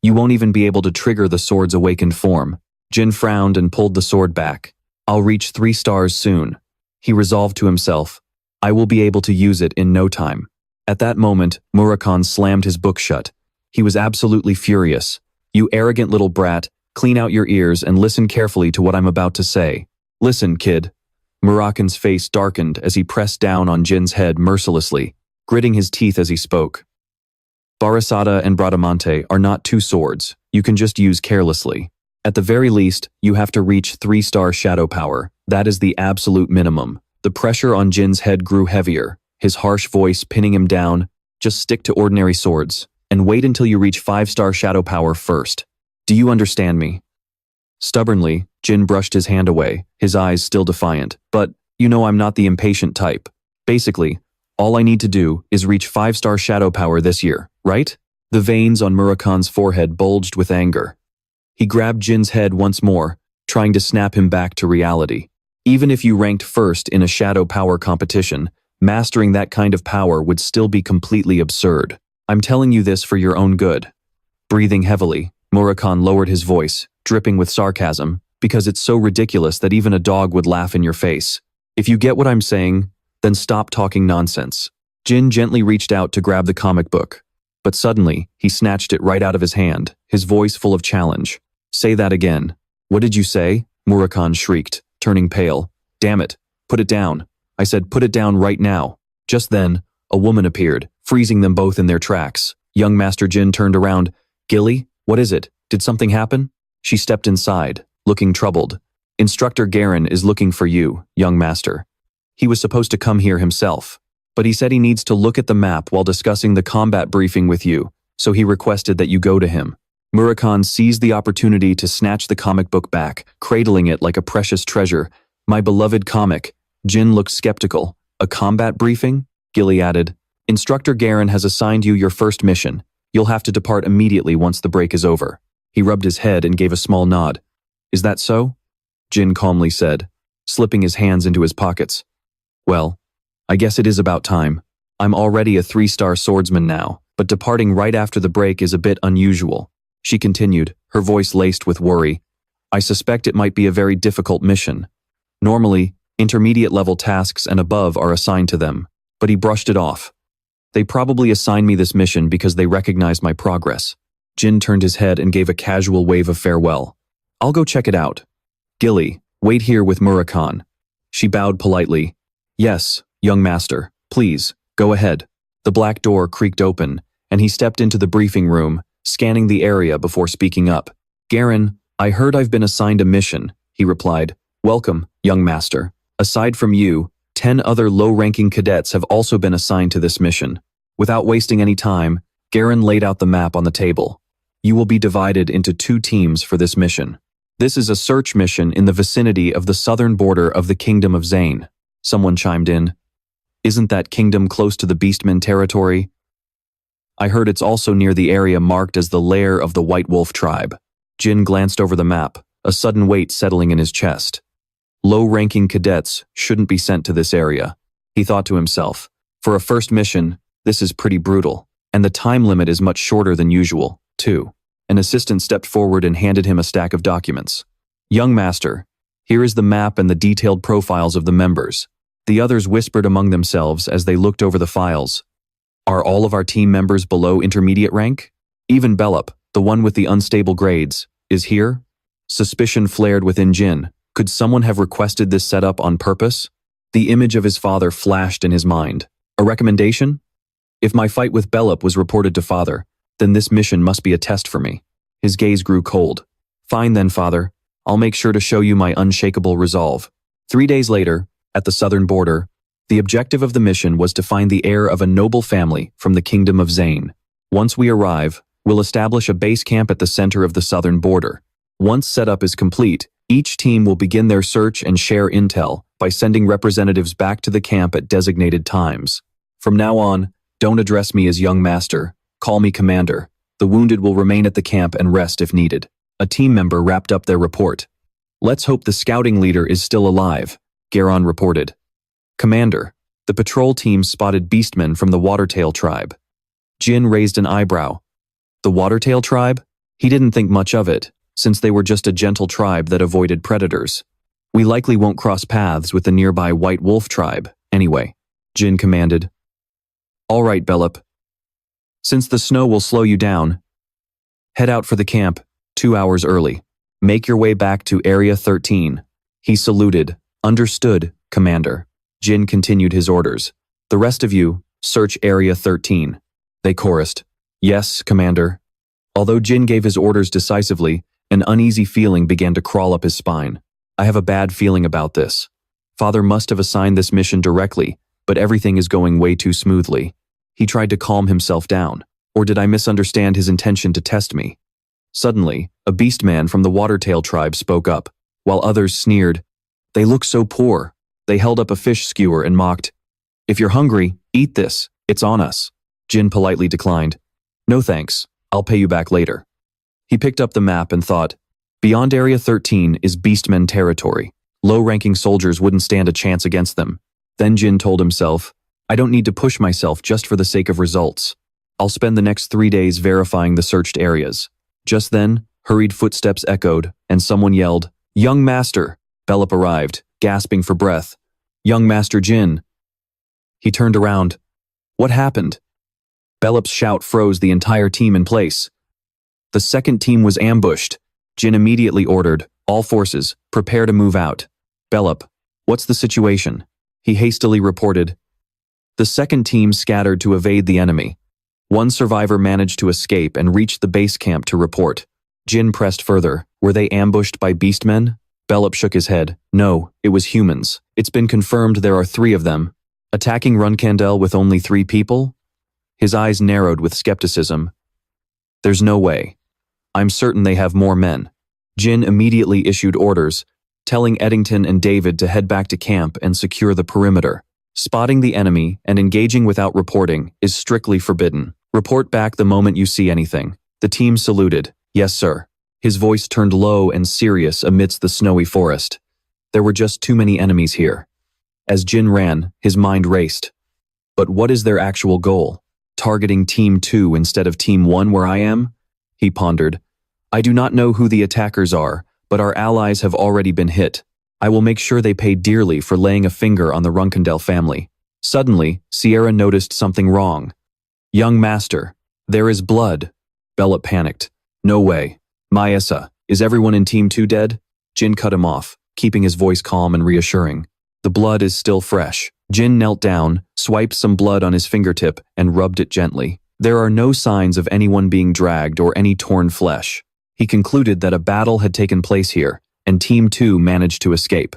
You won't even be able to trigger the sword's awakened form. Jin frowned and pulled the sword back. I'll reach 3 stars soon. He resolved to himself. I will be able to use it in no time. At that moment, Murakan slammed his book shut. He was absolutely furious. You arrogant little brat, clean out your ears and listen carefully to what I'm about to say. Listen, kid. Murakan's face darkened as he pressed down on Jin's head mercilessly, gritting his teeth as he spoke. Barasada and Bradamante are not 2 swords. You can just use carelessly. At the very least, you have to reach 3-star shadow power. That is the absolute minimum. The pressure on Jin's head grew heavier, his harsh voice pinning him down. Just stick to ordinary swords, and wait until you reach 5-star shadow power first. Do you understand me? Stubbornly, Jin brushed his hand away, his eyes still defiant. But, you know I'm not the impatient type. Basically, All I need to do is reach 5-star shadow power this year, right? The veins on Murakan's forehead bulged with anger. He grabbed Jin's head once more, trying to snap him back to reality. Even if you ranked first in a shadow power competition, mastering that kind of power would still be completely absurd. I'm telling you this for your own good. Breathing heavily, Murakan lowered his voice, dripping with sarcasm, because it's so ridiculous that even a dog would laugh in your face. If you get what I'm saying, then stop talking nonsense. Jin gently reached out to grab the comic book, but suddenly, he snatched it right out of his hand, his voice full of challenge. Say that again. What did you say? Murakan shrieked, turning pale. Damn it, put it down. I said put it down right now. Just then, a woman appeared, freezing them both in their tracks. Young Master Jin turned around. Gilly, what is it? Did something happen? She stepped inside, looking troubled. Instructor Garen is looking for you, young master. He was supposed to come here himself, but he said he needs to look at the map while discussing the combat briefing with you, so he requested that you go to him. Murakan seized the opportunity to snatch the comic book back, cradling it like a precious treasure. My beloved comic. Jin looked skeptical. A combat briefing? Gilly added. Instructor Garen has assigned you your first mission. You'll have to depart immediately once the break is over. He rubbed his head and gave a small nod. Is that so? Jin calmly said, slipping his hands into his pockets. Well, I guess it is about time. I'm already a 3-star swordsman now, but departing right after the break is a bit unusual. She continued, her voice laced with worry. I suspect it might be a very difficult mission. Normally, intermediate-level tasks and above are assigned to them, but he brushed it off. They probably assigned me this mission because they recognized my progress. Jin turned his head and gave a casual wave of farewell. I'll go check it out. Gilly, wait here with Murakan. She bowed politely. Yes, young master, please, go ahead. The black door creaked open, and he stepped into the briefing room, scanning the area before speaking up. Garen, I heard I've been assigned a mission, he replied. Welcome, young master. Aside from you, 10 other low-ranking cadets have also been assigned to this mission. Without wasting any time, Garen laid out the map on the table. You will be divided into 2 teams for this mission. This is a search mission in the vicinity of the southern border of the Kingdom of Zane. Someone chimed in. Isn't that kingdom close to the Beastmen territory? I heard it's also near the area marked as the lair of the White Wolf tribe. Jin glanced over the map, a sudden weight settling in his chest. Low-ranking cadets shouldn't be sent to this area. He thought to himself, for a first mission, this is pretty brutal, and the time limit is much shorter than usual, too. An assistant stepped forward and handed him a stack of documents. Young master, here is the map and the detailed profiles of the members. The others whispered among themselves as they looked over the files. Are all of our team members below intermediate rank? Even Bellup, the one with the unstable grades, is here? Suspicion flared within Jin. Could someone have requested this setup on purpose? The image of his father flashed in his mind. A recommendation? If my fight with Bellup was reported to father, then this mission must be a test for me. His gaze grew cold. Fine then, father. I'll make sure to show you my unshakable resolve. 3 days later, at the southern border, the objective of the mission was to find the heir of a noble family from the Kingdom of Zane. Once we arrive, we'll establish a base camp at the center of the southern border. Once setup is complete, each team will begin their search and share intel by sending representatives back to the camp at designated times. From now on, don't address me as young master, call me commander. The wounded will remain at the camp and rest if needed. A team member wrapped up their report. Let's hope the scouting leader is still alive, Garon reported. Commander, the patrol team spotted beastmen from the Watertail tribe. Jin raised an eyebrow. The Watertail tribe? He didn't think much of it, since they were just a gentle tribe that avoided predators. We likely won't cross paths with the nearby White Wolf tribe, anyway, Jin commanded. All right, Bellup. Since the snow will slow you down, head out for the camp 2 hours early. Make your way back to Area 13. He saluted. Understood, Commander. Jin continued his orders. The rest of you, search Area 13. They chorused. Yes, Commander. Although Jin gave his orders decisively, an uneasy feeling began to crawl up his spine. I have a bad feeling about this. Father must have assigned this mission directly, but everything is going way too smoothly. He tried to calm himself down. Or did I misunderstand his intention to test me? Suddenly, a beastman from the Watertail tribe spoke up, while others sneered. They look so poor. They held up a fish skewer and mocked. If you're hungry, eat this. It's on us. Jin politely declined. No thanks. I'll pay you back later. He picked up the map and thought, beyond Area 13 is Beastmen territory. Low-ranking soldiers wouldn't stand a chance against them. Then Jin told himself, I don't need to push myself just for the sake of results. I'll spend the next 3 days verifying the searched areas. Just then, hurried footsteps echoed, and someone yelled, Young Master! Belop arrived, gasping for breath. Young Master Jin! He turned around. What happened? Belop's shout froze the entire team in place. The second team was ambushed. Jin immediately ordered, all forces, prepare to move out. Belop, what's the situation? He hastily reported. The second team scattered to evade the enemy. One survivor managed to escape and reached the base camp to report. Jin pressed further. Were they ambushed by beastmen? Belop shook his head. No, it was humans. It's been confirmed there are 3 of them. Attacking Runcandel with only 3 people? His eyes narrowed with skepticism. There's no way. I'm certain they have more men. Jin immediately issued orders, telling Eddington and David to head back to camp and secure the perimeter. Spotting the enemy and engaging without reporting is strictly forbidden. Report back the moment you see anything. The team saluted. Yes, sir. His voice turned low and serious amidst the snowy forest. There were just too many enemies here. As Jin ran, his mind raced. But what is their actual goal? Targeting Team 2 instead of Team 1 where I am? He pondered. I do not know who the attackers are, but our allies have already been hit. I will make sure they pay dearly for laying a finger on the Runcandel family. Suddenly, Sierra noticed something wrong. Young Master, there is blood. Belop panicked. No way. Maesa, is everyone in Team 2 dead? Jin cut him off, keeping his voice calm and reassuring. The blood is still fresh. Jin knelt down, swiped some blood on his fingertip, and rubbed it gently. There are no signs of anyone being dragged or any torn flesh. He concluded that a battle had taken place here, and Team 2 managed to escape.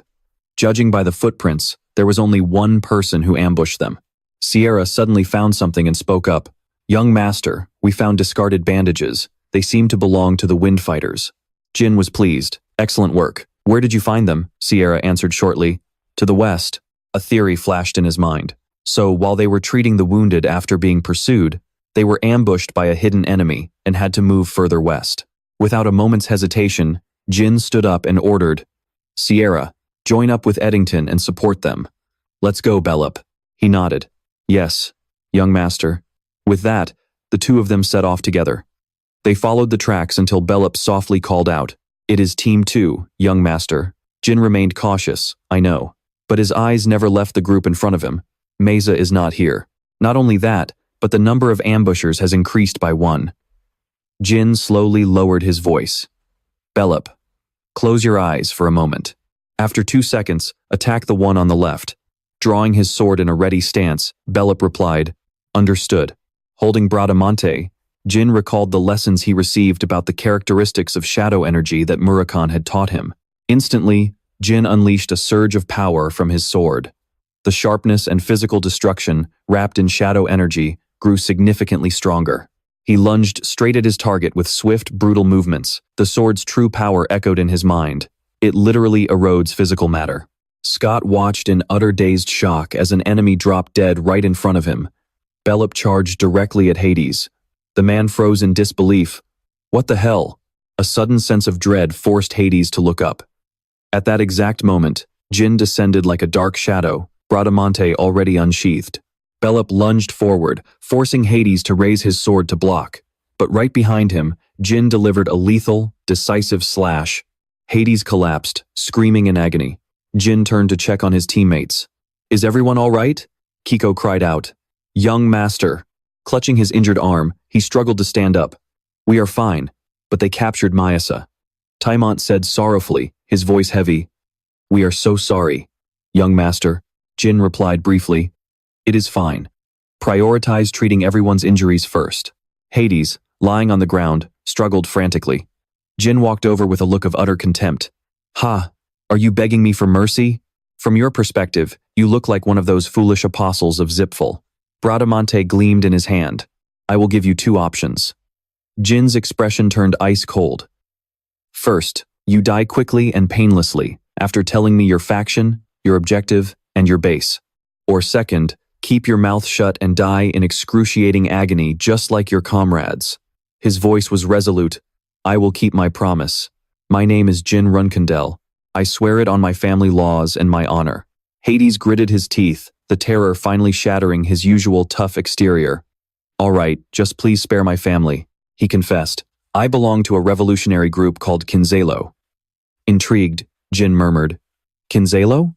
Judging by the footprints, there was only one person who ambushed them. Sierra suddenly found something and spoke up. Young Master, we found discarded bandages. They seem to belong to the Wind Fighters. Jin was pleased. Excellent work. Where did you find them? Sierra answered shortly. To the west. A theory flashed in his mind. So, while they were treating the wounded after being pursued, they were ambushed by a hidden enemy and had to move further west. Without a moment's hesitation, Jin stood up and ordered, Sierra, join up with Eddington and support them. Let's go, Belop. He nodded. Yes, young master. With that, the 2 of them set off together. They followed the tracks until Belop softly called out, It is Team 2, young master. Jin remained cautious, I know. But his eyes never left the group in front of him. Mesa is not here. Not only that, but the number of ambushers has increased by 1. Jin slowly lowered his voice. Belop, close your eyes for a moment. After 2 seconds, attack the one on the left. Drawing his sword in a ready stance, Belop replied, Understood. Holding Bradamante, Jin recalled the lessons he received about the characteristics of shadow energy that Murakhan had taught him. Instantly, Jin unleashed a surge of power from his sword. The sharpness and physical destruction, wrapped in shadow energy, grew significantly stronger. He lunged straight at his target with swift, brutal movements. The sword's true power echoed in his mind. It literally erodes physical matter. Scott watched in utter dazed shock as an enemy dropped dead right in front of him. Belop charged directly at Hades. The man froze in disbelief. What the hell? A sudden sense of dread forced Hades to look up. At that exact moment, Jin descended like a dark shadow, Bradamante already unsheathed. Belop lunged forward, forcing Hades to raise his sword to block. But right behind him, Jin delivered a lethal, decisive slash. Hades collapsed, screaming in agony. Jin turned to check on his teammates. Is everyone all right? Kiko cried out. Young master. Clutching his injured arm, he struggled to stand up. We are fine, but they captured Maesa. Taimont said sorrowfully, his voice heavy. We are so sorry, young master. Jin replied briefly. It is fine. Prioritize treating everyone's injuries first. Hades, lying on the ground, struggled frantically. Jin walked over with a look of utter contempt. Ha, are you begging me for mercy? From your perspective, you look like one of those foolish apostles of Zipfel. Bradamante gleamed in his hand. I will give you 2 options. Jin's expression turned ice cold. First, you die quickly and painlessly after telling me your faction, your objective, and your base. Or second, Keep your mouth shut and die in excruciating agony just like your comrades. His voice was resolute. I will keep my promise. My name is Jin Runcandel. I swear it on my family laws and my honor. Hades gritted his teeth, the terror finally shattering his usual tough exterior. All right, just please spare my family, he confessed. I belong to a revolutionary group called Kinzalo. Intrigued, Jin murmured. Kinzalo?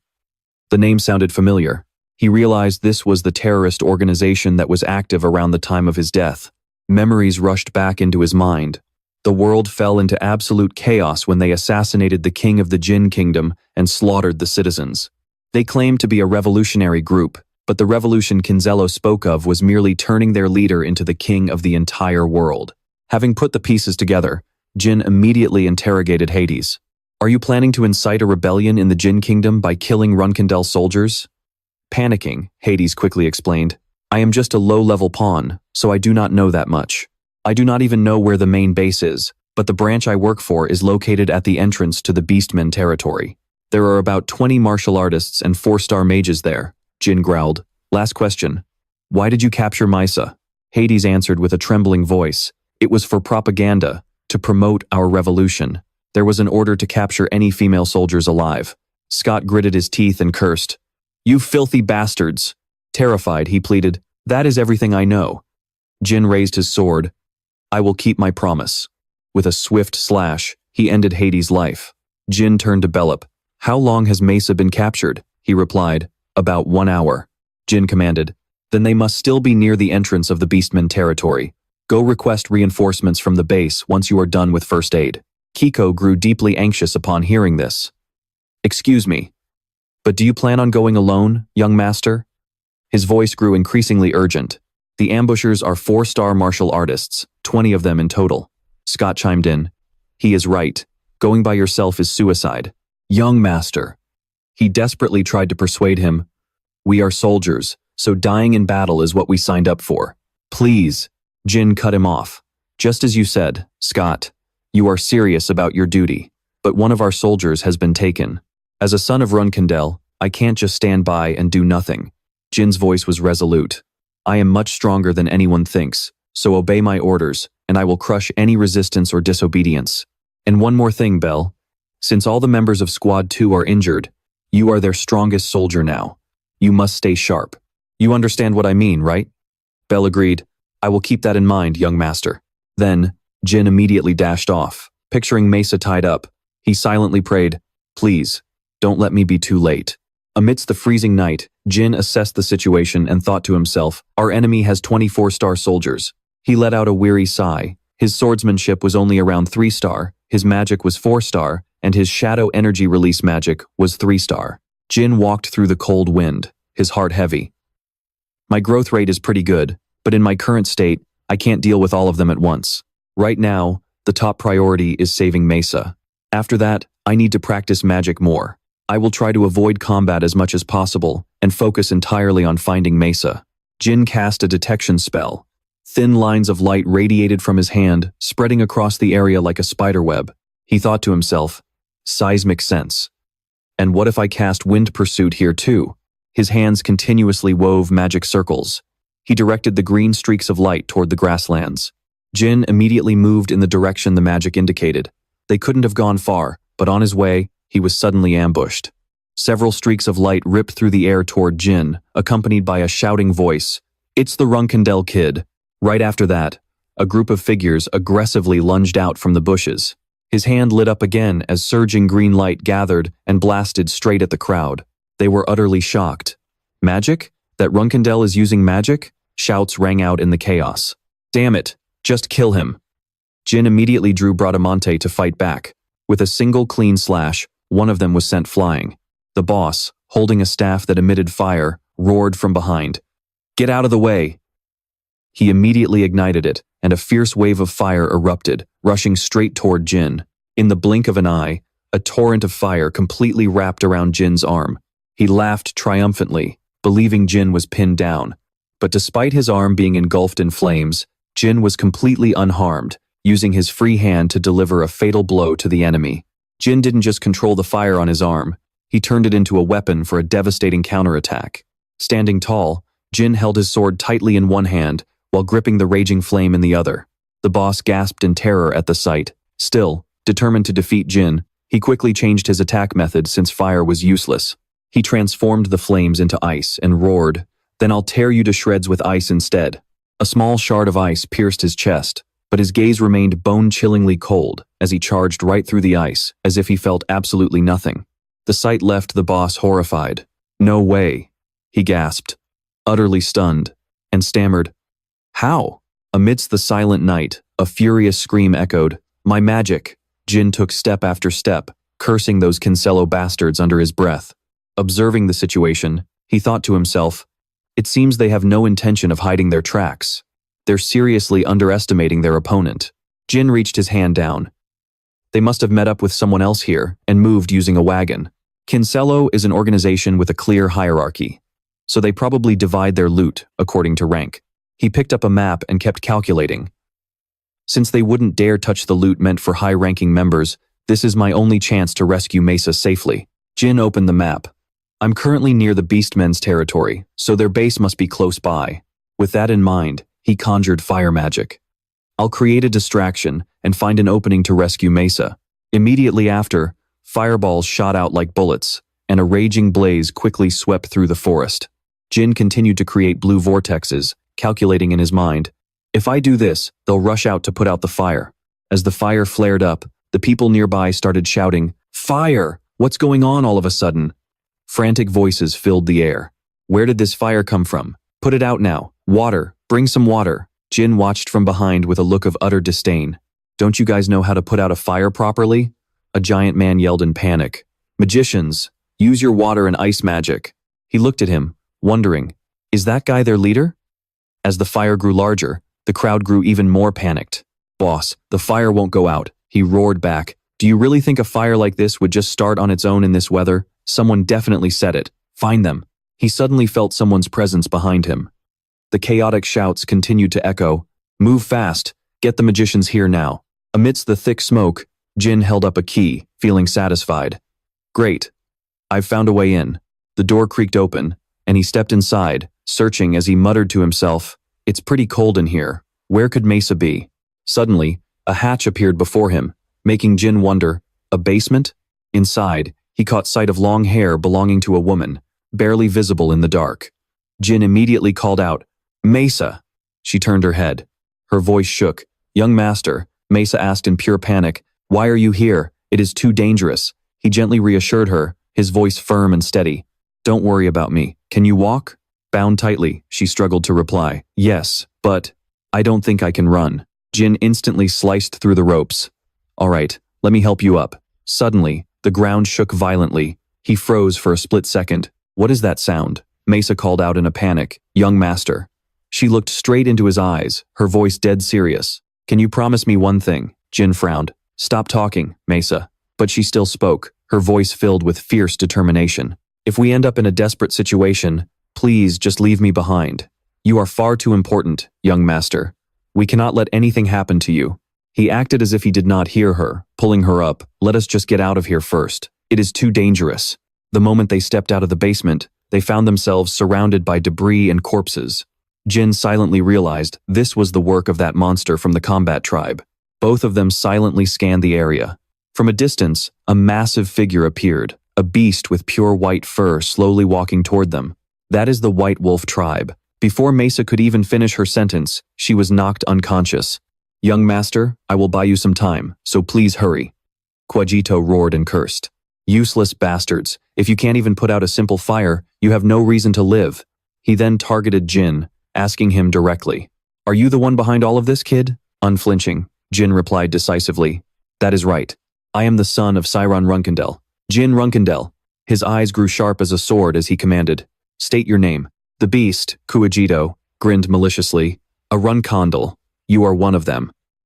The name sounded familiar. He realized this was the terrorist organization that was active around the time of his death. Memories rushed back into his mind. The world fell into absolute chaos when they assassinated the king of the Jin kingdom and slaughtered the citizens. They claimed to be a revolutionary group, but the revolution Kinzalo spoke of was merely turning their leader into the king of the entire world. Having put the pieces together, Jin immediately interrogated Hades. Are you planning to incite a rebellion in the Jin kingdom by killing Runcandel soldiers? Panicking, Hades quickly explained. I am just a low-level pawn, so I do not know that much. I do not even know where the main base is, but the branch I work for is located at the entrance to the Beastmen territory. There are about 20 martial artists and 4-star mages there, Jin growled. Last question. Why did you capture Mysa? Hades answered with a trembling voice. It was for propaganda, to promote our revolution. There was an order to capture any female soldiers alive. Scott gritted his teeth and cursed. You filthy bastards! Terrified, he pleaded. That is everything I know. Jin raised his sword. I will keep my promise. With a swift slash, he ended Hades' life. Jin turned to Bellup. How long has Mesa been captured? He replied. About 1 hour. Jin commanded. Then they must still be near the entrance of the Beastmen territory. Go request reinforcements from the base once you are done with first aid. Kiko grew deeply anxious upon hearing this. Excuse me. But do you plan on going alone, young master? His voice grew increasingly urgent. The ambushers are 4-star martial artists, 20 of them in total. Scott chimed in. He is right. Going by yourself is suicide. Young master. He desperately tried to persuade him. We are soldiers, so dying in battle is what we signed up for. Please. Jin cut him off. Just as you said, Scott, you are serious about your duty, but one of our soldiers has been taken. As a son of Runcandel, I can't just stand by and do nothing. Jin's voice was resolute. I am much stronger than anyone thinks, so obey my orders, and I will crush any resistance or disobedience. And one more thing, Bell. Since all the members of Squad 2 are injured, you are their strongest soldier now. You must stay sharp. You understand what I mean, right? Bell agreed. I will keep that in mind, young master. Then, Jin immediately dashed off. Picturing Mesa tied up, he silently prayed, Please, don't let me be too late. Amidst the freezing night, Jin assessed the situation and thought to himself, our enemy has 24-star soldiers. He let out a weary sigh. His swordsmanship was only around 3-star, his magic was 4-star, and his shadow energy release magic was 3-star. Jin walked through the cold wind, his heart heavy. My growth rate is pretty good, but in my current state, I can't deal with all of them at once. Right now, the top priority is saving Mesa. After that, I need to practice magic more. I will try to avoid combat as much as possible and focus entirely on finding Mesa. Jin cast a detection spell. Thin lines of light radiated from his hand, spreading across the area like a spiderweb. He thought to himself, seismic sense. And what if I cast wind pursuit here too? His hands continuously wove magic circles. He directed the green streaks of light toward the grasslands. Jin immediately moved in the direction the magic indicated. They couldn't have gone far, but on his way, he was suddenly ambushed. Several streaks of light ripped through the air toward Jin, accompanied by a shouting voice. It's the Runcandel kid. Right after that, a group of figures aggressively lunged out from the bushes. His hand lit up again as surging green light gathered and blasted straight at the crowd. They were utterly shocked. Magic? That Runcandel is using magic? Shouts rang out in the chaos. Damn it, just kill him. Jin immediately drew Bradamante to fight back. With a single clean slash, one of them was sent flying. The boss, holding a staff that emitted fire, roared from behind. Get out of the way! He immediately ignited it, and a fierce wave of fire erupted, rushing straight toward Jin. In the blink of an eye, a torrent of fire completely wrapped around Jin's arm. He laughed triumphantly, believing Jin was pinned down. But despite his arm being engulfed in flames, Jin was completely unharmed, using his free hand to deliver a fatal blow to the enemy. Jin didn't just control the fire on his arm, he turned it into a weapon for a devastating counterattack. Standing tall, Jin held his sword tightly in one hand, while gripping the raging flame in the other. The boss gasped in terror at the sight. Still, determined to defeat Jin, he quickly changed his attack method since fire was useless. He transformed the flames into ice and roared, "Then I'll tear you to shreds with ice instead." A small shard of ice pierced his chest, but his gaze remained bone-chillingly cold as he charged right through the ice, as if he felt absolutely nothing. The sight left the boss horrified. "No way," he gasped, utterly stunned, and stammered, "How?" Amidst the silent night, a furious scream echoed, "My magic!" Jin took step after step, cursing those Kinsello bastards under his breath. Observing the situation, he thought to himself, "It seems they have no intention of hiding their tracks. They're seriously underestimating their opponent." Jin reached his hand down. They must have met up with someone else here and moved using a wagon. Kinsello is an organization with a clear hierarchy, so they probably divide their loot according to rank. He picked up a map and kept calculating. Since they wouldn't dare touch the loot meant for high-ranking members, this is my only chance to rescue Mesa safely. Jin opened the map. I'm currently near the Beastmen's territory, so their base must be close by. With that in mind, he conjured fire magic. I'll create a distraction and find an opening to rescue Mesa. Immediately after, fireballs shot out like bullets, and a raging blaze quickly swept through the forest. Jin continued to create blue vortexes, calculating in his mind, if I do this, they'll rush out to put out the fire. As the fire flared up, the people nearby started shouting, "Fire! What's going on all of a sudden?" Frantic voices filled the air. Where did this fire come from? Put it out now. Water. Bring some water. Jin watched from behind with a look of utter disdain. Don't you guys know how to put out a fire properly? A giant man yelled in panic. Magicians, use your water and ice magic. He looked at him, wondering, is that guy their leader? As the fire grew larger, the crowd grew even more panicked. Boss, the fire won't go out, he roared back. Do you really think a fire like this would just start on its own in this weather? Someone definitely said it. Find them. He suddenly felt someone's presence behind him. The chaotic shouts continued to echo. Move fast. Get the magicians here now. Amidst the thick smoke, Jin held up a key, feeling satisfied. Great. I've found a way in. The door creaked open, and he stepped inside, searching as he muttered to himself, it's pretty cold in here. Where could Mesa be? Suddenly, a hatch appeared before him, making Jin wonder, a basement? Inside, he caught sight of long hair belonging to a woman, barely visible in the dark. Jin immediately called out, Mesa! She turned her head. Her voice shook. Young master, Mesa asked in pure panic, why are you here? It is too dangerous. He gently reassured her, his voice firm and steady. Don't worry about me. Can you walk? Bound tightly, she struggled to reply. Yes, but I don't think I can run. Jin instantly sliced through the ropes. All right, let me help you up. Suddenly, the ground shook violently. He froze for a split second. What is that sound? Mesa called out in a panic. Young master. She looked straight into his eyes, her voice dead serious. Can you promise me one thing? Jin frowned. Stop talking, Mesa. But she still spoke, her voice filled with fierce determination. If we end up in a desperate situation, please just leave me behind. You are far too important, young master. We cannot let anything happen to you. He acted as if he did not hear her, pulling her up. Let us just get out of here first. It is too dangerous. The moment they stepped out of the basement, they found themselves surrounded by debris and corpses. Jin silently realized this was the work of that monster from the combat tribe. Both of them silently scanned the area. From a distance, a massive figure appeared, a beast with pure white fur slowly walking toward them. That is the White Wolf tribe. Before Mesa could even finish her sentence, she was knocked unconscious. Young master, I will buy you some time, so please hurry. Quajito roared and cursed. Useless bastards, if you can't even put out a simple fire, you have no reason to live. He then targeted Jin, asking him directly. Are you the one behind all of this, kid? Unflinching, Jin replied decisively. That is right. I am the son of Jin Runcandel. Jin Runcandel. His eyes grew sharp as a sword as he commanded. State your name. The beast, Quajito, grinned maliciously. A Runcandel. You are one of them.